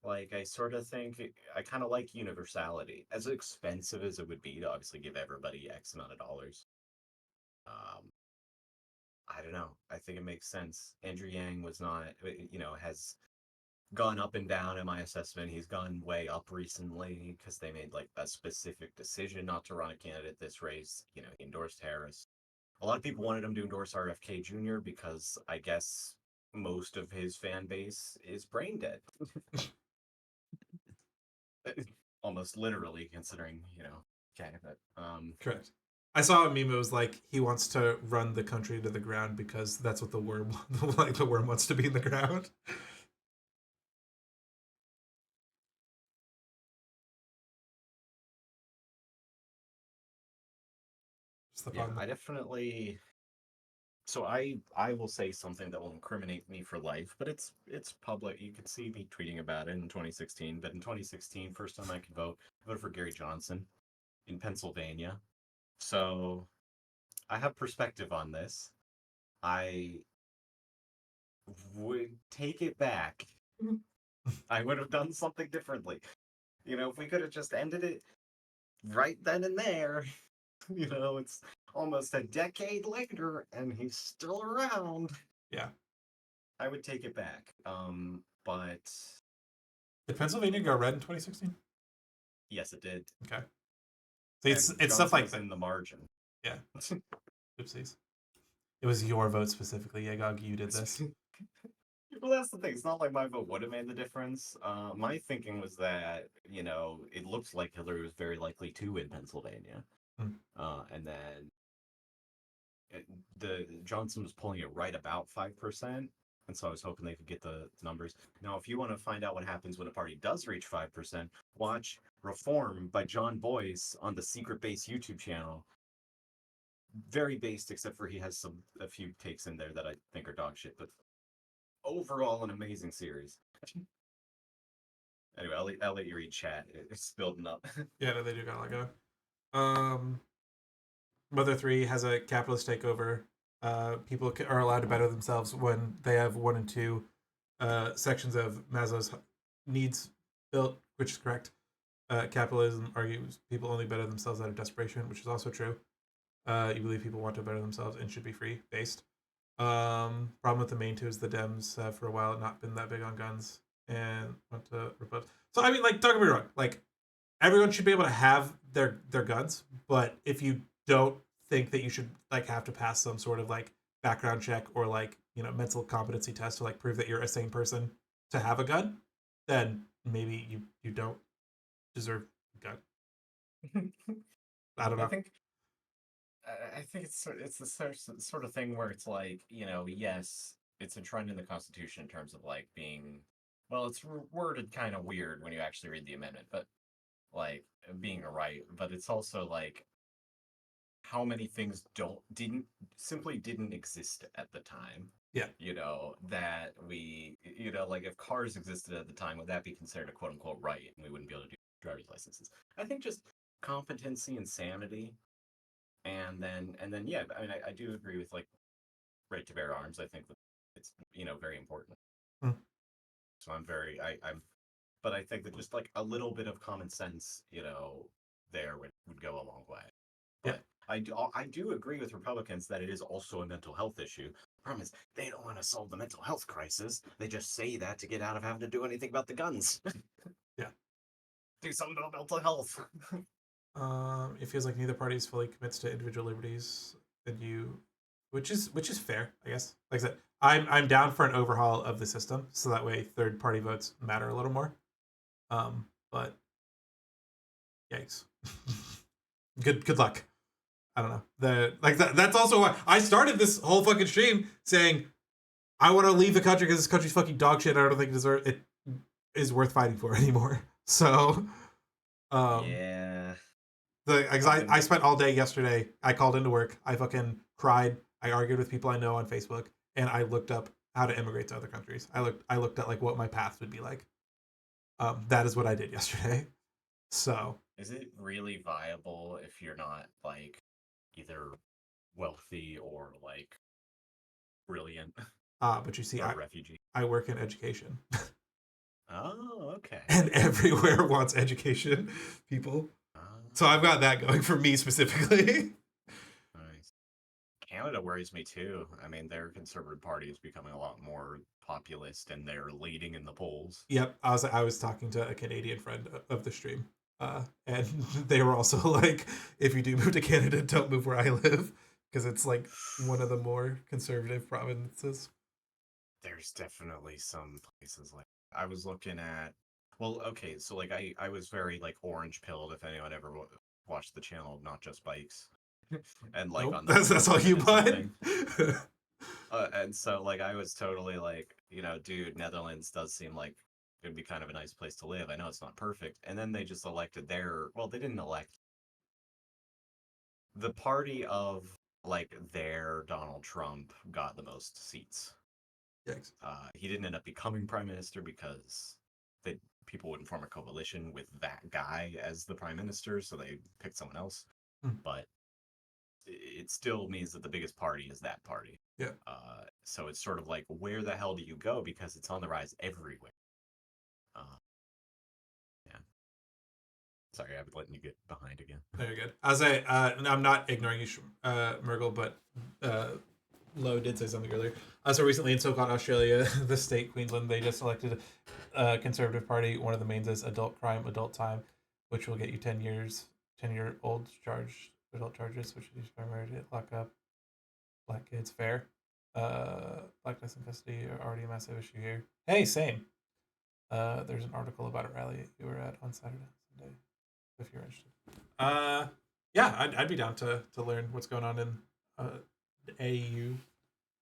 Like, I sort of think I kind of like universality, as expensive as it would be to obviously give everybody X amount of dollars. Um, I don't know. I think it makes sense. Andrew Yang was not, has gone up and down in my assessment. He's gone way up recently because they made like a specific decision not to run a candidate this race. He endorsed Harris. A lot of people wanted him to endorse RFK Jr. because I guess most of his fan base is brain dead. Almost literally, considering, okay, but
Correct. I saw a meme. It was like he wants to run the country to the ground because that's what the worm, like the worm, wants to be in the ground. Just the
yeah,
problem.
I definitely. So I will say something that will incriminate me for life, but it's public. You could see me tweeting about it in 2016. But in 2016, first time I could vote, I voted for Gary Johnson in Pennsylvania. So I have perspective on this. I would take it back. I would have done something differently. If we could have just ended it right then and there, it's almost a decade later and he's still around.
Yeah.
I would take it back. But
Did Pennsylvania go red in 2016?
yes, it did.
Okay. So it's
And
stuff like
Johnson was
that.
in the margin.
Yeah. Oopsies. It was your vote specifically, Yagog. You did this.
Well, that's the thing. It's not like my vote would have made the difference. My thinking was that, it looks like Hillary was very likely to win Pennsylvania.
Hmm.
And then the Johnson was pulling it right about 5%. And so I was hoping they could get the numbers. Now, if you want to find out what happens when a party does reach 5%, watch Reform by John Boyce on the Secret Base YouTube channel. Very based, except for he has a few takes in there that I think are dog shit, but overall an amazing series. Anyway, I'll let you read chat. It's building up.
Yeah, no, they do gotta let go. Mother 3 has a capitalist takeover. People are allowed to better themselves when they have 1 and 2 sections of Maslow's needs built, which is correct. Capitalism argues people only better themselves out of desperation, which is also true. You believe people want to better themselves and should be free, based. Problem with the main 2 is the Dems have for a while not been that big on guns and want to repose. So I mean, like, don't get me wrong, like everyone should be able to have their guns, but if you don't think that you should like have to pass some sort of like background check or like mental competency test to like prove that you're a sane person to have a gun, then maybe you don't deserve a gun. I don't know.
I think it's the sort of thing where it's like, yes, it's enshrined in the Constitution in terms of like being, well, it's worded kind of weird when you actually read the amendment, but like being a right, but it's also like how many things didn't exist at the time.
Yeah.
That we, like if cars existed at the time, would that be considered a quote unquote right? And we wouldn't be able to do driver's licenses. I think just competency and sanity. And then, yeah, I mean, I do agree with like right to bear arms. I think that it's, very important.
Hmm.
So but I think that just like a little bit of common sense, there would go a long way.
Yeah.
But I do agree with Republicans that it is also a mental health issue. The problem is they don't want to solve the mental health crisis. They just say that to get out of having to do anything about the guns.
Yeah.
Do something about mental health.
It feels like neither party fully commits to individual liberties, and you which is fair, I guess. Like I said, I'm down for an overhaul of the system, so that way third party votes matter a little more. But yikes. Good luck. I don't know. That's also why I started this whole fucking stream saying I want to leave the country because this country's fucking dog shit. I don't think it is worth fighting for anymore. So,
Yeah.
I spent all day yesterday. I called into work. I fucking cried. I argued with people I know on Facebook, and I looked up how to immigrate to other countries. I looked at like what my path would be like. That is what I did yesterday. So,
is it really viable if you're not like either wealthy or like brilliant?
but you see,
or a refugee.
I work in education.
Oh, okay.
And everywhere wants education, people. So I've got that going for me specifically.
Nice. Canada worries me too. I mean, their Conservative Party is becoming a lot more populist, and they're leading in the polls.
Yep, I was talking to a Canadian friend of the stream, and they were also like, if you do move to Canada, don't move where I live, because it's like one of the more conservative provinces.
There's definitely some places like I was looking at. Well, okay, so like I was very like orange pilled. If anyone ever watched the channel, Not Just Bikes, and like
Nope,
on the
that's all you bought.
And so like I was totally like, you know, dude, Netherlands does seem like it'd be kind of a nice place to live. I know it's not perfect. And then they just elected they didn't elect the party of like their Donald Trump got the most seats.
Yikes.
He didn't end up becoming prime minister because people wouldn't form a coalition with that guy as the prime minister, so they picked someone else. But it still means that the biggest party is that party.
Yeah.
So it's sort of like, where the hell do you go? Because it's on the rise everywhere. Yeah. Sorry, I've been letting you get behind again.
Very good. I'm not ignoring you, Murgle, but Lo did say something earlier. So recently in so-called Australia, the state Queensland, they just elected a Conservative Party. One of the mains is adult crime, adult time, which will get you 10-year-old adult charges, which is primary lock up black kids. Fair. Blackness in custody are already a massive issue here. Hey, same. There's an article about a rally you were at on Sunday, if you're interested. Yeah, I'd be down to learn what's going on in the AU.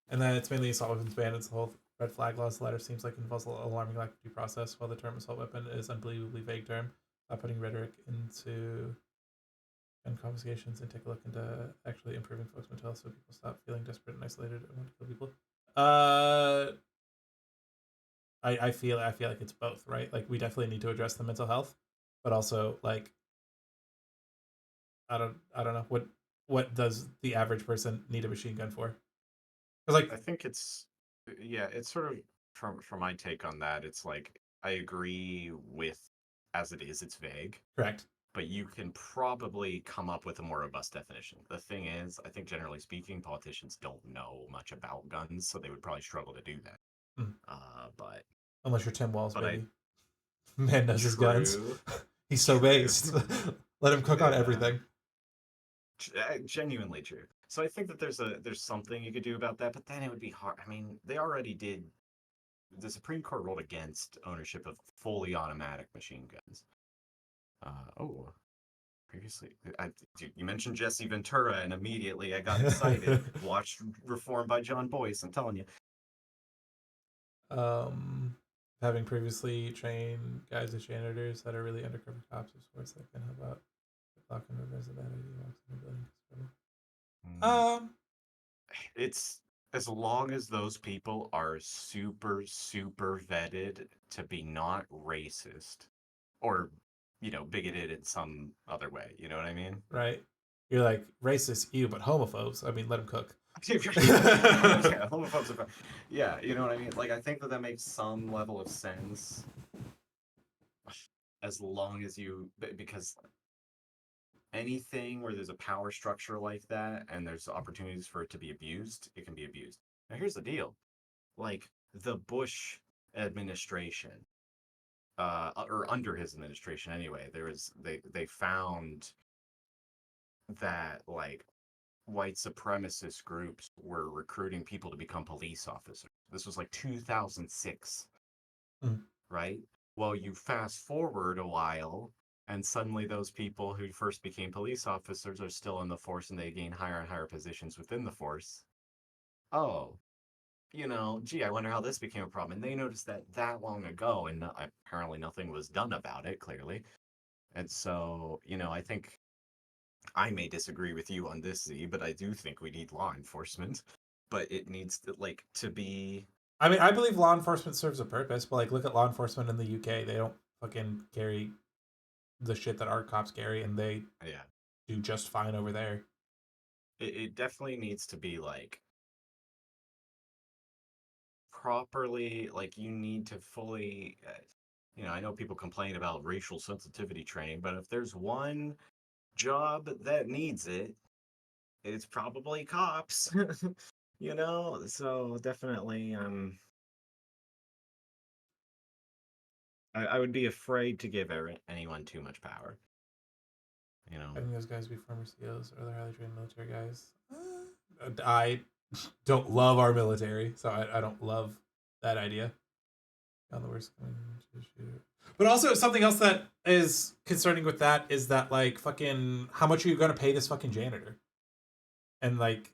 And then it's mainly assault weapons ban. It's the whole red flag laws. The latter seems like involves alarming lack of due process, while the term assault weapon is unbelievably vague term. Putting rhetoric into gun confiscations and take a look into actually improving folks' mental health so people stop feeling desperate and isolated and want to kill people. I feel like it's both, right? Like we definitely need to address the mental health, but also like I don't know what does the average person need a machine gun for? Because like
I think it's sort of from my take on that. It's like I agree with as it is. It's vague.
Correct.
But you can probably come up with a more robust definition. The thing is, I think generally speaking, politicians don't know much about guns, so they would probably struggle to do that. But
unless you're Tim Walz, baby. Man knows his guns. He's so based. Let him cook on everything.
Genuinely true. So I think that there's something you could do about that, but then it would be hard. I mean, they already did. The Supreme Court ruled against ownership of fully automatic machine guns. Previously, you mentioned Jesse Ventura, and immediately I got excited. Watched Reformed by John Boyce. I'm telling you.
Having previously trained guys as janitors that are really undercover cops, of course, that can help out. Locking them is a bad idea.
It's as long as those people are super, super vetted to be not racist or, you know, bigoted in some other way. You know what I mean?
Right. You're like racist, but homophobes. I mean, let them cook.
Yeah, homophobes are fine. Yeah, you know what I mean? Like, I think that makes some level of sense as long as because anything where there's a power structure like that and there's opportunities for it to be abused, it can be abused. Now, here's the deal. Like, the Bush administration, or under his administration anyway, they found that, like, white supremacist groups were recruiting people to become police officers. This was like 2006, right? Well, you fast forward a while, and suddenly those people who first became police officers are still in the force and they gain higher and higher positions within the force. Oh, gee, I wonder how this became a problem. And they noticed that long ago, and apparently nothing was done about it, clearly. And so, I think I may disagree with you on this, Z, but I do think we need law enforcement. But it needs to be.
I mean, I believe law enforcement serves a purpose, but like, look at law enforcement in the UK. They don't fucking carry the shit that our cops carry, and they
Yeah.
do just fine over there.
It definitely needs to be properly, you need to fully. I know people complain about racial sensitivity training, but if there's one job that needs it, it's probably cops. So definitely I would be afraid to give anyone too much power.
Having those guys be former SEALs or other highly trained military guys. I don't love our military, so I don't love that idea. On the worst. But also something else that is concerning with that is that like fucking how much are you gonna pay this fucking janitor? And like,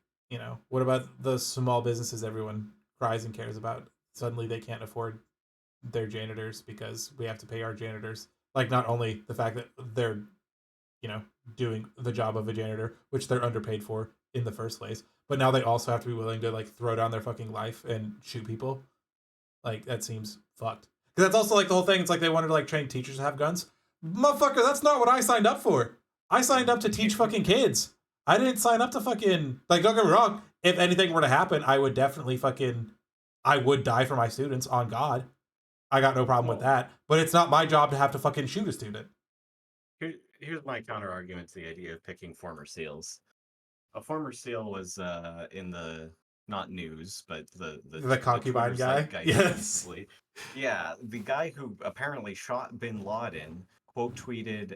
what about the small businesses everyone cries and cares about? Suddenly they can't afford their janitors because we have to pay our janitors. Like not only the fact that they're, doing the job of a janitor, which they're underpaid for in the first place, but now they also have to be willing to like throw down their fucking life and shoot people. Like that seems fucked. Because that's also like the whole thing. It's like they wanted to like train teachers to have guns. Motherfucker, that's not what I signed up for. I signed up to teach fucking kids. I didn't sign up to fucking like. Don't get me wrong. If anything were to happen, I would definitely I would die for my students. On God, I got no problem with that. But it's not my job to have to fucking shoot a student.
Here's my counter argument to the idea of picking former SEALs. A former SEAL was in the not news, but the
concubine guy. Yes.
Yeah, the guy who apparently shot Bin Laden quote tweeted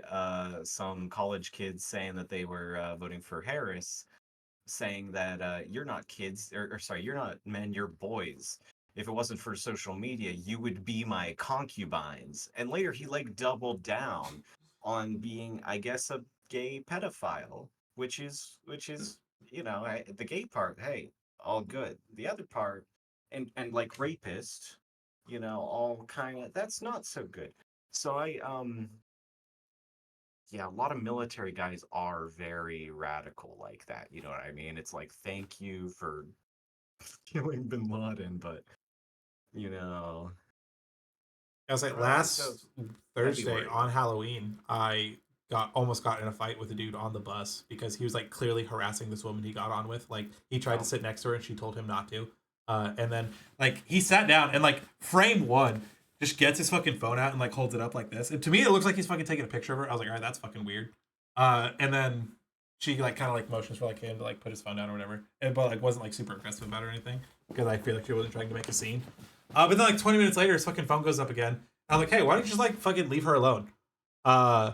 some college kids saying that they were voting for Harris, saying that you're not kids, or sorry, you're not men, you're boys. If it wasn't for social media, you would be my concubines. And later he doubled down on being, I guess, a gay pedophile, which is the gay part, hey, all good. The other part, and like rapist, all kind of, that's not so good. So yeah, a lot of military guys are very radical like that. You know what I mean? It's like, thank you for killing Bin Laden, but
I was like last Thursday on Halloween, I almost got in a fight with a dude on the bus because he was like clearly harassing this woman he got on with. Like he tried to sit next to her and she told him not to. And then like he sat down and like frame one just gets his fucking phone out and like holds it up like this. And to me it looks like he's fucking taking a picture of her. I was like, all right, that's fucking weird. And then she like kind of like motions for like him to like put his phone down or whatever. And but like wasn't like super aggressive about it or anything because I feel like she wasn't trying to make a scene. But then like 20 minutes later, his fucking phone goes up again. And I'm like, hey, why don't you just like fucking leave her alone? And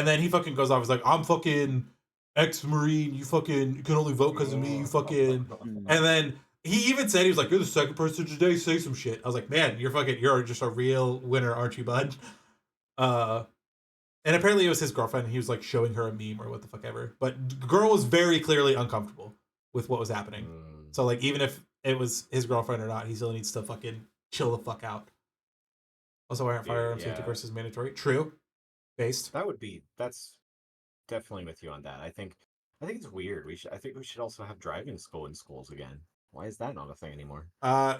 then he fucking goes off. He's like, I'm fucking ex-Marine. You fucking can only vote because of me. You fucking. And then he even said, he was like, you're the second person today to say some shit. I was like, man, you're just a real winner, aren't you, bud? And apparently it was his girlfriend. He was like showing her a meme or what the fuck ever. But the girl was very clearly uncomfortable with what was happening. So like, even if it was his girlfriend or not, he still needs to fucking chill the fuck out. Also, why aren't firearm safety courses mandatory? True. Based.
That's definitely with you on that. I think it's weird. I think we should also have driving school in schools again. Why is that not a thing anymore?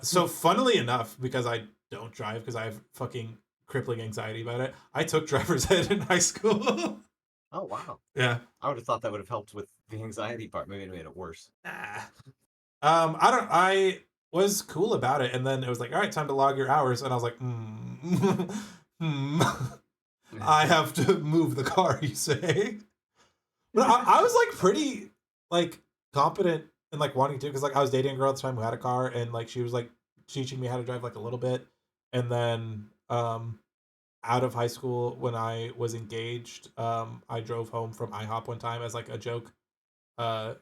So funnily enough, because I don't drive because I have fucking crippling anxiety about it, I took driver's ed in high school.
Oh wow.
Yeah.
I would have thought that would have helped with the anxiety part. Maybe it made it worse.
I was cool about it, and then it was like, all right, time to log your hours, and I was like, I have to move the car, you say? But I was like pretty like competent and like wanting to, because like I was dating a girl at the time who had a car, and like she was like teaching me how to drive like a little bit, and then out of high school when I was engaged, I drove home from IHOP one time as like a joke,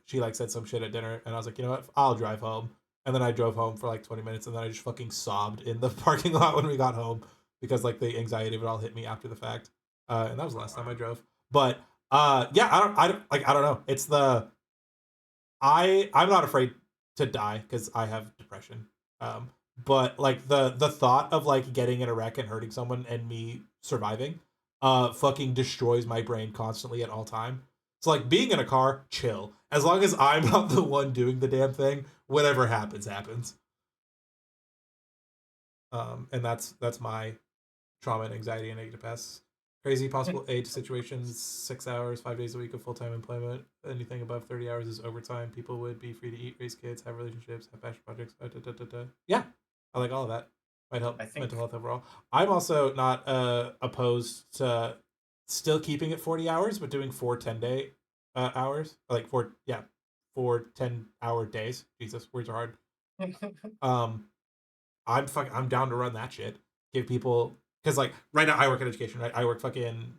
she like said some shit at dinner, and I was like, you know what, I'll drive home. And then I drove home for like 20 minutes, and then I just fucking sobbed in the parking lot when we got home because like the anxiety of it all hit me after the fact. And that was the last time I drove. But yeah, I don't know. It's the I'm not afraid to die because I have depression. Um, but like the thought of like getting in a wreck and hurting someone and me surviving, fucking destroys my brain constantly at all time. So like being in a car, chill. As long as I'm not the one doing the damn thing, whatever happens, happens. And that's my trauma and anxiety and negative pests. Crazy possible age situations, 6 hours, 5 days a week of full time employment. Anything above 30 hours is overtime. People would be free to eat, raise kids, have relationships, have passion projects. Yeah, I like all of that. Might help
I think
mental health overall. I'm also not opposed to still keeping it 40 hours, but doing 4 10-day hours. Like 4 10-hour days. Jesus, words are hard. Um, I'm down to run that shit. Give people, because like right now I work in education, right? I work fucking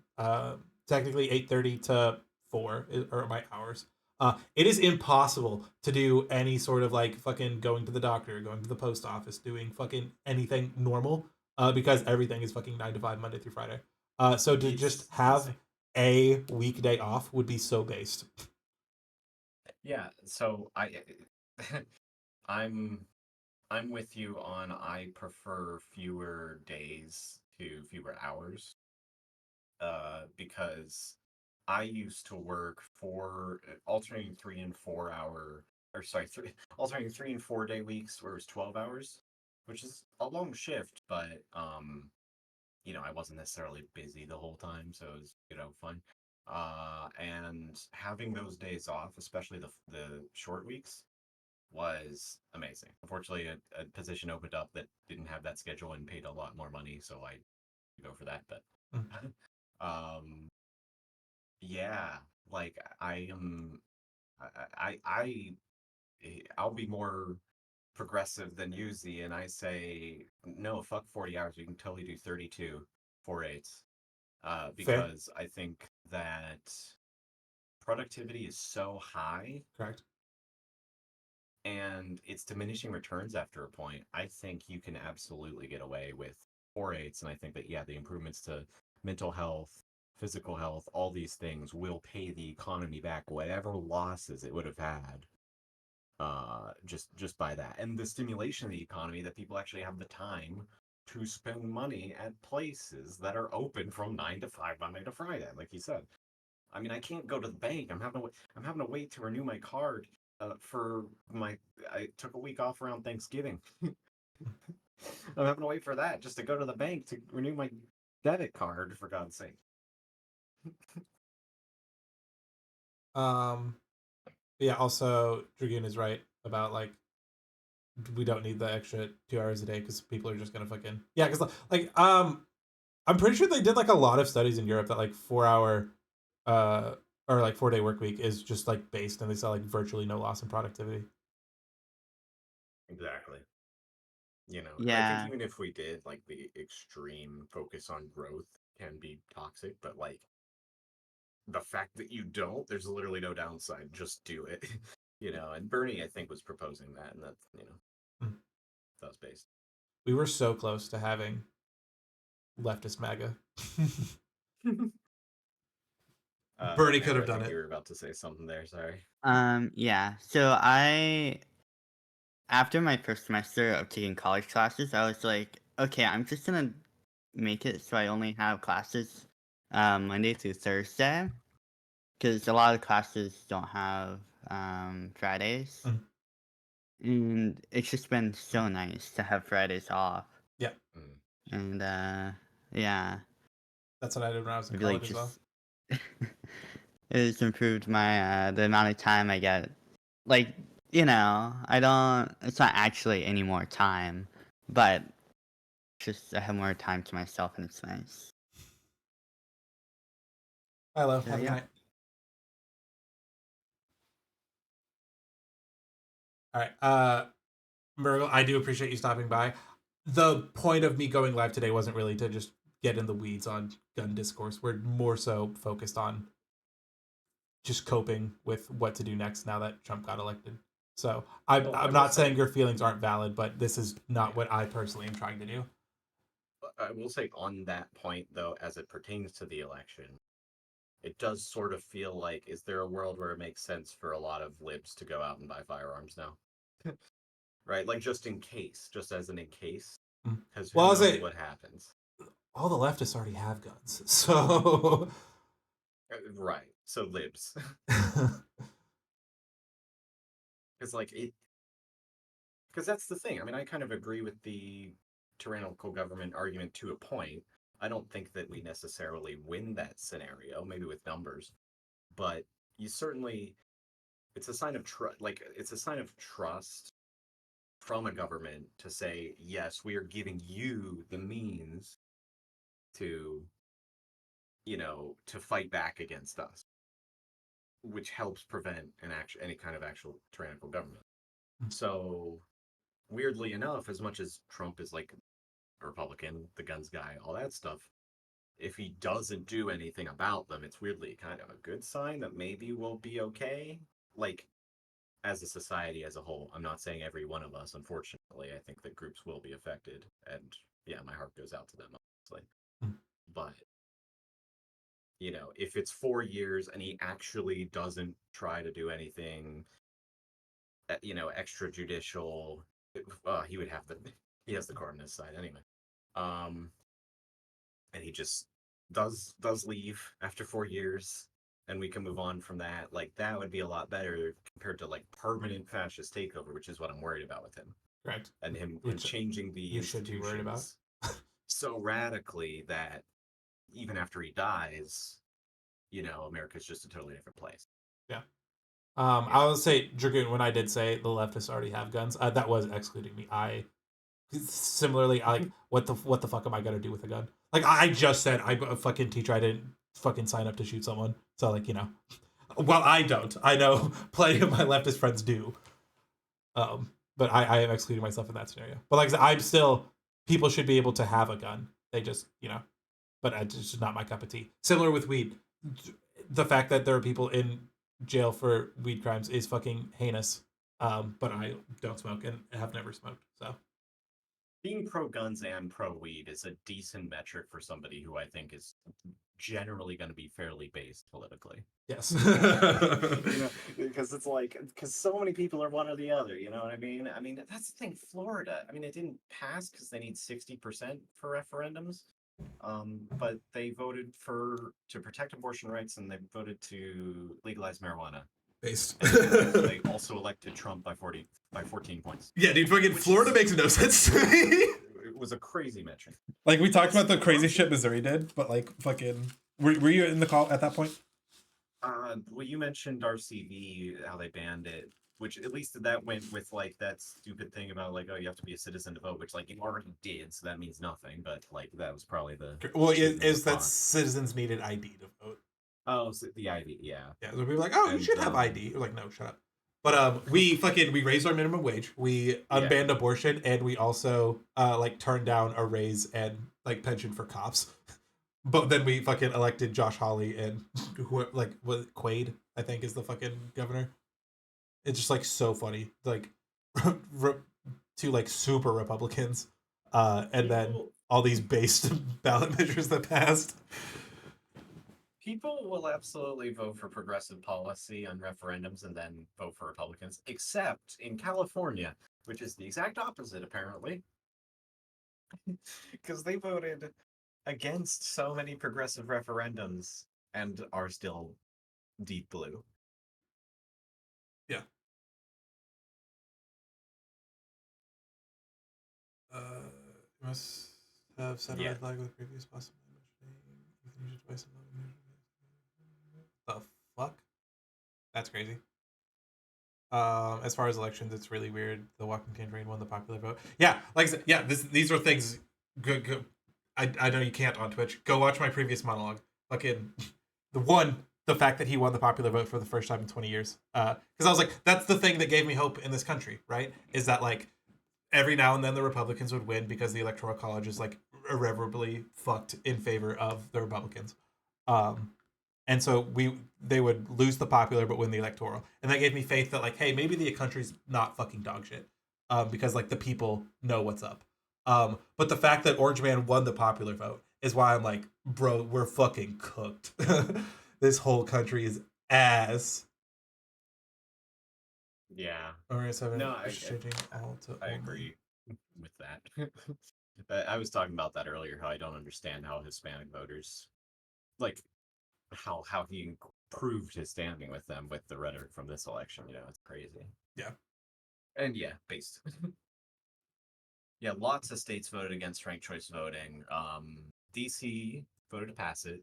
technically 8:30 to 4 are my hours. It is impossible to do any sort of like fucking going to the doctor, going to the post office, doing fucking anything normal, because everything is fucking 9 to 5 Monday through Friday. So to just have a weekday off would be so based.
Yeah, so I'm I'm with you on I prefer fewer days to fewer hours. Because I used to work alternating 3 and 4 hour, or sorry, alternating 3 and 4 day weeks where it was 12 hours, which is a long shift, but I wasn't necessarily busy the whole time, so it was, fun. And having those days off, especially the short weeks, was amazing. Unfortunately, a position opened up that didn't have that schedule and paid a lot more money, so I go for that. But um, yeah, like I am, I'll be more progressive than you, Z, and I say no. Fuck 40 hours. We can totally do 32 4/8.
Fair,
Because I think that productivity is so high
correct.
and it's diminishing returns after a point. I think you can absolutely get away with 4/8, and I think that the improvements to mental health, physical health, all these things will pay the economy back whatever losses it would have had. Just by that, and the stimulation of the economy, that people actually have the time to spend money at places that are open from 9 to 5 Monday to Friday, like you said. I mean, I can't go to the bank. I'm having to wait to renew my card. For my I took a week off around Thanksgiving. I'm having to wait for that just to go to the bank to renew my debit card, for God's sake.
Yeah, also Dragoon is right about like we don't need the extra 2 hours a day because people are just gonna fucking yeah. Because like I'm pretty sure they did like a lot of studies in Europe that like 4 hour uh or like 4 day work week is just like based, and they saw like virtually no loss in productivity.
Exactly. I think
Yeah.
even if we did, like, the extreme focus on growth can be toxic, but like the fact that you don't, there's literally no downside. Just do it. And Bernie, I think, was proposing that, and that's,
Mm.
that was based.
We were so close to having leftist MAGA. Bernie could
Andrew,
have
I
done
think you
it.
were about to say something there. Sorry.
Yeah. So after my first semester of taking college classes, I was like, okay, I'm just gonna make it so I only have classes Monday through Thursday, because a lot of classes don't have Fridays,
Mm.
and it's just been so nice to have Fridays off.
Yeah,
Mm.
And yeah,
that's what I did when I was in
I feel like
college as well.
just it's improved my the amount of time I get. Like, I don't. It's not actually any more time, but just I have more time to myself, and it's nice.
Hello,
So
have a good
yeah.
night. All right, Murgle, I do appreciate you stopping by. The point of me going live today wasn't really to just get in the weeds on gun discourse. We're more so focused on just coping with what to do next now that Trump got elected. So I'm
Well, I will
not
say-
saying your feelings aren't valid, but this is not what I personally am trying to do.
I will say on that point, though, as it pertains to the election, it does sort of feel like, is there a world where it makes sense for a lot of libs to go out and buy firearms now? Right? Like, just in case, just as an in case. Because who
Well,
knows
I'll say
what happens.
all the leftists already have guns, so
Right. So libs. It's like, it. Because that's the thing. I mean, I kind of agree with the tyrannical government argument to a point. I don't think that we necessarily win that scenario, maybe with numbers, but you certainly, it's a sign of trust. Like, it's a sign of trust from a government to say, yes, we are giving you the means to, to fight back against us, which helps prevent any kind of actual tyrannical government. So, weirdly enough, as much as Trump is like a Republican, the guns guy, all that stuff, if he doesn't do anything about them, it's weirdly kind of a good sign that maybe we'll be okay. Like, as a society as a whole, I'm not saying every one of us, unfortunately. I think that groups will be affected, and yeah, my heart goes out to them, obviously. But, if it's 4 years and he actually doesn't try to do anything, extrajudicial, he would have he has the court on his side anyway. And he just does leave after 4 years, and we can move on from that. Like, that would be a lot better compared to like permanent fascist takeover, which is what I'm worried about with him.
correct.
And him
Which
changing the
you should be worried about.
institutions so radically that even after he dies, America's just a totally different place.
Yeah. I will say, Dragoon, when I did say the leftists already have guns, that was excluding me. I similarly, I like, what the fuck am I gonna do with a gun? Like, I just said I'm a fucking teacher. I didn't fucking sign up to shoot someone. So, like, well, I don't. I know plenty of my leftist friends do. But I am excluding myself in that scenario. But like I said, I'm still, people should be able to have a gun. They just, but it's just not my cup of tea. Similar with weed. The fact that there are people in jail for weed crimes is fucking heinous. But I don't smoke and have never smoked. So
Being pro guns and pro weed is a decent metric for somebody who I think is generally going to be fairly based politically.
yes.
Because it's like, because so many people are one or the other, you know what I mean? I mean, that's the thing. Florida, I mean, it didn't pass because they need 60% for referendums. But they voted to protect abortion rights, and they voted to legalize marijuana.
Based.
They also elected Trump by 14 points.
Yeah, dude, fucking Florida makes no sense to me.
It was a crazy metric.
Like, we talked about the crazy shit Missouri did, but like, fucking, were you in the call at that point?
Well, you mentioned RCV, how they banned it, which at least that went with like that stupid thing about like, oh, you have to be a citizen to vote, which like you already did, so that means nothing. But like that was probably the
Is that citizens needed ID to vote?
Oh, so the ID, yeah.
Yeah, so people were like, oh, you should have ID. We're like, no, shut up. But we raised our minimum wage. We unbanned abortion, and we also like turned down a raise and like pension for cops. But then we fucking elected Josh Hawley and Quaid, I think, is the fucking governor. It's just like so funny, like two like super Republicans, and then all these based ballot measures that passed.
People will absolutely vote for progressive policy on referendums and then vote for Republicans, except in California, which is the exact opposite, apparently. Because they voted against so many progressive referendums and are still deep blue.
Yeah. Must have set a red flag with previous possible. The fuck? That's crazy. As far as elections, it's really weird. The walking tangerine won the popular vote. Yeah, like I said, yeah, these are things. Good. I know you can't on Twitch. Go watch my previous monologue. Fucking the fact that he won the popular vote for the first time in 20 years. Because I was like, that's the thing that gave me hope in this country, right? Is that like every now and then the Republicans would win because the Electoral College is like irreparably fucked in favor of the Republicans. and so they would lose the popular but win the electoral, and that gave me faith that like, hey, maybe the country's not fucking dog shit, because like the people know what's up. But the fact that Orange Man won the popular vote is why I'm like, bro, we're fucking cooked. This whole country is ass.
Yeah.
Or 7
No,
changing all to
I
only.
agree with that. I was talking about that earlier, how I don't understand how Hispanic voters, like, how he improved his standing with them with the rhetoric from this election. You know, it's crazy.
Yeah.
And yeah, based. Yeah, lots of states voted against ranked choice voting. DC voted to pass it.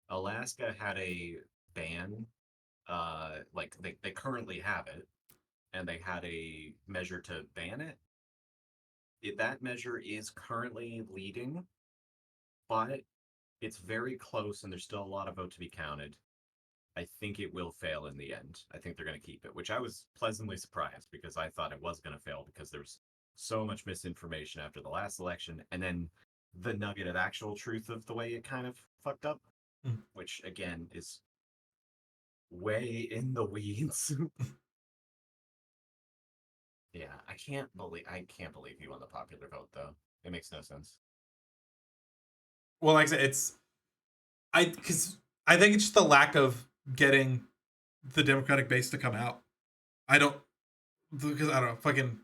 Alaska had a ban. Like they currently have it, and they had a measure to ban it. That measure is currently leading, but it's very close, and there's still a lot of vote to be counted. I think it will fail in the end. I think they're going to keep it, which I was pleasantly surprised because I thought it was going to fail because there was so much misinformation after the last election, and then the nugget of actual truth of the way it kind of fucked up, which again is way in the weeds. Yeah, I can't believe he won the popular vote though. It makes no sense.
Well, like I said, because I think it's just the lack of getting the Democratic base to come out. I don't, because I don't know, fucking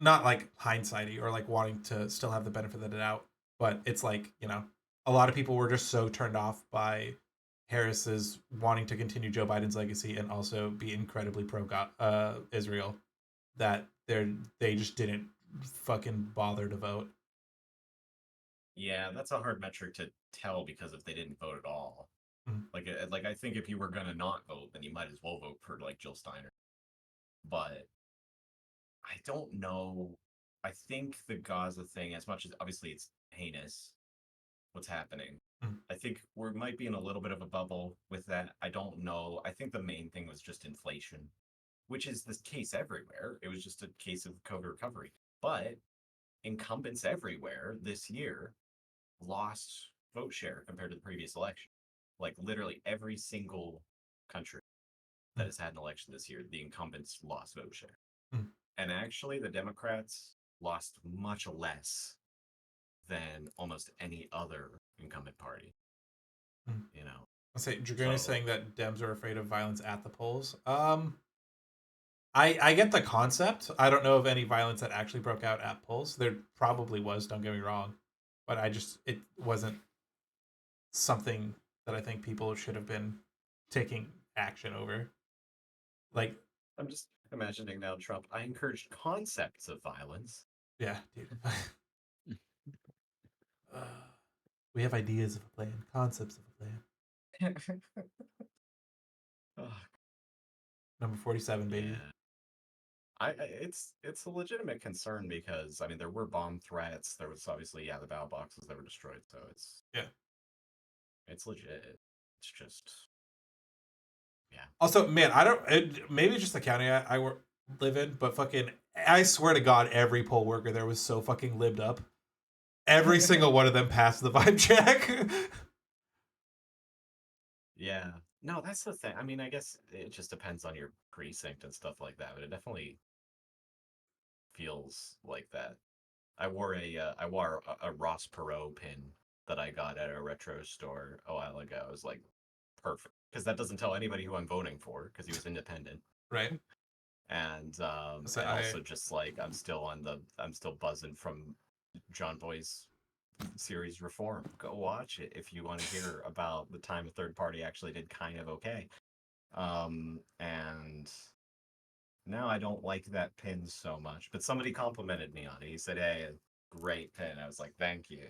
not like hindsighty or like wanting to still have the benefit of the doubt, but it's like, a lot of people were just so turned off by Harris's wanting to continue Joe Biden's legacy and also be incredibly pro Israel that they just didn't fucking bother to vote.
Yeah, that's a hard metric to tell because if they didn't vote at all, like I think if you were gonna not vote, then you might as well vote for like Jill Steiner. But I don't know. I think the Gaza thing, as much as obviously it's heinous, what's happening. I think we might be in a little bit of a bubble with that. I don't know. I think the main thing was just inflation, which is the case everywhere. It was just a case of COVID recovery. But incumbents everywhere this year lost vote share compared to the previous election. Like literally every single country that has had an election this year, the incumbents lost vote share. And actually, the Democrats lost much less than almost any other incumbent party. You know,
I'll say Dragoni is
So-
saying that Dems are afraid of violence at the polls. I get the concept. I don't know of any violence that actually broke out at polls. There probably was, don't get me wrong, but it wasn't something that I think people should have been taking action over. Like,
I'm just imagining now Trump. I encouraged concepts of violence.
yeah, dude. We have ideas of a plan, concepts of a plan.
Ugh,
Number 47, baby.
yeah. It's a legitimate concern because I mean there were bomb threats. There was obviously the ballot boxes that were destroyed. So it's legit. It's just
Also, man, maybe it's just the county I live in, but fucking, I swear to God, every poll worker there was so fucking libbed up. Every single one of them passed the vibe check.
Yeah. No, that's the thing. I mean, I guess it just depends on your precinct and stuff like that, but it definitely feels like that. I wore a Ross Perot pin that I got at a retro store a while ago. It was like perfect because that doesn't tell anybody who I'm voting for because he was independent.
Right.
And
So
and also just like I'm still buzzing from John Boy's series Reform. Go watch it if you want to hear about the time a third party actually did kind of okay. And now I don't like that pin so much, but somebody complimented me on it. He said, "Hey, great pin." I was like, "Thank you."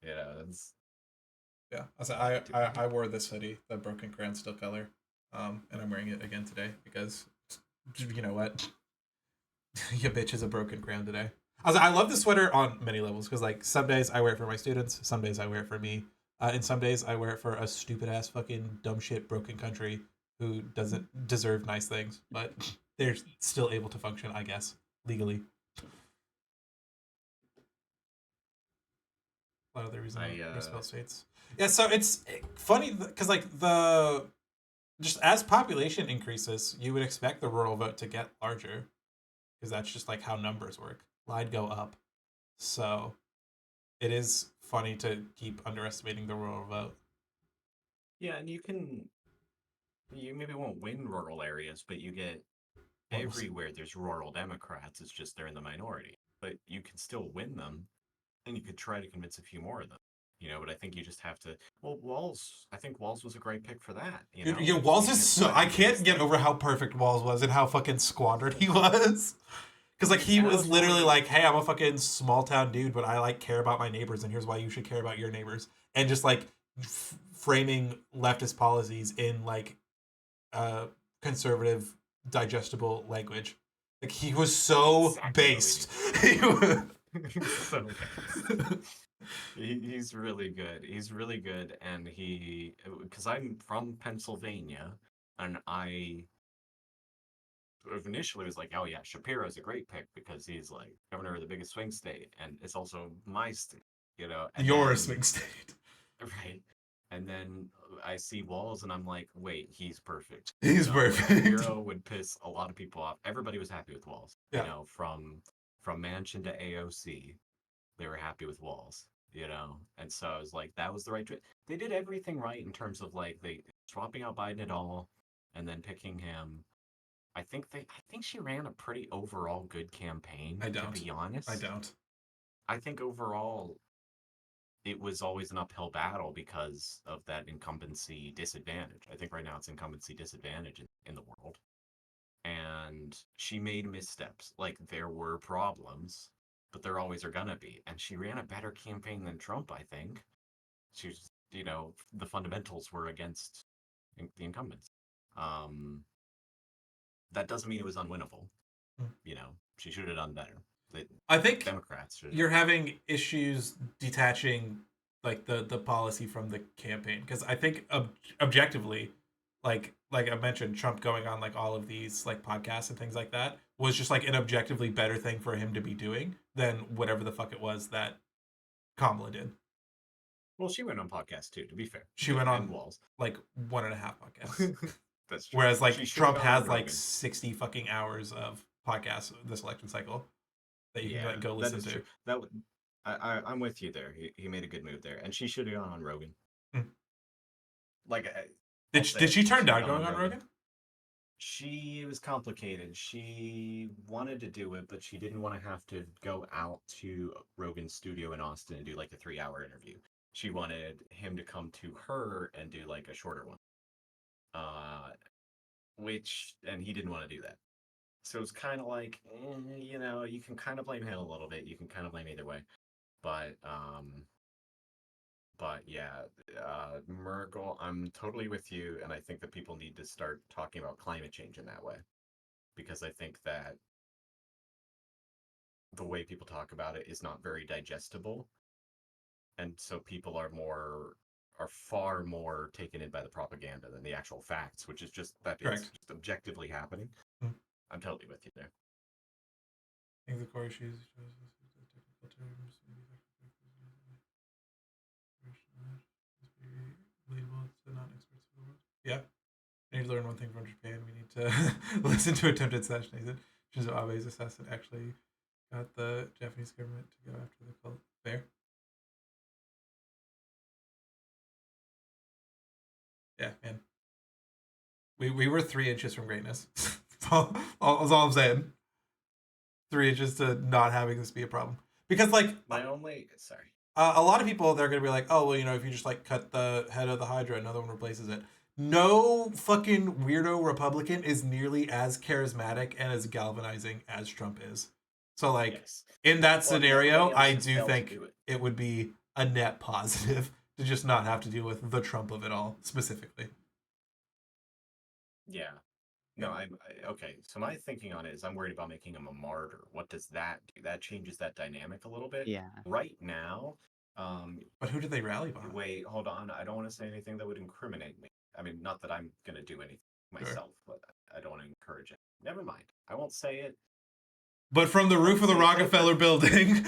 You know, it's
Yeah. I wore this hoodie, the Broken Crayon Still color, and I'm wearing it again today because, you know what? Your bitch is a broken crayon today. I love this sweater on many levels because like some days I wear it for my students, some days I wear it for me, and some days I wear it for a stupid ass fucking dumb shit broken country who doesn't deserve nice things, but they're still able to function, I guess, legally. A lot of the reason
I
misspelled states. Yeah, so it's funny because like the just as population increases, you would expect the rural vote to get larger because that's just like how numbers work. Lied go up, so it is funny to keep underestimating the rural vote.
yeah, and you maybe won't win rural areas, but you get
Well,
everywhere there's rural Democrats. It's just they're in the minority, but you can still win them, and you could try to convince a few more of them. But I think you just have to. Well, Walls. I think Walls was a great pick for that.
Dude, yeah, Walls is so. I can't get over how perfect Walls was and how fucking squandered he was. Because like he was literally like, "Hey, I'm a fucking small town dude, but I like care about my neighbors, and here's why you should care about your neighbors." And just like framing leftist policies in like conservative, digestible language. Like he was so based.
So he's really good. He's really good, and because I'm from Pennsylvania, and I initially was like, oh yeah, Shapiro's a great pick because he's like governor of the biggest swing state, and it's also my state, And
Your
then,
swing state.
right? And then I see Walls, and I'm like, wait, he's perfect.
He's perfect.
Shapiro would piss a lot of people off. Everybody was happy with Walls.
Yeah.
From Manchin to AOC, they were happy with Walls. And so I was like, that was the right choice. They did everything right in terms of like they swapping out Biden at all, and then picking him. I think she ran a pretty overall good campaign.
I don't.
To be honest,
I don't.
I think overall it was always an uphill battle because of that incumbency disadvantage. I think right now it's incumbency disadvantage in the world. And she made missteps. Like there were problems, but there always are gonna be. And she ran a better campaign than Trump, I think. She was, the fundamentals were against the incumbents. That doesn't mean it was unwinnable. She should have done better.
I think
Democrats
you're having issues detaching like the policy from the campaign because I think objectively, like I mentioned, Trump going on like all of these like podcasts and things like that was just like an objectively better thing for him to be doing than whatever the fuck it was that Kamala did.
Well, she went on podcasts too. To be fair,
She went on
Walls
like 1.5 podcasts.
That's true.
Whereas like Trump has like
Rogan.
60 fucking hours of podcasts this election cycle that you can like go
that
listen
is
to.
True. That would, I'm with you there. He made a good move there, and she should have gone on Rogan. Like,
did she turn down going on Rogan?
It was complicated. She wanted to do it, but she didn't want to have to go out to Rogan's studio in Austin and do like a 3-hour interview. She wanted him to come to her and do like a shorter one. And he didn't want to do that. So it's kind of like, you can kind of blame him a little bit. You can kind of blame either way. But yeah, Merkel, I'm totally with you. And I think that people need to start talking about climate change in that way. Because I think that the way people talk about it is not very digestible. And so people are far more taken in by the propaganda than the actual facts, which is just that it's just objectively happening. I'm totally with you there.
I think the core issues technical terms. Yeah. I need to learn one thing from Japan. We need to listen to attempted assassination. Shinzo Abe's assassin actually got the Japanese government to go after the cult. Fair. Yeah, man. We were 3 inches from greatness. That's all I'm saying. 3 inches to not having this be a problem. Because like a lot of people they're gonna be like, oh well, if you just like cut the head of the Hydra, another one replaces it. No fucking weirdo Republican is nearly as charismatic and as galvanizing as Trump is. So like in that scenario, I do think it would be a net positive to just not have to deal with the Trump of it all specifically.
Yeah. No, okay. So my thinking on it is I'm worried about making him a martyr. What does that do? That changes that dynamic a little bit.
Yeah.
Right now,
but who did they rally behind?
Wait, hold on. I don't want to say anything that would incriminate me. I mean, not that I'm gonna do anything myself, but I don't want to encourage it. Never mind. I won't say it.
but from the roof of the Rockefeller building.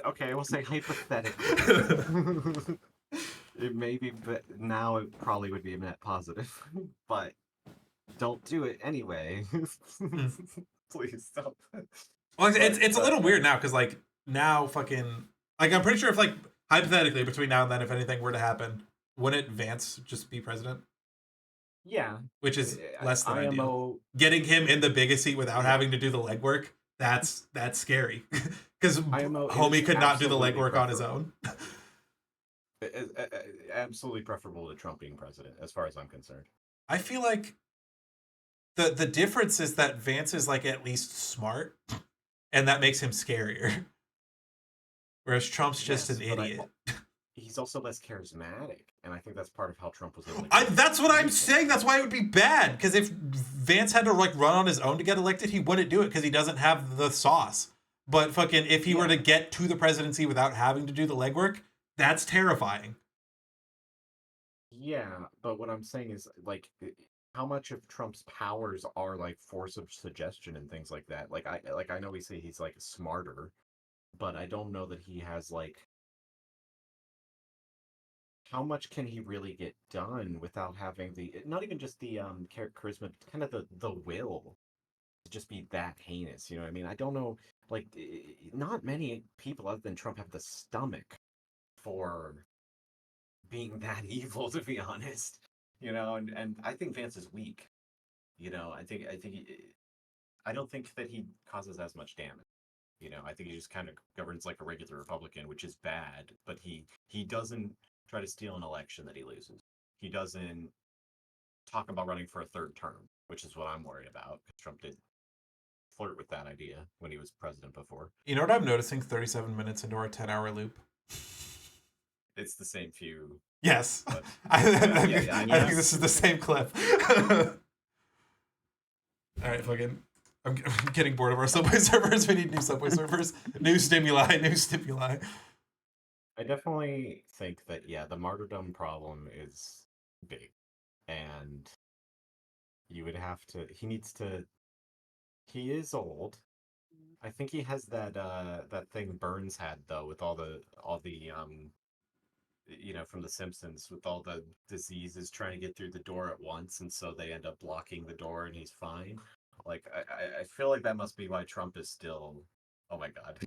Okay, I will say hypothetically. It may be, but now it probably would be a net positive. But don't do it anyway. Please don't.
Well, it's a little weird now because like now fucking like I'm pretty sure if like hypothetically between now and then if anything were to happen, wouldn't Vance just be president?
Yeah,
Which is less than ideal.
IMO.
Getting him in the biggest seat without having to do the legwork, that's scary. Because homie could not do the legwork on his own.
Absolutely preferable to Trump being president, as far as I'm concerned.
I feel like the difference is that Vance is like at least smart, and that makes him scarier. Whereas Trump's just an idiot.
He's also less charismatic, and I think that's part of how Trump was able to.
That's what I'm saying. That's why it would be bad. Because if Vance had to like run on his own to get elected, he wouldn't do it because he doesn't have the sauce. But fucking, if he were to get to the presidency without having to do the legwork, that's terrifying.
Yeah, but what I'm saying is like, how much of Trump's powers are like force of suggestion and things like that. I know we say he's like smarter, but I don't know that he has like. How much can he really get done without having not even just the charisma, kind of the will to just be that heinous? You know what I mean? I don't know, like, not many people other than Trump have the stomach for being that evil, to be honest. You know, and I think Vance is weak. You know, I don't think that he causes as much damage. You know, I think he just kind of governs like a regular Republican, which is bad, but he doesn't try to steal an election that he loses. He doesn't talk about running for a third term, which is what I'm worried about, because Trump did flirt with that idea when he was president before.
You know what I'm noticing 37 minutes into our 10-hour loop?
It's the same few.
Yes.
But,
I think this is the same clip. All right, fucking. I'm getting bored of our Subway servers. We need new Subway servers. New stimuli.
I definitely think that, yeah, the martyrdom problem is big. And you would have to, he is old. I think he has that thing Burns had, though, with all the you know, from The Simpsons, with all the diseases trying to get through the door at once, and so they end up blocking the door and he's fine. Like, I feel like that must be why Trump is still, oh my god.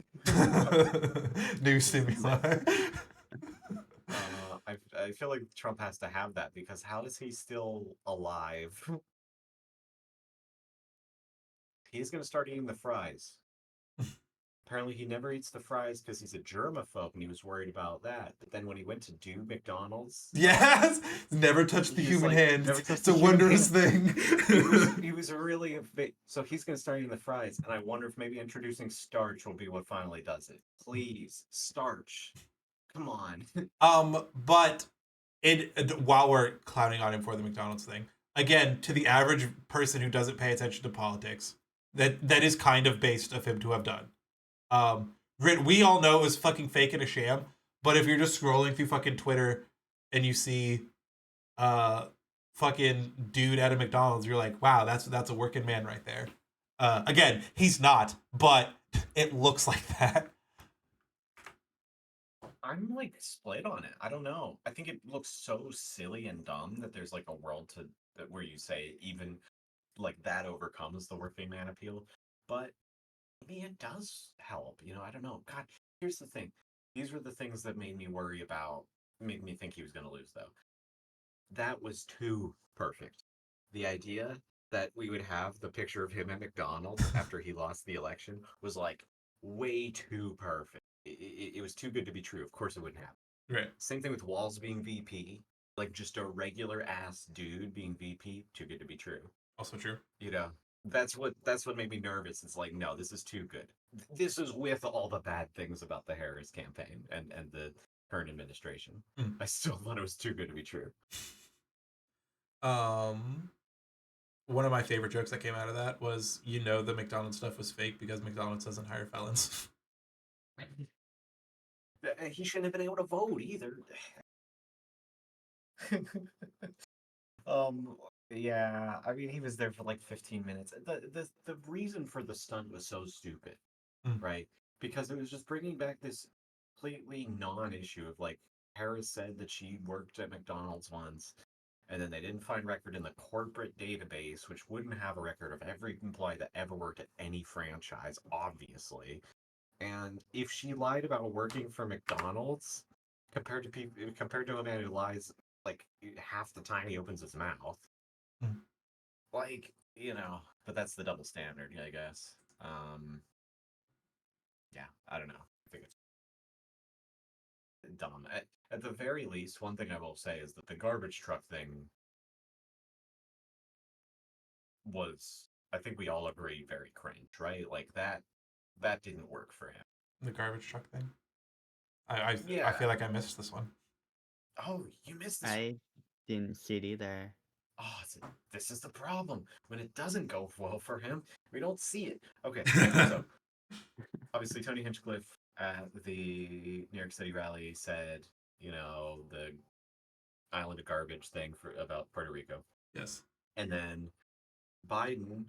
New stimuli.
I feel like Trump has to have that, because how is he still alive? He's going to start eating the fries. Apparently he never eats the fries because he's a germaphobe and he was worried about that. But then when he went to do McDonald's...
Yes! Never touched the human hand. It's a wondrous thing.
He was really... So he's going to start eating the fries, and I wonder if maybe introducing starch will be what finally does it. Please, starch. Come on.
But while we're clowning on him for the McDonald's thing, again, to the average person who doesn't pay attention to politics, that is kind of based of him to have done. We all know it was fucking fake and a sham, but if you're just scrolling through fucking Twitter and you see fucking dude at a McDonald's, you're like, wow, that's a working man right there. Again, he's not, but it looks like that.
I'm like split on it. I don't know. I think it looks so silly and dumb that there's like a world where you say even like that overcomes the working man appeal. But maybe it does help. You know, I don't know. God, here's the thing. These were the things that made me think he was going to lose, though. That was too perfect. The idea that we would have the picture of him at McDonald's after he lost the election was like way too perfect. It was too good to be true. Of course it wouldn't happen.
Right.
Same thing with Walz being VP. Like just a regular ass dude being VP, too good to be true.
Also true.
You know, that's what made me nervous. It's like, no, this is too good. This is with all the bad things about the Harris campaign and the current administration. I still thought it was too good to be true.
One of my favorite jokes that came out of that was, the McDonald's stuff was fake because McDonald's doesn't hire felons.
He shouldn't have been able to vote either. Yeah, I mean, he was there for like 15 minutes. The reason for the stunt was so stupid,
Mm.
right? Because it was just bringing back this completely non-issue of like Harris said that she worked at McDonald's once, and then they didn't find record in the corporate database, which wouldn't have a record of every employee that ever worked at any franchise, obviously. And if she lied about working for McDonald's, compared to a man who lies like half the time he opens his mouth,
Mm.
like but that's the double standard, I guess. Yeah, I don't know. I think it's dumb. At the very least, one thing I will say is that the garbage truck thing was, I think we all agree, very cringe, right? Like that didn't work for him.
The garbage truck thing. I
Yeah.
feel like I missed this one.
Oh, you missed this.
I didn't see it either.
Oh, this is the problem. When it doesn't go well for him, we don't see it. Okay, so obviously Tony Hinchcliffe at the New York City rally said, the island of garbage thing about Puerto Rico.
Yes.
And then Biden,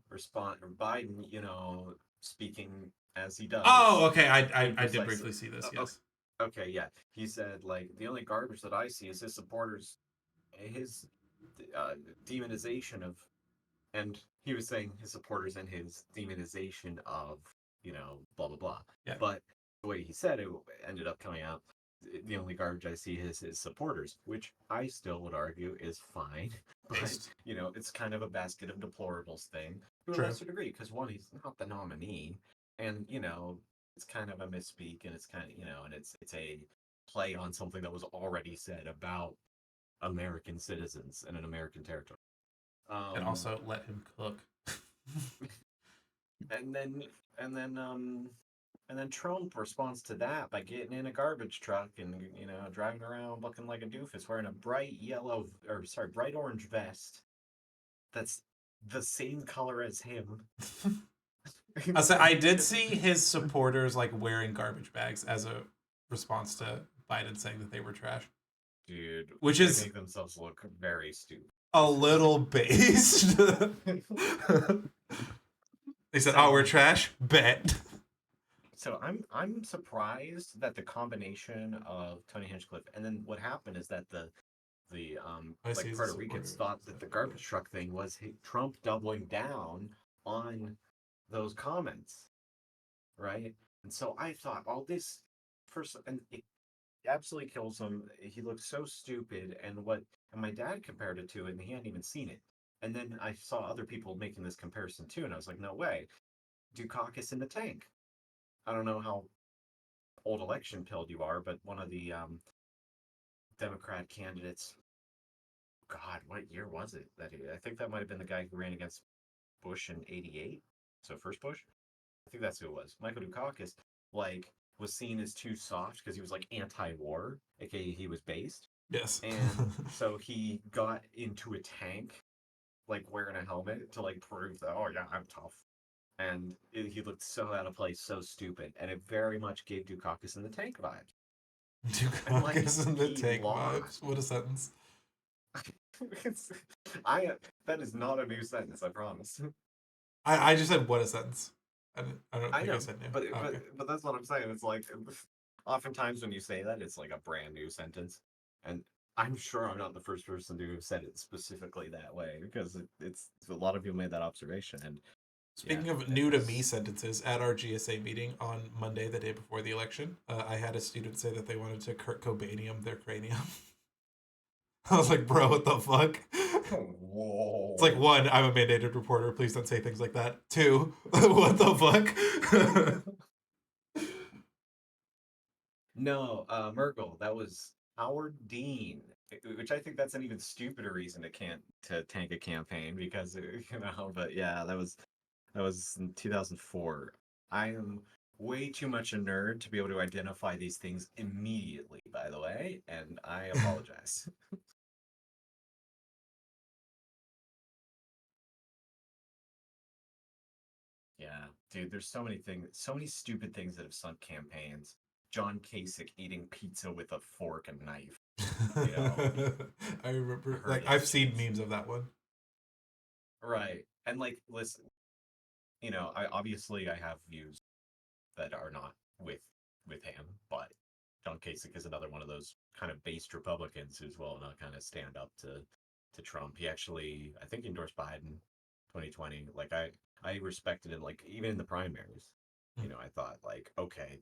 speaking as he does.
Oh, okay. I did
precisely.
briefly see this. Yes.
Okay, yeah. He said, like, the only garbage that I see is his supporters, his demonization of, and he was saying his supporters and his demonization of, blah, blah, blah.
Yeah.
But the way he said it ended up coming out, the only garbage I see is his supporters, which I still would argue is fine. But,
Based.
it's kind of a basket of deplorables thing to a
True.
lesser degree, because one, he's not the nominee, and, it's kind of a misspeak, and it's kind of, and it's a play on something that was already said about American citizens in an American territory.
And also let him cook.
and then Trump responds to that by getting in a garbage truck and driving around looking like a doofus, wearing a bright orange vest that's the same color as him.
I did see his supporters like wearing garbage bags as a response to Biden saying that they were trash.
Dude,
which
they
is
make themselves look very stupid.
A little based. They said, "Oh, we're trash." Bet.
So I'm surprised that the combination of Tony Hinchcliffe and then what happened is that the Puerto Ricans thought that the garbage truck thing was Trump doubling down on those comments, right? And so I thought, this first, and it absolutely kills him. He looks so stupid, and my dad compared it to, and he hadn't even seen it. And then I saw other people making this comparison too, and I was like, no way. Dukakis in the tank. I don't know how old election pilled you are, but one of the Democrat candidates, God, what year was it? I think that might have been the guy who ran against Bush in '88. So first Bush, I think that's who it was. Michael Dukakis, was seen as too soft because he was anti-war, aka he was based.
Yes.
And so he got into a tank, wearing a helmet to prove that, oh yeah, I'm tough. And he looked so out of place, so stupid, and it very much gave Dukakis in the tank vibes.
Dukakis in the tank vibes. What a sentence.
That is not a new sentence, I promise.
I just said what a sentence. I don't think
I
said new.
but that's what I'm saying. It's oftentimes when you say that, it's a brand new sentence, and I'm sure I'm not the first person to have said it specifically that way because it's a lot of people made that observation. And
speaking of new to me sentences, at our GSA meeting on Monday, the day before the election, I had a student say that they wanted to Kurt Cobainium their cranium. I was like, bro, what the fuck?
Whoa.
It's one, I'm a mandated reporter. Please don't say things like that. Two, what the fuck?
No, Merkel, that was Howard Dean, which I think that's an even stupider reason to tank a campaign because but yeah, that was in 2004. I am way too much a nerd to be able to identify these things immediately, by the way, and I apologize. Yeah, dude, there's so many stupid things that have sunk campaigns. John Kasich eating pizza with a fork and knife.
I remember, I've seen memes of that one.
Right. And like, listen, I obviously I have views that are not with him, but John Kasich is another one of those kind of based Republicans who's will not kind of stand up to Trump. He actually, I think, endorsed Biden 2020. Like I respected it. Like even in the primaries, I thought like, okay,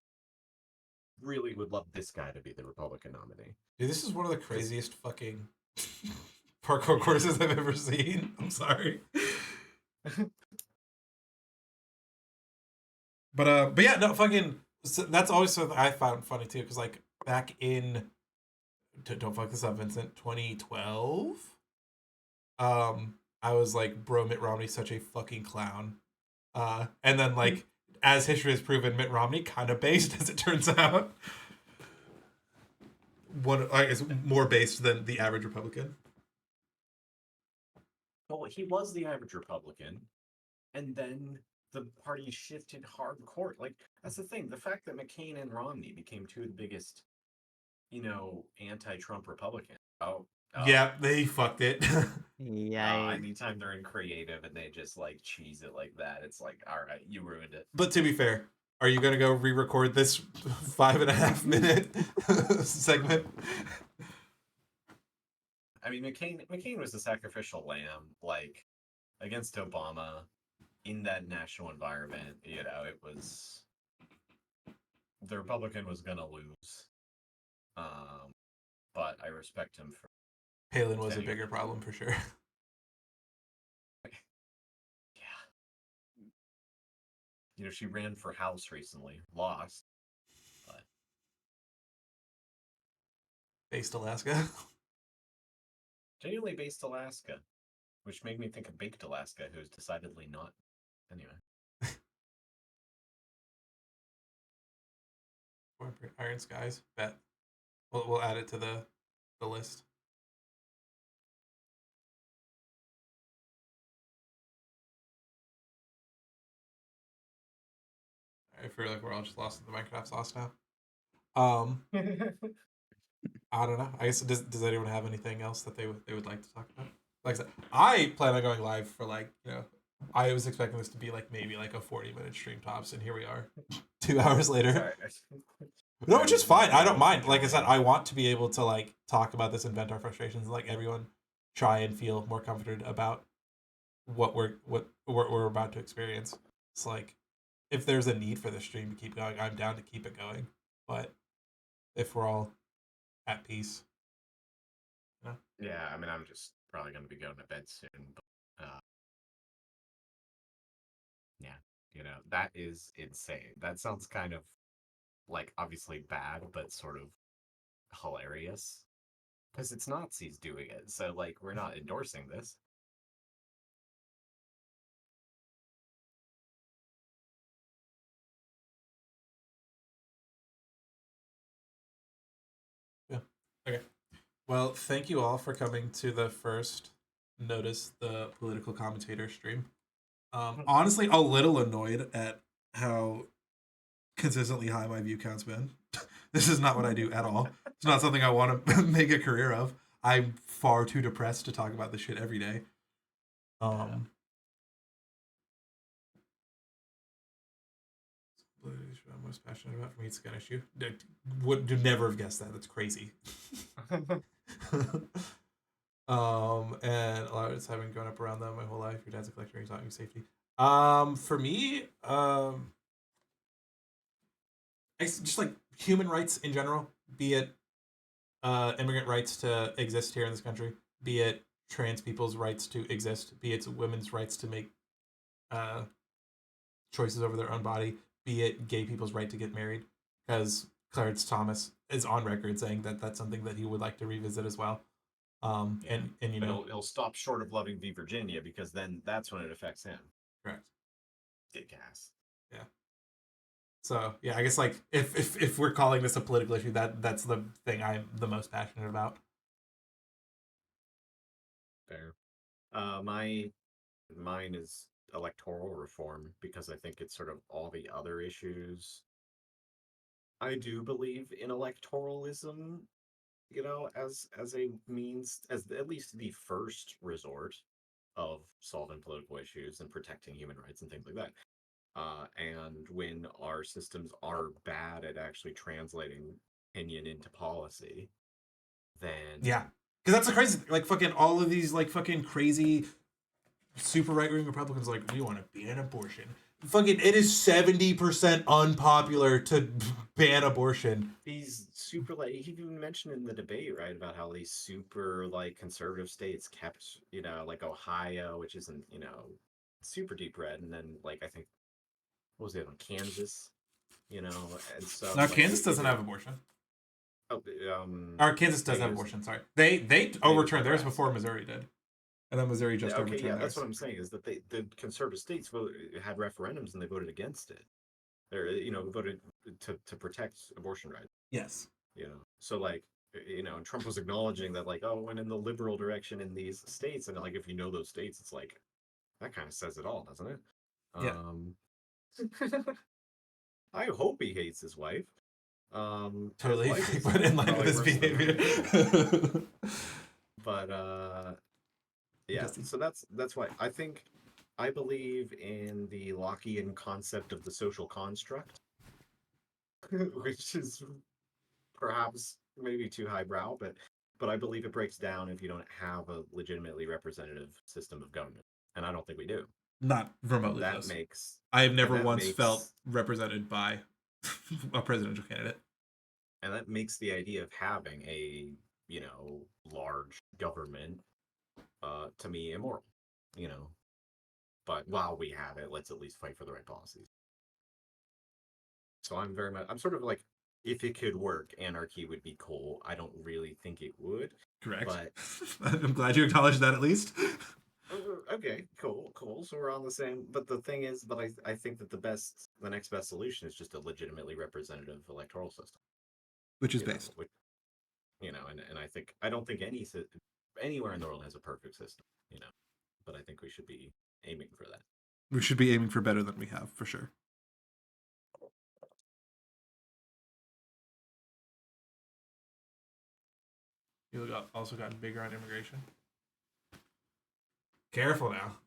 really would love this guy to be the Republican nominee.
Dude, this is one of the craziest fucking parkour courses I've ever seen. I'm sorry. But yeah, no, fucking. So that's always something I found funny too, because like back in, don't fuck this up, Vincent, 2012. I was like, bro, Mitt Romney's such a fucking clown. And then like, as history has proven, Mitt Romney kind of based, as it turns out. One, I guess, more based than the average Republican.
Well, he was the average Republican, and then the party shifted hardcore. Like that's the thing. The fact that McCain and Romney became two of the biggest, anti-Trump Republicans. Oh,
Yeah, they fucked it.
Yeah.
anytime they're in creative and they just like cheese it like that, it's like, all right, you ruined it.
But to be fair, are you gonna go re-record this 5.5 minute segment?
I mean, McCain was the sacrificial lamb, like against Obama in that national environment. It was the Republican was gonna lose. But I respect him for
Palin was a bigger problem for sure.
Yeah. She ran for House recently, lost, but
Based Alaska.
genuinely based Alaska, which made me think of Baked Alaska, who's decidedly not. Anyway.
Iron Skies. Bet. We'll add it to the list. I feel like we're all just lost in the Minecraft sauce now. I don't know. I guess does anyone have anything else that they would like to talk about? Like I said, I plan on going live for I was expecting this to be like maybe like a 40-minute stream tops, and here we are, 2 hours later. No, which is fine. I don't mind. Like I said, I want to be able to like talk about this and vent our frustrations, and like everyone try and feel more comforted about what we're about to experience. It's like if there's a need for the stream to keep going, I'm down to keep it going. But if we're all at peace,
Yeah, I mean, I'm just probably going to be going to bed soon. But, yeah, that is insane. That sounds kind of like obviously bad, but sort of hilarious. Because it's Nazis doing it. So, like, we're not endorsing this.
yeah. Okay. Well, thank you all for coming to the first Notice the Political Commentator stream. Honestly, a little annoyed at how consistently high my view count's been. This is not what I do at all. It's not something I want to make a career of. I'm far too depressed to talk about this shit every day. I'm most passionate about for me, it's a gun issue. Would never have guessed that. That's crazy. And a lot of it's having grown up around them my whole life. Your dad's a collector, he taught me safety. For me, it's just like human rights in general, be it immigrant rights to exist here in this country, be it trans people's rights to exist, be it women's rights to make choices over their own body, be it gay people's right to get married, because Clarence Thomas is on record saying that that's something that he would like to revisit as well. And
he'll stop short of loving v Virginia, because then that's when it affects him.
Correct.
Dick ass.
Yeah. So yeah, I guess like if we're calling this a political issue, that's the thing I'm the most passionate about.
Fair. Mine is electoral reform, because I think it's sort of all the other issues. I do believe in electoralism, as a means, as at least the first resort. of solving political issues and protecting human rights and things like that. And when our systems are bad at actually translating opinion into policy, then
Yeah, because that's the crazy thing. Like fucking all of these like fucking crazy super right wing Republicans like we want to ban abortion. Fucking it is 70% unpopular to ban abortion.
these super like he even mentioned in the debate, right, about how these super like conservative states kept, like Ohio, which isn't, super deep red, and then like I think what was the other one, Kansas, and stuff
Now
like
Kansas doesn't have abortion.
oh,
Or Kansas does have abortion. Sorry, they overturned theirs
Nebraska.
before Missouri did, and then Missouri just
Okay,
overturned
yeah,
theirs.
that's what I'm saying is that the conservative states had referendums and they voted against it. Or voted to protect abortion rights.
Yes.
So like and Trump was acknowledging that like, oh, went in the liberal direction in these states, and like if you know those states, it's like that kind of says it all, doesn't it?
Yeah.
I hope he hates his wife.
Totally,
his wife is
but in light of
probably
this
worse than
behavior.
But yeah, so that's why I believe in the Lockean concept of the social construct, which is perhaps maybe too highbrow, but I believe it breaks down if you don't have a legitimately representative system of government, and I don't think we do.
Not remotely
That
close.
makes
I have never
that
once
makes-
felt represented by a presidential candidate.
and that makes the idea of having a large government to me immoral. But while we have it, let's at least fight for the right policies. So I'm sort of like, if it could work, anarchy would be cool. I don't really think it would.
Correct.
But
I'm glad you acknowledged that at least.
okay, cool. So we're on the same. But the thing is, I think that the next best solution is just a legitimately representative electoral system,
Which is based.
And I don't think anywhere in the world has a perfect system, but I think we should be aiming for that.
We should be aiming for better than we have, for sure. You also gotten bigger on immigration. Careful now.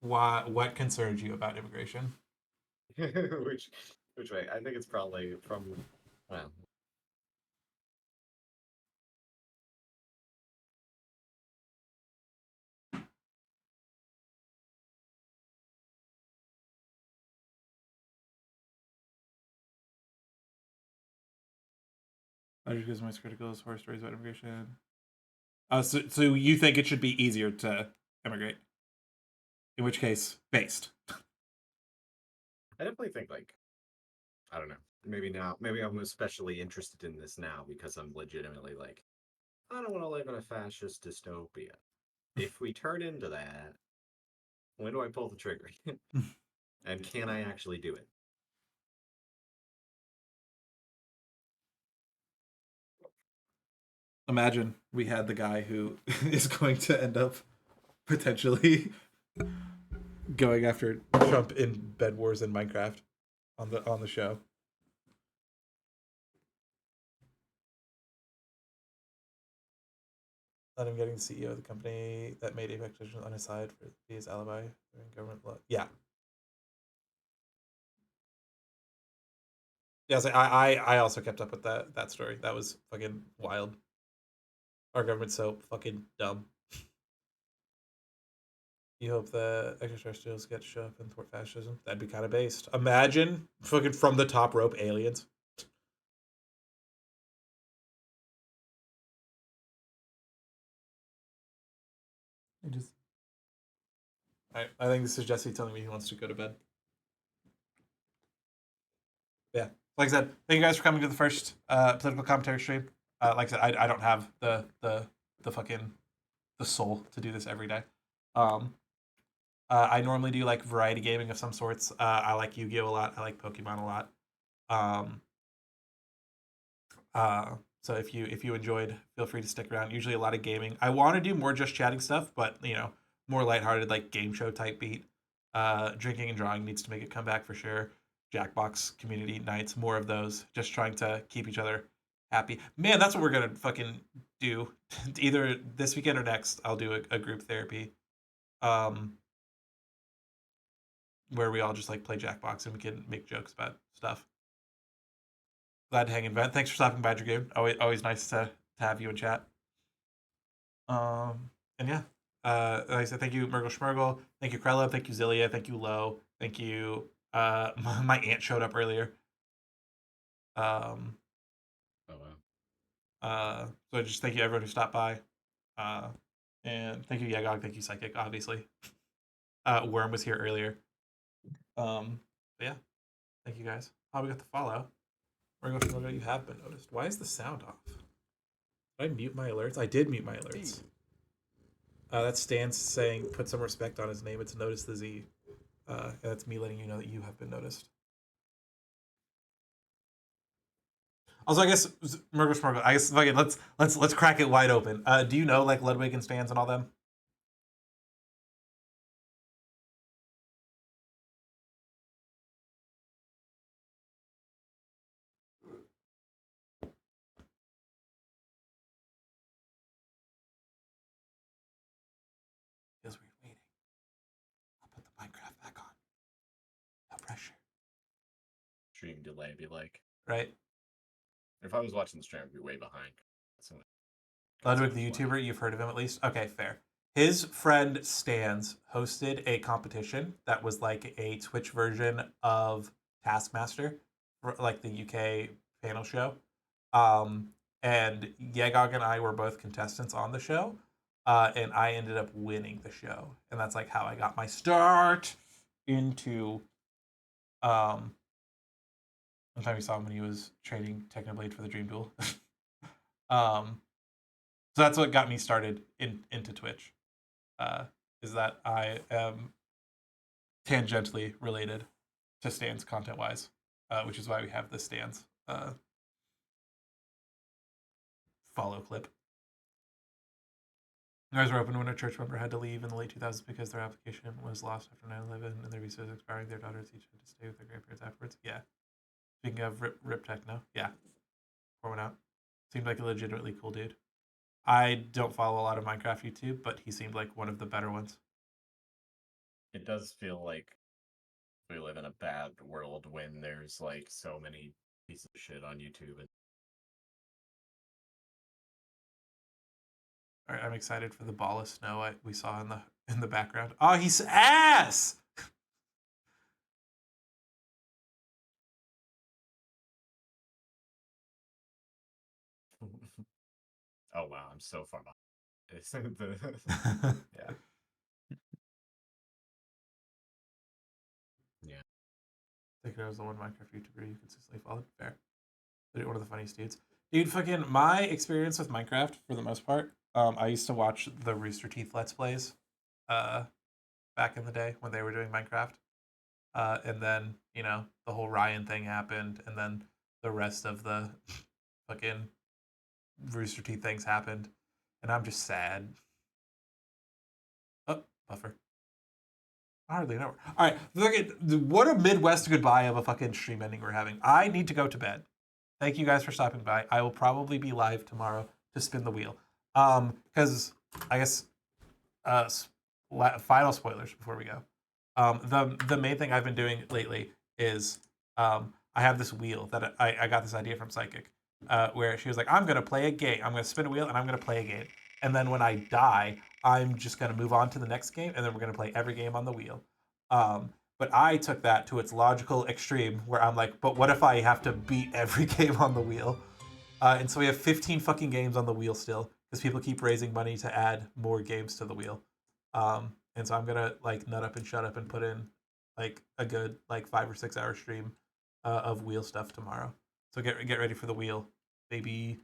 What concerns you about immigration?
which way? I think it's probably from, well,
Logic most critical is horror stories about immigration. So you think it should be easier to immigrate? In which case, based.
I definitely think like, I don't know. Maybe I'm especially interested in this now because I'm legitimately like, I don't want to live in a fascist dystopia. If we turn into that, when do I pull the trigger? And can I actually do it?
Imagine we had the guy who is going to end up potentially going after Trump in Bed Wars in Minecraft on the show. Let him getting the CEO of the company that made Apex Legends on his side for his alibi during government law. Yeah. Yeah, so I also kept up with that story. That was fucking wild. Our government's so fucking dumb. You hope the extraterrestrials get to show up and thwart fascism? That'd be kind of based. Imagine fucking from the top rope aliens. I think this is Jesse telling me he wants to go to bed. Yeah. Like I said, thank you guys for coming to the first political commentary stream. Like I said, I don't have the fucking the soul to do this every day. I normally do like variety gaming of some sorts. I like Yu-Gi-Oh a lot. I like Pokemon a lot. So if you enjoyed, feel free to stick around. Usually a lot of gaming. I want to do more just chatting stuff, but more lighthearted like game show type beat. Drinking and drawing needs to make it come back for sure. Jackbox community nights, more of those. Just trying to keep each other happy. Man, that's what we're gonna fucking do. Either this weekend or next, I'll do a group therapy where we all just like play Jackbox and we can make jokes about stuff. Glad to hang in vent. Thanks for stopping by, Dragoon. Always nice to have you in chat. And yeah, like I said, thank you, Murgle Schmurgle. Thank you, Krella. Thank you, Zillia. Thank you, Lo. Thank you. My aunt showed up earlier.
Oh wow.
So just thank you everyone who stopped by. And thank you, Yagog. Thank you, Psychic. Obviously, Worm was here earlier. But yeah, thank you guys. Oh, we got the follow. Murgle Schmurgle, you have been noticed. Why is the sound off? Did I mute my alerts? I did mute my alerts. That's Stan saying, put some respect on his name. It's NoticeTheZ. And that's me letting you know that you have been noticed. Also, I guess Murgle Schmurgle. I guess okay, let's crack it wide open. Do you know like Ludwig and Stans and all them? Feels weird waiting. I'll put the Minecraft back on. No pressure.
Stream delay be like.
Right.
If I was watching the stream, I'd be way behind.
Ludwig the YouTuber, you've heard of him at least? Okay, fair. His friend Stans hosted a competition that was like a Twitch version of Taskmaster, like the UK panel show. And Yagog and I were both contestants on the show. And I ended up winning the show. And that's like how I got my start into one time we saw him when he was training Technoblade for the Dream Duel. So that's what got me started into Twitch. Is that I am tangentially related to Stans content-wise, which is why we have the Stans follow clip. You guys were open when a church member had to leave in the late 2000s because their application was lost after 9/11 and their visa was expiring. Their daughters each had to stay with their grandparents afterwards. Yeah. Speaking of Rip Techno, yeah. Pour one out. Seemed like a legitimately cool dude. I don't follow a lot of Minecraft YouTube, but he seemed like one of the better ones.
It does feel like we live in a bad world when there's like so many pieces of shit on YouTube.
All right, I'm excited for the ball of snow we saw in the background. Oh, he's ass.
Oh wow, I'm so far behind. Yeah. Yeah.
I think I was the one Minecraft YouTuber you consistently followed. Fair. One of the funniest dudes. Dude, fucking my experience with Minecraft, for the most part, I used to watch the Rooster Teeth Let's Plays back in the day when they were doing Minecraft. And then, you know, the whole Ryan thing happened, and then the rest of the fucking Rooster Teeth things happened, and I'm just sad. Oh, buffer. I hardly know. All right, look at what a Midwest goodbye of a fucking stream ending we're having. I need to go to bed. Thank you guys for stopping by. I will probably be live tomorrow to spin the wheel. Because I guess final spoilers before we go. The main thing I've been doing lately is I have this wheel that I got this idea from Psychic, where she was like, I'm gonna play a game. I'm gonna spin a wheel and I'm gonna play a game. And then when I die, I'm just gonna move on to the next game, and then we're gonna play every game on the wheel. But I took that to its logical extreme, where I'm like, but what if I have to beat every game on the wheel? And so we have 15 fucking games on the wheel still, because people keep raising money to add more games to the wheel. And so I'm gonna like nut up and shut up and put in like a good like 5 or 6 hour stream of wheel stuff tomorrow. So get ready for the wheel, baby.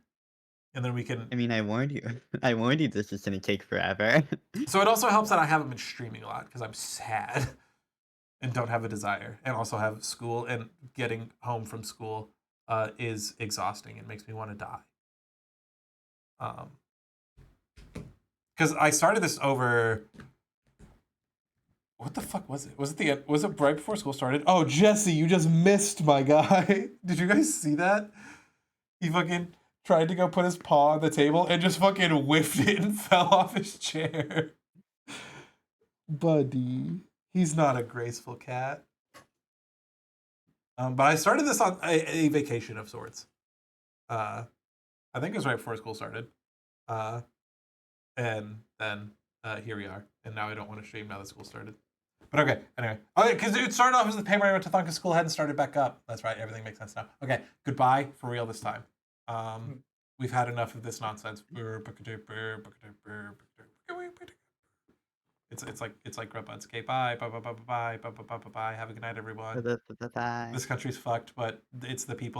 And then we can.
I mean, I warned you. I warned you this is gonna take forever.
So it also helps that I haven't been streaming a lot because I'm sad and don't have a desire, and also have school, and getting home from school is exhausting. It makes me want to die. Because I started this over. What the fuck was it? Was it right before school started? Oh, Jesse, you just missed my guy. Did you guys see that? He fucking tried to go put his paw on the table and just fucking whiffed it and fell off his chair. Buddy. He's not a graceful cat. But I started this on a vacation of sorts. I think it was right before school started. And then here we are. And now I don't want to stream now that school started. But okay, anyway. Okay, because it started off as the paper I went to because school hadn't started back up. That's right, everything makes sense now. Okay, goodbye for real this time. We've had enough of this nonsense. It's like Grub Buds. Okay, bye, bye, bye, bye, bye, bye, bye, bye, bye. Have a good night, everyone.
Bye.
This country's fucked, but it's the people that